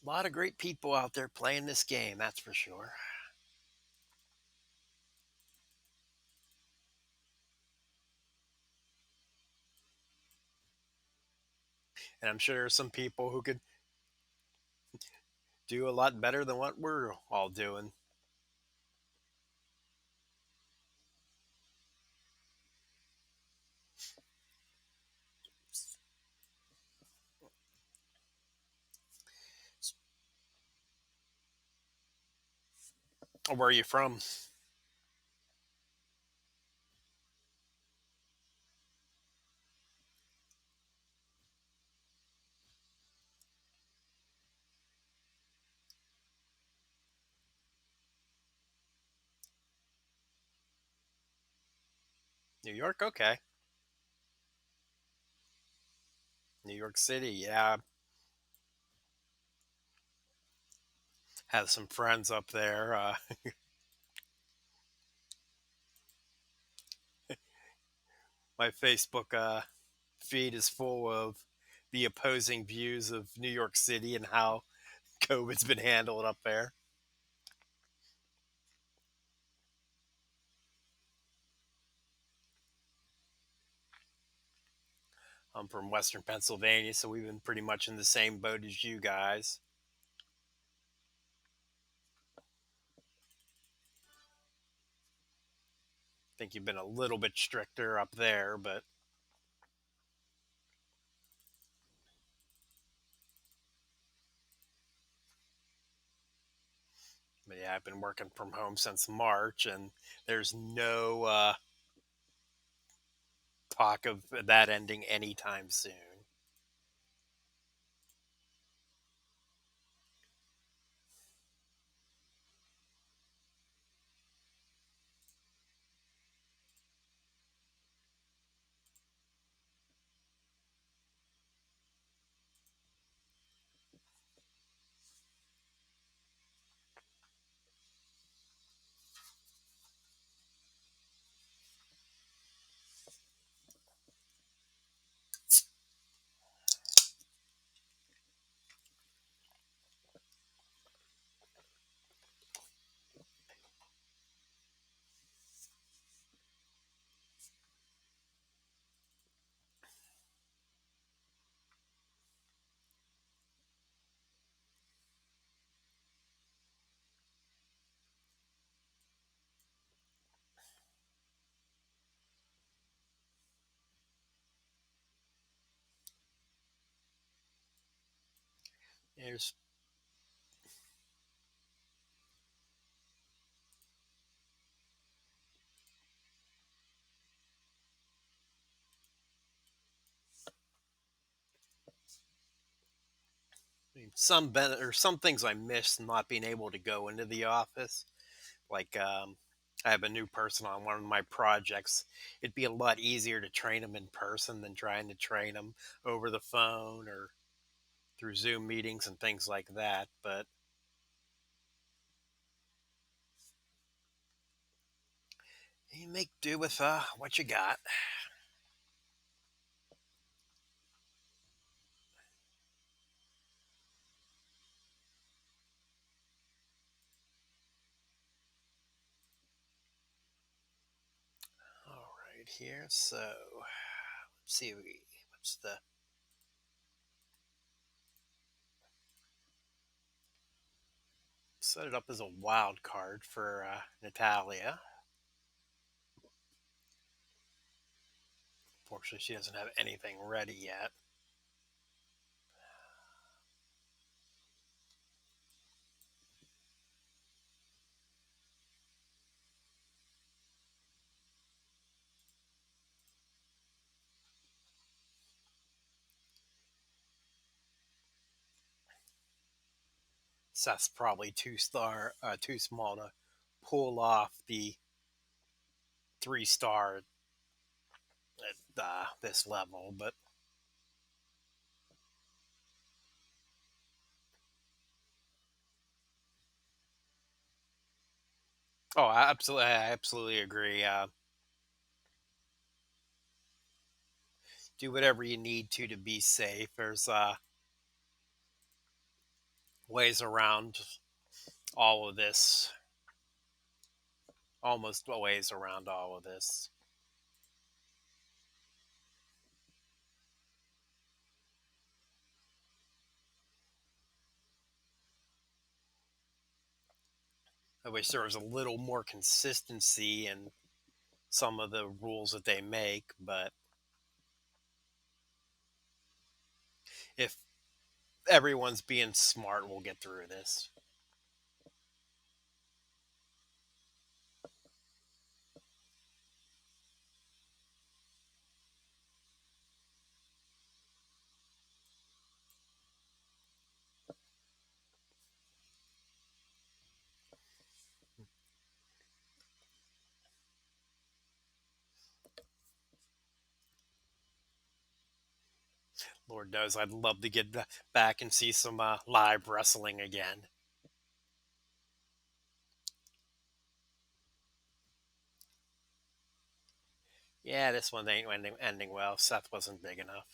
A lot of great people out there playing this game, that's for sure. And I'm sure there's some people who could do a lot better than what we're all doing. Where are you from? New York? Okay. New York City, yeah. Have some friends up there. My Facebook feed is full of the opposing views of New York City and how COVID's been handled up there. I'm from Western Pennsylvania, so we've been pretty much in the same boat as you guys. I think you've been a little bit stricter up there, but yeah, I've been working from home since March, and there's no talk of that ending anytime soon. There's or some things I miss not being able to go into the office. Like I have a new person on one of my projects. It'd be a lot easier to train them in person than trying to train them over the phone or through Zoom meetings and things like that. But you make do with what you got. All right, here. So let's see. What's the set it up as a wild card for Natalia. Fortunately, she doesn't have anything ready yet. Seth's probably too small to pull off the 3 star at this level. But oh, I absolutely agree. Do whatever you need to be safe. There's ways around all of this, almost ways around all of this. I wish there was a little more consistency in some of the rules that they make, but if everyone's being smart, we'll get through this. Lord knows I'd love to get back and see some live wrestling again. Yeah, this one ain't ending well. Seth wasn't big enough.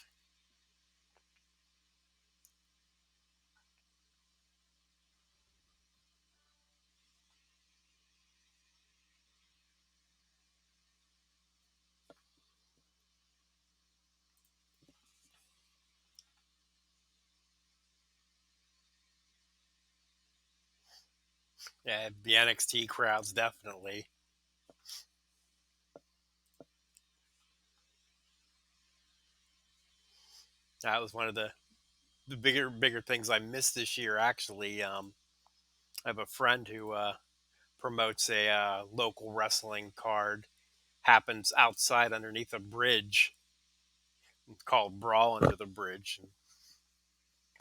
Yeah, the NXT crowds definitely. That was one of the bigger things I missed this year. Actually, I have a friend who promotes a local wrestling card. Happens outside underneath a bridge called Brawl Under the Bridge. And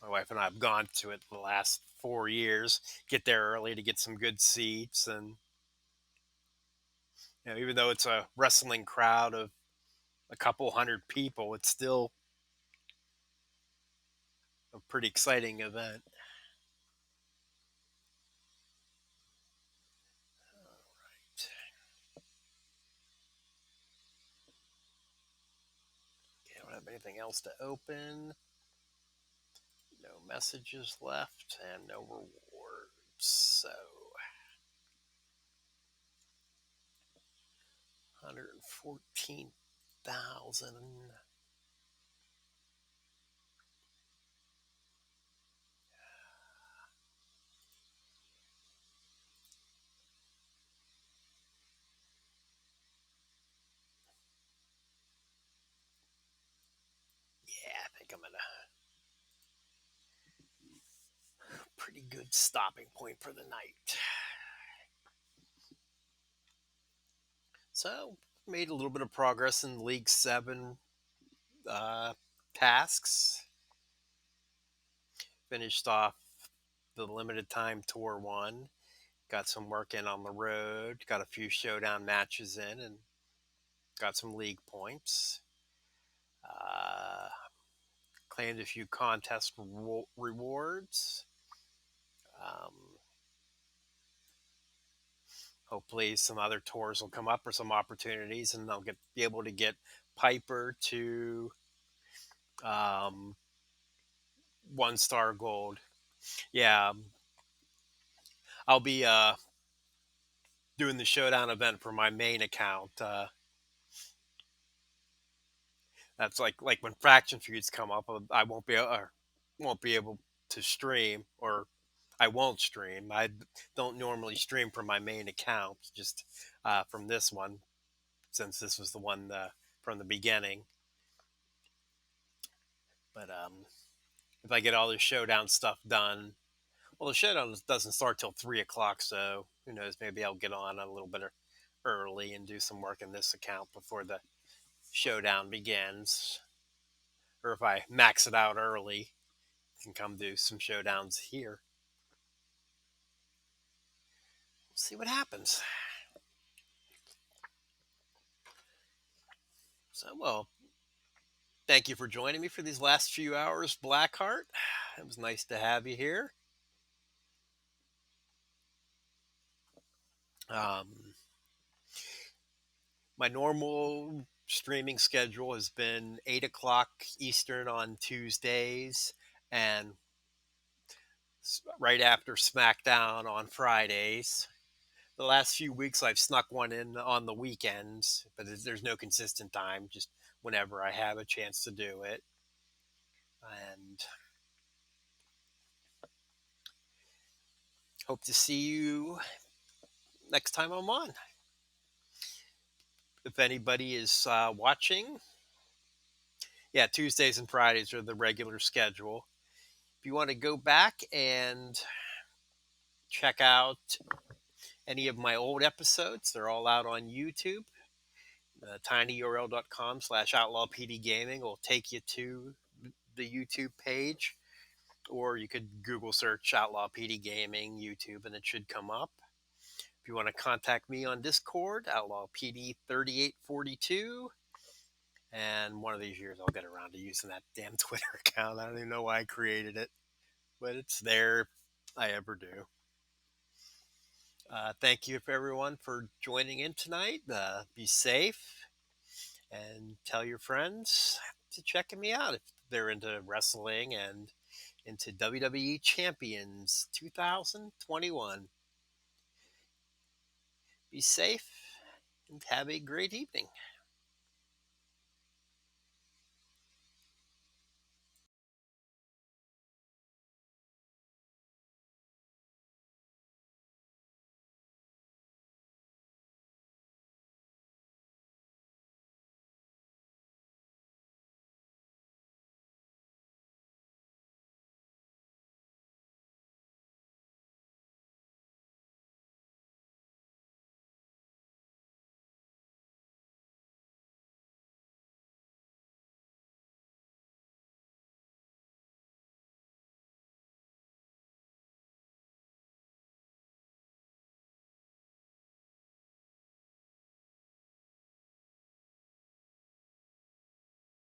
my wife and I have gone to it the last 4 years. Get there early to get some good seats, and even though it's a wrestling crowd of a couple hundred people, it's still a pretty exciting event. Okay, I don't have anything else to open. No messages left and no rewards. So 114,000. Yeah, I think I'm at a pretty good stopping point for the night. So made a little bit of progress in League 7 uh, tasks. Finished off the limited time tour one. Got some work in on the road. Got a few showdown matches in and got some league points. Uh, Claimed a few contest rewards. Um, Hopefully, some other tours will come up or some opportunities, and I'll be able to get Piper to 1 star gold. Yeah, I'll be doing the showdown event for my main account. That's like when faction feuds come up, I won't be able to stream, or I won't stream. I don't normally stream from my main account, just from this one, since this was the one from the beginning. But if I get all this showdown stuff done, well, the showdown doesn't start till 3 o'clock, so who knows? Maybe I'll get on a little bit early and do some work in this account before the showdown begins. Or if I max it out early, I can come do some showdowns here. We'll see what happens. So, well, thank you for joining me for these last few hours, Blackheart. It was nice to have you here. Um, my normal streaming schedule has been 8 o'clock Eastern on Tuesdays and right after SmackDown on Fridays. The last few weeks, I've snuck one in on the weekends, but there's no consistent time, just whenever I have a chance to do it. And hope to see you next time I'm on. If anybody is watching, yeah, Tuesdays and Fridays are the regular schedule. If you want to go back and check out any of my old episodes, they're all out on YouTube. tinyurl.com/outlawpdgaming will take you to the YouTube page, or you could Google search Outlaw PD Gaming YouTube and it should come up. If you want to contact me on Discord, Outlaw PD 3842. And one of these years I'll get around to using that damn Twitter account. I don't even know why I created it, but it's there if I ever do. Thank you for everyone for joining in tonight. Be safe and tell your friends to check me out if they're into wrestling and into WWE Champions 2021. Be safe and have a great evening.